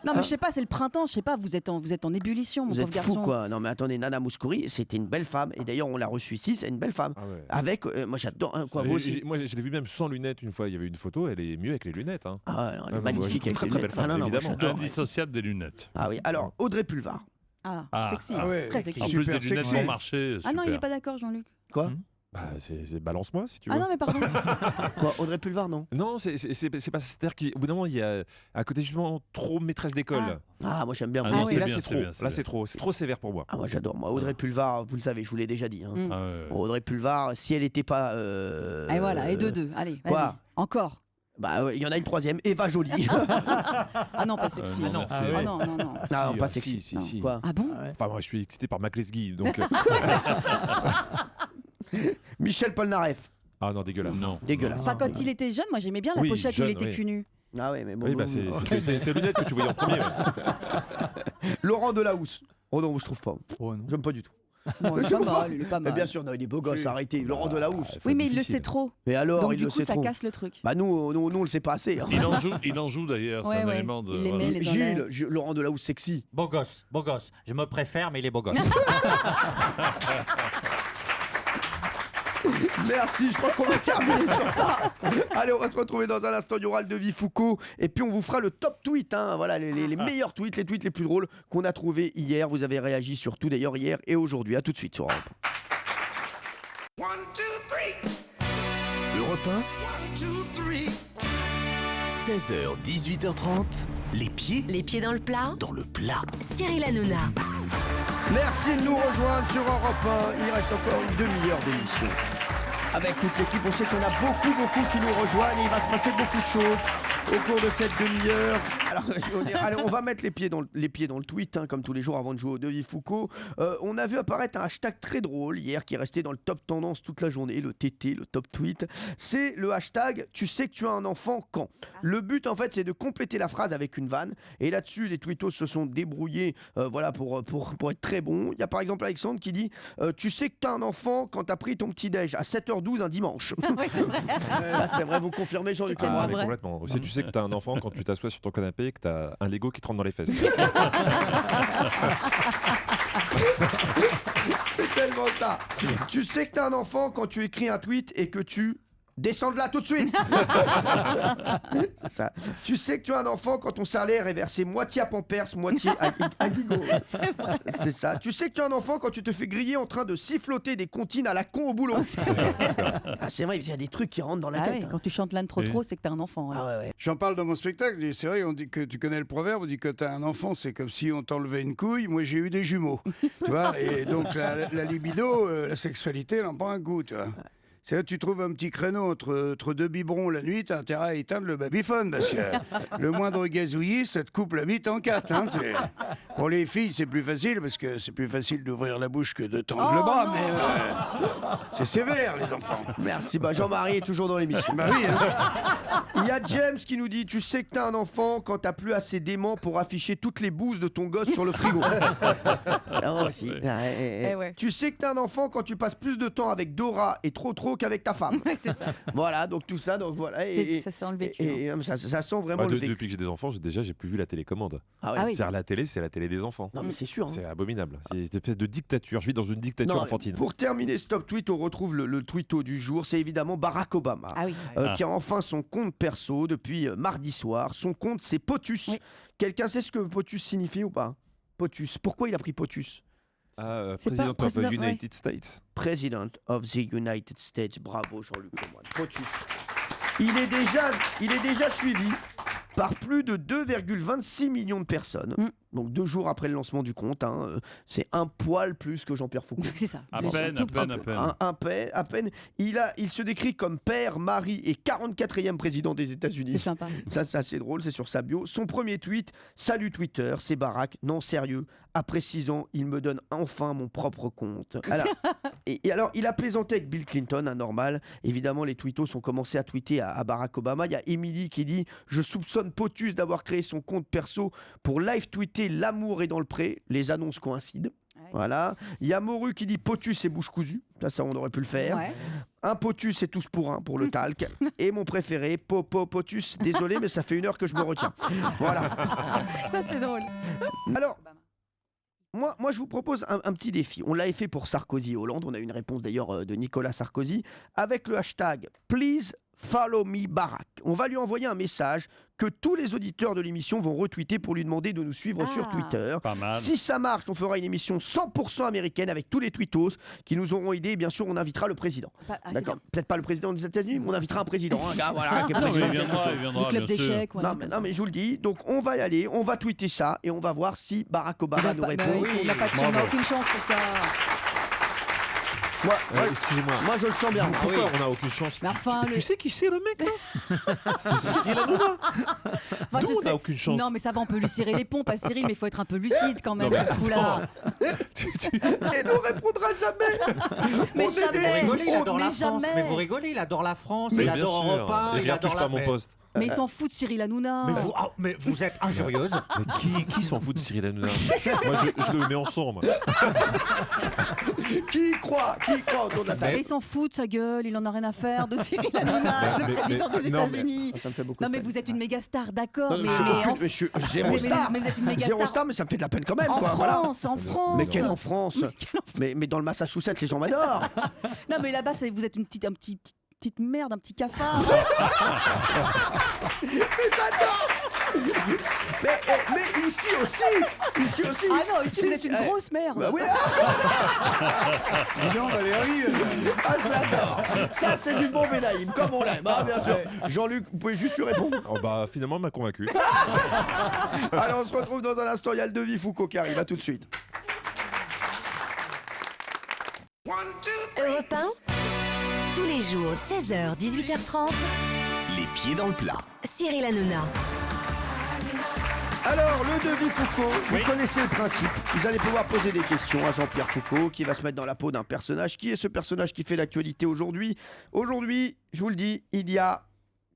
Non, mais je sais pas, c'est le printemps. Je sais pas, vous êtes en ébullition, mon Vous pauvre êtes garçon. fou quoi. Non mais attendez, Nana Mouskouri, c'était une belle femme et d'ailleurs on l'a reçue ici, c'est une belle femme. Ah ouais. Avec, moi j'adore, hein, quoi, vous aussi. Moi, je l'ai vu même sans lunettes une fois. Il y avait une photo. Elle est mieux avec les lunettes. Hein. Ah, ouais, non, elle est Ah, moi, je magnifique trouve avec très les très belle lunettes. femme, Ah, non, non, moi, évidemment. j'adore. Indissociable des lunettes. Ah oui, alors Audrey Pulvar. Ah, sexy, Ah ouais, très En sexy. plus, des Super lunettes sexy. bon marché. Ah non, il super. est pas d'accord, Jean-Luc. Quoi Bah, c'est balance-moi si tu veux. Ah non, mais pardon. Quoi, Audrey Pulvar, non Non, c'est pas. C'est-à-dire qu'au bout d'un moment, il y a un côté justement trop maîtresse d'école. Ah, moi j'aime bien. Ah moi. non, Et c'est là, bien, c'est c'est trop. bien, c'est Là, bien. c'est trop. C'est trop sévère pour moi. Ah, moi j'adore. Moi, Audrey Pulvar, vous le savez, je vous l'ai déjà dit. hein. Mm. Ah ouais. Audrey Pulvar, si elle n'était pas. Et voilà, et deux. Allez, vas-y. Quoi Encore. Bah, ouais, il y en a une troisième, Eva Jolie. Ah non, pas sexy. non, merci. Ah non, non, non. Non, Si, pas si, sexy. si, Non. si. Quoi Ah bon Enfin, moi, je suis excité par McLesguy, donc. Michel Polnareff. Ah non, dégueulasse. Non. Dégueulasse. Enfin, quand il était jeune, moi j'aimais bien la Oui, pochette où il jeune, était oui. cul nu. Ah ouais, mais bon. Oui, bah, c'est ces lunettes que tu voyais en premier. Ouais. Laurent Delahousse. Oh non, je trouve pas. Oh non. J'aime pas du tout. Bon, il est pas mal, il est pas Mais mal. bien sûr, non, il est beau gosse, arrêtez. Laurent Delahousse. Oui, mais il le difficile. sait trop. Mais alors, Donc il du le coup, sait ça trop. casse le truc. Bah nous, on le sait pas assez. hein. Il en joue d'ailleurs. Ouais, C'est un ouais. élément de. Il aimait les enlève. Laurent Delahousse sexy. Beau gosse, beau gosse. Je me préfère, mais il est beau gosse. Merci, je crois qu'on va terminer sur ça. Allez, on va se retrouver dans un instant du Oral de Vie Foucault. Et puis on vous fera le top tweet, hein. Voilà, les meilleurs tweets, les tweets les plus drôles qu'on a trouvés hier. Vous avez réagi sur tout d'ailleurs hier et aujourd'hui. À tout de suite sur Europe. 1, 2, 3. Europe 1, 2, 3. 1, 16h, 18h30, les pieds dans le plat. dans le plat. Cyril Hanouna. Merci de nous rejoindre sur Europe 1. Il reste encore une demi-heure d'émission. Avec toute l'équipe, on sait qu'on a beaucoup qui nous rejoignent et il va se passer beaucoup de choses au cours de cette demi-heure. Alors, allez, on va mettre les pieds dans le tweet, hein, comme tous les jours avant de jouer au Devis Foucault. On a vu apparaître un hashtag très drôle hier qui est resté dans le top tendance toute la journée, le TT, le top tweet. C'est le hashtag « Tu sais que tu as un enfant quand ?» Le but, en fait, c'est de compléter la phrase avec une vanne. Et là-dessus, les tweetos se sont débrouillés voilà, pour être très bons. Il y a par exemple Alexandre qui dit « Tu sais que tu as un enfant quand tu as pris ton petit-déj à 7h12 un dimanche. » Ça, c'est vrai, vous confirmez, Jean-Luc Ah, Lemoyne mais complètement. Aussi, tu sais que t'as un enfant quand tu t'assois sur ton canapé et que t'as un Lego qui te rentre dans les fesses. C'est tellement ça. Tu sais que t'as un enfant quand tu écris un tweet et que tu descends de là tout de suite. C'est ça. Tu sais que tu as un enfant quand ton salaire est versé moitié à Pampers, moitié à Guigo. C'est ça. Tu sais que tu as un enfant quand tu te fais griller en train de siffloter des comptines à la con au boulot. Ah, c'est vrai, il y a des trucs qui rentrent dans la Ah tête. ouais, quand tu chantes l'âne trop, c'est que t'as un enfant. Ouais. J'en parle dans mon spectacle. et c'est vrai, on dit que tu connais le proverbe. On dit que t'as un enfant, c'est comme si on t'enlevait une couille. Moi, j'ai eu des jumeaux. Tu vois. Et donc la libido, la sexualité, elle en prend un goût. Tu vois. C'est là tu trouves un petit créneau entre deux biberons la nuit, t'as intérêt à éteindre le babyphone, parce que le moindre gazouillis, ça te coupe la bite en quatre. Hein. Pour les filles, c'est plus facile, parce que c'est plus facile d'ouvrir la bouche que de tendre le bras, mais c'est sévère, les enfants. Merci, Jean-Marie est toujours dans l'émission. Bah oui, hein. Il y a James qui nous dit: tu sais que t'as un enfant quand t'as plus assez d'aimant pour afficher toutes les bouses de ton gosse sur le frigo. Aussi. Tu sais que t'as un enfant quand tu passes plus de temps avec Dora et trop qu'avec ta femme. C'est ça. Voilà, donc tout ça, donc voilà. Ça sent le vécu. Ça sent vraiment le vécu. Depuis que j'ai des enfants, j'ai plus vu la télécommande. Ah oui. C'est-à-dire la télé, c'est la télé des enfants. Non mais c'est sûr. C'est abominable. C'est une espèce de dictature. Je vis dans une dictature enfantine. Pour terminer Stop Tweet, on retrouve le tweeto du jour. C'est évidemment Barack Obama, qui a enfin son compte perso depuis mardi soir. Son compte, c'est POTUS. Quelqu'un sait ce que POTUS signifie ou pas? POTUS. Pourquoi il a pris POTUS? President of the United States. President of the United States. Bravo Jean-Luc Lemoyne. POTUS. Il est déjà suivi par plus de 2,26 millions de personnes. Donc 2 jours après le lancement du compte, c'est un poil plus que Jean-Pierre Foucault. C'est ça. À peine. Il se décrit comme père, mari et 44e président des États-Unis. C'est sympa. Ça, c'est assez drôle, c'est sur sa bio. Son premier tweet: salut Twitter, c'est Barack. Non, sérieux, après 6 ans, il me donne enfin mon propre compte. Alors, il a plaisanté avec Bill Clinton, normal. Évidemment, les tweetos ont commencé à tweeter à Barack Obama. Il y a Emily qui dit: je soupçonne POTUS d'avoir créé son compte perso pour live tweeter l'amour est dans le pré. Les annonces coïncident. Voilà. Il y a Moru qui dit: POTUS et bouche cousue. Ça, on aurait pu le faire. Un POTUS et tous pour un pour le talc. Et mon préféré, POTUS. Désolé, mais ça fait 1 heure que je me retiens. Voilà. Ça, c'est drôle. Alors, moi, je vous propose un petit défi. On l'avait fait pour Sarkozy et Hollande. On a eu une réponse d'ailleurs de Nicolas Sarkozy avec le hashtag Please Follow Me Barack. On va lui envoyer un message que tous les auditeurs de l'émission vont retweeter pour lui demander de nous suivre sur Twitter. Pas mal. Si ça marche, on fera une émission 100% américaine avec tous les tweetos qui nous auront aidés. Et bien sûr, on invitera le président. D'accord. Peut-être pas le président des États-Unis, mais on invitera un président. Un gars, voilà, qui est président. Il viendra, Du club bien sûr. d'échecs. Non, mais je vous le dis. Donc, on va y aller, on va tweeter ça et on va voir si Barack Obama nous répond. On n'a aucune chance pour ça. Excusez-moi. Moi, je le sens bien. Pourquoi on n'a aucune chance? Mais enfin, tu sais qui c'est le mec là? C'est Cyril Hanouna. Enfin, Nous, on n'a aucune chance. Non, mais ça va, on peut lui cirer les pompes à Cyril, mais il faut être un peu lucide quand même sur ce coup-là. Et ne répondra jamais. Mais jamais. Vous rigolez, il adore la mais France. jamais. Mais vous rigolez, il adore la France, Mais il bien adore sûr. Europe 1, Et il regarde, adore touche la pas mon poste. Mais il s'en fout de Cyril Hanouna. Mais vous êtes injurieuse. Mais qui s'en fout de Cyril Hanouna? Moi, je le mets en son, moi. Qui croit autour de la table? Mais il s'en fout de sa gueule, il en a rien à faire de Cyril Hanouna, le président des États-Unis. Ça me fait beaucoup Non, de mais peine. vous êtes une méga star, d'accord. Non, je suis zéro star. Mais vous êtes une méga Zéro star. star, mais ça me fait de la peine quand même. En quoi, France, voilà. en France. Mais quelle en France? Mais dans le Massachusetts, les gens m'adorent. Non, mais là-bas, vous êtes une petite merde, un petit cafard. Mais j'adore. Mais ici aussi. Ah non, ici vous êtes une grosse merde. Bah oui. Dis donc, Valérie. Ah, je l'adore. Ça, c'est du bon Benaïm, comme on l'aime, bien sûr. Jean-Luc, vous pouvez juste lui répondre. Finalement, m'a convaincu. Alors, on se retrouve dans un instant. Il y a le devis Foucault qui arrive. À tout de suite. Europe 1, tous les jours, 16h, 18h30, Les pieds dans le plat. Cyril Hanouna. Alors, le devis Foucault, vous connaissez le principe. Vous allez pouvoir poser des questions à Jean-Pierre Foucault qui va se mettre dans la peau d'un personnage. Qui est ce personnage qui fait l'actualité aujourd'hui? Aujourd'hui, je vous le dis, il y a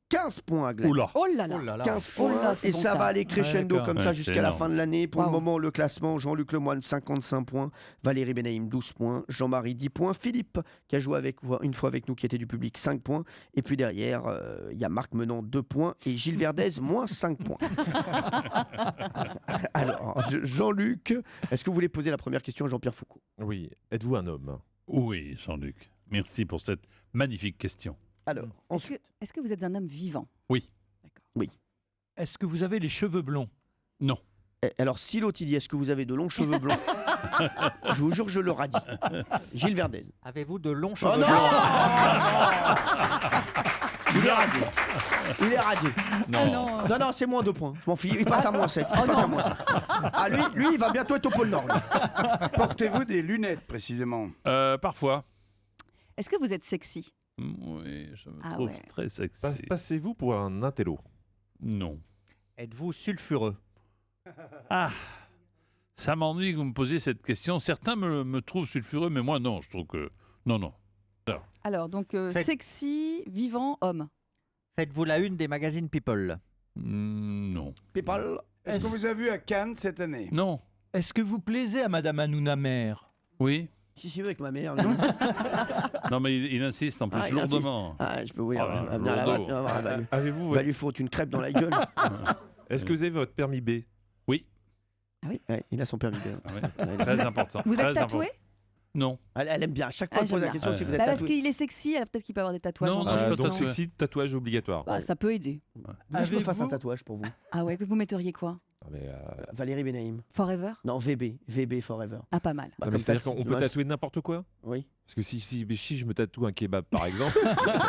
15 points à gagner. Oula. Oh là là. 15 points, c'est et bon, ça ça. va aller crescendo D'accord. comme ça Ouais, jusqu'à c'est la énorme. fin de l'année. Pour le Wow. moment, le classement, Jean-Luc Lemoyne 55 points, Valérie Benaïm 12 points, Jean-Marie 10 points, Philippe qui a joué une fois avec nous qui était du public 5 points, et puis derrière il y a Marc Menant 2 points et Gilles Verdez moins 5 points. Alors Jean-Luc, est-ce que vous voulez poser la première question à Jean-Pierre Foucault? Oui. Êtes-vous un homme? Oui, Jean-Luc. Merci pour cette magnifique question. Alors ensuite, Est-ce que vous êtes un homme vivant? Oui. Est-ce que vous avez les cheveux blonds? Non. alors si l'autre il dit est-ce que vous avez de longs cheveux blonds, je vous jure que je le radis. Gilles Verdez. Avez-vous de longs Oh cheveux non blancs? Il est radié. Il est radié. Non. Non, c'est moins 2 points. Je m'en fiche. Il passe à moins 7. Il passe à moins 7. Ah, lui, il va bientôt être au pôle Nord. Portez-vous des lunettes, précisément? Parfois. Est-ce que vous êtes sexy? Oui, je me trouve très sexy. Passez-vous pour un intello? Non. Êtes-vous sulfureux? Ah, ça m'ennuie que vous me posiez cette question. Certains me trouvent sulfureux, mais moi non, je trouve que... Non. Alors, donc, sexy, vivant, homme. Faites-vous la une des magazines People? Non. People. Est-ce qu'on vous a vu à Cannes cette année? Non. Est-ce que vous plaisez à Madame Hanouna Mère? Oui. Si, avec ma mère. Non, mais il insiste en plus il insiste. lourdement. Je peux vous dire. Lourdeau. Avez-vous Va lui foutre une crêpe dans la gueule. Est-ce que vous avez votre permis B? Oui. Ah oui, il a son permis B. Très important. Vous êtes très tatoué? important. Non. Elle aime bien. À chaque fois qu'elle pose la question, si vous êtes Parce tatoué. qu'il est sexy, alors peut-être qu'il peut avoir des tatouages. Non, en plus. Donc sexy, tatouage obligatoire. Bah, ça peut aider. Je me fasse un tatouage pour vous. Ah ouais, que vous metteriez quoi? Valérie Benaïm. Forever? Non, VB Forever. Ah, pas mal. C'est-à-dire qu'on peut tatouer n'importe quoi? Oui. Parce que si je me tatoue un kebab, par exemple,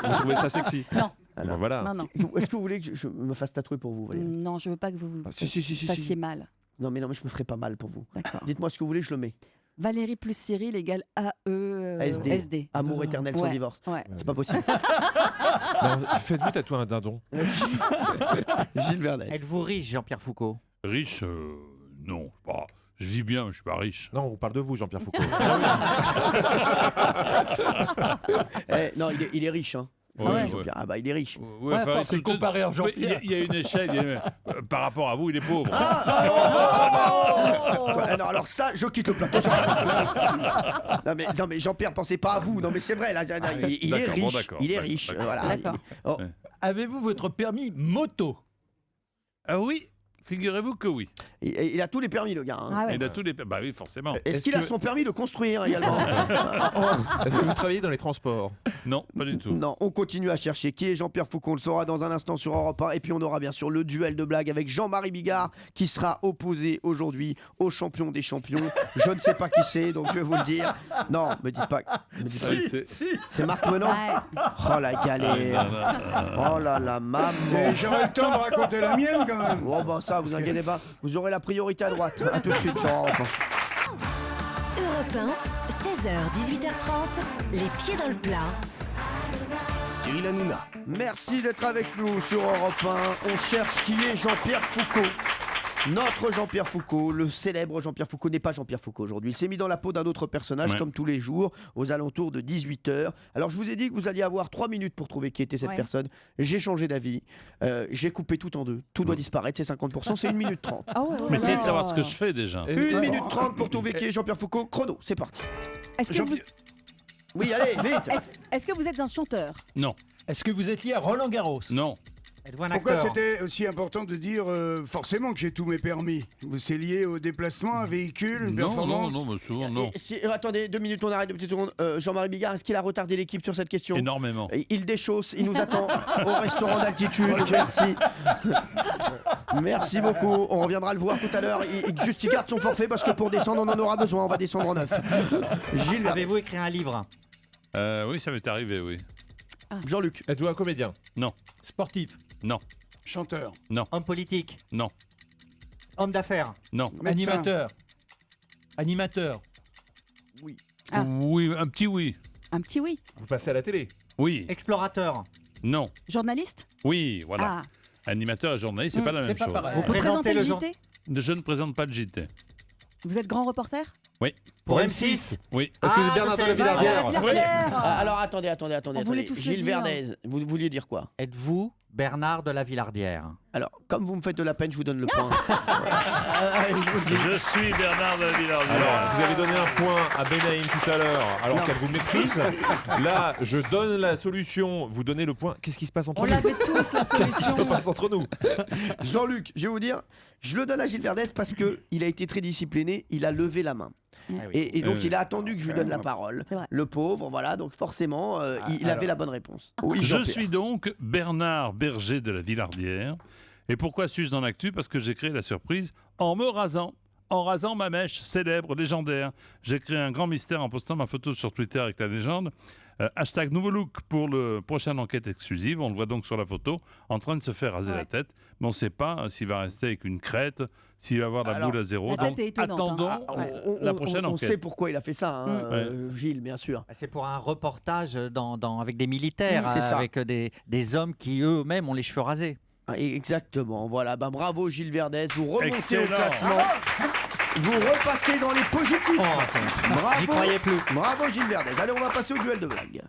vous trouvez ça sexy? Non. Alors, voilà. Non. Est-ce que vous voulez que je me fasse tatouer pour vous, Valérie? Non, je veux pas que vous vous Si. fassiez mal. Non, mais je me ferai pas mal pour vous. D'accord. Dites-moi ce que vous voulez, je le mets. Valérie plus Cyril égale AE. Amour éternel sans divorce. Ouais. C'est pas possible. Non, faites-vous tatouer un dindon? Gilles Verdez. Êtes-vous riche, Jean-Pierre Foucault? Riche, non. Je vis bien, mais je suis pas riche. Non, on parle de vous, Jean-Pierre Foucault. Non, il est riche, hein. Jean-Pierre. Ah bah il est riche. Comparé à Jean-Pierre. Il y a une échelle. Par rapport à vous, il est pauvre. Non, alors ça, je quitte le plateau. Non mais Jean-Pierre, pensez pas à vous. Non mais c'est vrai, là, il est riche. Il est riche. Voilà. Avez-vous votre permis moto? Ah oui, figurez-vous que oui. Il a tous les permis, le gars. Hein. Ah ouais. Il a tous les... Bah oui, forcément. Est-ce qu'il a son permis de construire également? Est-ce que vous travaillez dans les transports? Non, pas du tout. Non, on continue à chercher. Qui est Jean-Pierre Foucault? On le saura dans un instant sur Europe 1. Et puis on aura bien sûr le duel de blagues avec Jean-Marie Bigard qui sera opposé aujourd'hui au champion des champions. Je ne sais pas qui c'est, donc je vais vous le dire. Non, me dites pas. C'est Marc Menant. Oh la galère. Oh là là, maman. J'aurai le temps de raconter la mienne quand même. Bon bah ça, vous inquiétez pas. Vous aurez la priorité à droite. A tout de suite sur Europe 1. Europe 1, 16h, 18h30, les pieds dans le plat. Cyril Hanouna. Merci d'être avec nous sur Europe 1. On cherche qui est Jean-Pierre Foucault. Notre Jean-Pierre Foucault, le célèbre Jean-Pierre Foucault, n'est pas Jean-Pierre Foucault aujourd'hui. Il s'est mis dans la peau d'un autre personnage, comme tous les jours, aux alentours de 18h. Alors je vous ai dit que vous alliez avoir 3 minutes pour trouver qui était cette personne. J'ai changé d'avis. J'ai coupé tout en deux. Tout doit disparaître, c'est 50%, c'est 1 minute 30. Mais essayez de savoir ce que je fais déjà. 1 minute 30 pour trouver qui est Jean-Pierre Foucault. Chrono, c'est parti. Est-ce que vous... Oui, allez, vite. Est-ce que vous êtes un chanteur? Non. Est-ce que vous êtes lié à Roland Garros? Non. Pourquoi c'était aussi important de dire forcément que j'ai tous mes permis? C'est lié au déplacement, un véhicule, une performance? Non, mais souvent non. Attendez, 2 minutes, on arrête 2 petites secondes. Jean-Marie Bigard, est-ce qu'il a retardé l'équipe sur cette question? Énormément. Il déchausse, il nous attend au restaurant d'altitude. Merci. Merci beaucoup. On reviendra le voir tout à l'heure. Il garde son forfait parce que pour descendre, on en aura besoin. On va descendre en 9. Gilles, avez-vous écrit un livre? Oui, ça m'est arrivé, oui. Jean-Luc. Êtes-vous un comédien? Non. Sportif? Non. Chanteur? Non. Homme politique? Non. Homme d'affaires? Non. Animateur? Animateur? Oui. Oui, un petit oui. Un petit oui. Vous passez à la télé? Oui. Explorateur? Non. Journaliste? Oui, voilà. Animateur et journaliste, c'est pas la même chose. Vous présentez le JT? Je ne présente pas le JT. Vous êtes grand reporter? Oui. Pour M6? Oui. Est-ce que c'est Bernard de la Villardière? Alors attendez. Gilles Verdez, vous vouliez dire quoi? Êtes-vous Bernard de la Villardière? Alors, comme vous me faites de la peine, je vous donne le point. Je suis Bernard de la Villardière. Alors, vous avez donné un point à Benaïm tout à l'heure, alors qu'elle vous méprise. Là, je donne la solution, vous donnez le point. Qu'est-ce qui se passe entre nous? On l'avait tous, la Qu'est-ce qui se solution. passe entre nous? Jean-Luc, je vais vous dire, je le donne à Gilles Verdez parce qu'il a été très discipliné, il a levé la main. Et donc il a attendu que je lui donne la parole. Le pauvre, voilà, donc forcément, il avait la bonne réponse. Oui, je suis donc Bernard Berger de la Villardière. Et pourquoi suis-je dans l'actu? Parce que j'ai créé la surprise en me rasant. En rasant ma mèche célèbre, légendaire. J'ai créé un grand mystère en postant ma photo sur Twitter avec la légende. Hashtag nouveau look pour le prochaine enquête exclusive. On le voit donc sur la photo en train de se faire raser la tête. Mais on ne sait pas s'il va rester avec une crête, s'il va avoir la boule à zéro. la tête Donc est étonnante, attendons la prochaine on enquête. sait pourquoi il a fait ça, hein, Gilles, bien sûr. C'est pour un reportage avec des militaires, C'est ça. avec des hommes qui eux-mêmes ont les cheveux rasés. Exactement, voilà. Bravo Gilles Verdez, vous remontez Excellent. au classement. Vous repassez dans les positifs. Bravo. J'y croyais plus. Bravo Gilles Verdez. Allez, on va passer au duel de blagues.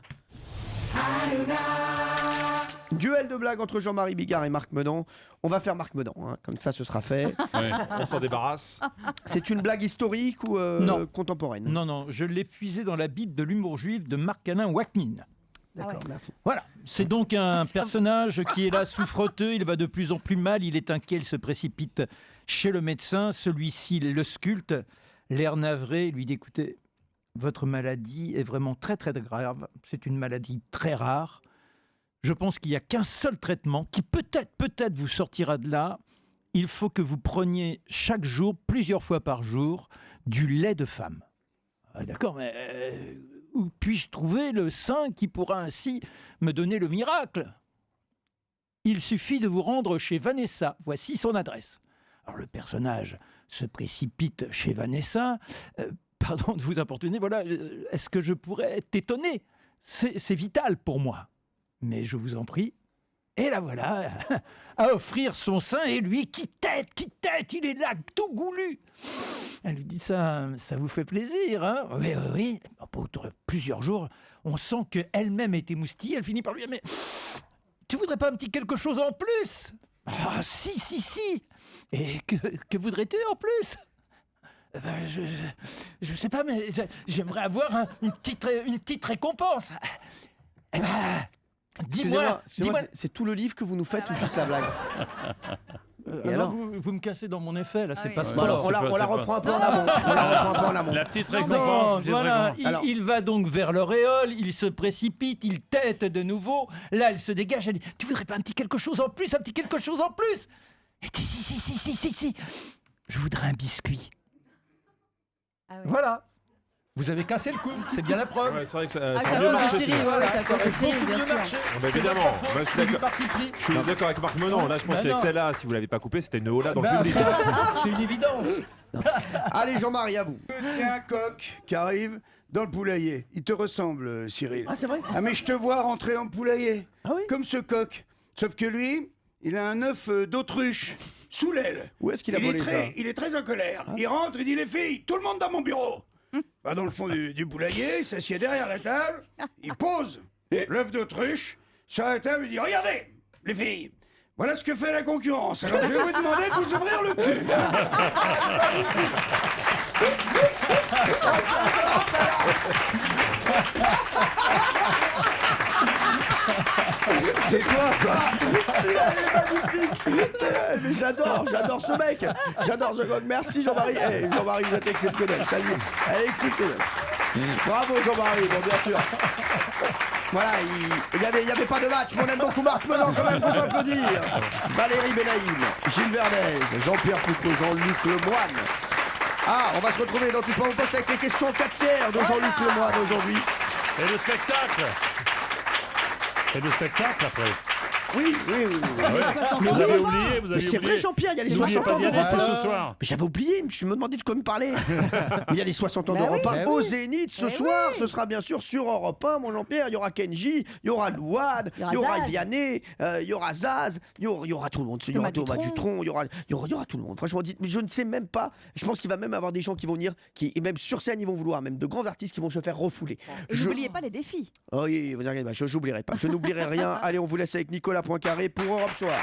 Duel de blagues entre Jean-Marie Bigard et Marc Menant. On va faire Marc Menant, hein, comme ça ce sera fait. On s'en débarrasse. C'est une blague historique ou Non. contemporaine? Non, je l'ai puisé dans la Bible de l'humour juif de Marc-Alain Waknin. D'accord, merci. Voilà, c'est donc un personnage qui est là souffreteux, il va de plus en plus mal, il est inquiet, il se précipite chez le médecin, celui-ci le sculpte, l'air navré, lui dit écoutez, votre maladie est vraiment très très grave, c'est une maladie très rare, je pense qu'il n'y a qu'un seul traitement qui peut-être vous sortira de là, il faut que vous preniez chaque jour, plusieurs fois par jour, du lait de femme. Ah, d'accord, mais où puis-je trouver le saint qui pourra ainsi me donner le miracle? Il suffit de vous rendre chez Vanessa. Voici son adresse. Alors le personnage se précipite chez Vanessa. Pardon de vous importuner, voilà. Est-ce que je pourrais t'étonner? C'est vital pour moi. Mais je vous en prie. Et la voilà, à offrir son sein, et lui, qui tête, il est là, tout goulu. Elle lui dit, ça vous fait plaisir, hein? Oui. Pour plusieurs jours, on sent qu'elle-même est émoustillée, elle finit par lui dire, mais tu voudrais pas un petit quelque chose en plus? Ah, si. Et que voudrais-tu en plus? Je sais pas, mais j'aimerais avoir une petite récompense. Eh ben... Dis-moi, c'est tout le livre que vous nous faites ou juste la blague? alors vous me cassez dans mon effet, là, c'est pas ce on la reprend un peu en amont. La petite récompense. Voilà, il va donc vers l'auréole, il se précipite, il tète de nouveau. Là, elle se dégage, elle dit tu voudrais pas un petit quelque chose en plus? Et dit si. Je voudrais un biscuit. Voilà. Vous avez cassé le coup, c'est bien la preuve. Ouais, c'est vrai que ça ça a bien cause de marché. Cyril, celui-là. ouais, ça cause de Cyril, beaucoup bien mieux sûr. marché. Évidemment. C'est Moi, du parti pris. Je suis d'accord avec Marc Menant. Là, je pense Bah que non. celle-là, si vous l'avez pas coupé, c'était une hola dans le public. C'est une évidence. Allez Jean-Marie, à vous. C'est un coq qui arrive dans le poulailler. Il te ressemble, Cyril. Ah, c'est vrai? Ah, mais je te vois rentrer en poulailler. Ah oui? Comme ce coq. Sauf que lui, il a un œuf d'autruche sous l'aile. Où est-ce qu'il a volé ça? Il est très en colère. Il rentre, il dit les filles, tout le monde dans mon bureau. Va dans le fond du poulailler, il s'assied derrière la table, il pose l'œuf d'autruche sur la table, il dit regardez, les filles, voilà ce que fait la concurrence. Alors je vais vous demander de vous ouvrir le cul. C'est toi, quoi. C'est magnifique. Mais j'adore ce mec. J'adore ce mec. Merci Jean-Marie. Jean-Marie, vous êtes exceptionnel. Ça y est, exceptionnel. Bravo Jean-Marie, bon, bien sûr. Voilà, il y avait pas de match, mais on aime beaucoup Marc Menant quand même, pour applaudir. Valérie Benaïm, Gilles Verdez, Jean-Pierre Foucault, Jean-Luc Lemoyne. Ah, on va se retrouver dans Tout pas au poste avec les questions 4/3 de Jean-Luc Lemoyne aujourd'hui. Et le spectacle après. Oui. Vous avez oublié. Mais c'est vrai, Jean-Pierre, il y a les N'oubliez 60 ans pas d'y d'Europe aller 1. ce soir. Mais j'avais oublié, je me demandais de quoi me parler. Il y a les 60 ans d'Europe 1 au Zénith ce soir. Ce sera bien sûr sur Europe 1, mon Jean-Pierre. Il y aura Kenji, il y aura Louad, il y aura Vianney, il y aura Zaz, il y aura tout le monde. Il y aura Thomas Dutronc, il y aura tout le monde. Franchement, mais je ne sais même pas. Je pense qu'il va même avoir des gens qui vont venir, et même sur scène, ils vont vouloir, même de grands artistes qui vont se faire refouler. Et n'oubliez pas les défis. Oh oui, vous inquiétez pas, je n'oublierai pas. Je n'oublierai rien. Allez, on vous laisse avec Nicolas Poincaré pour Europe Soir.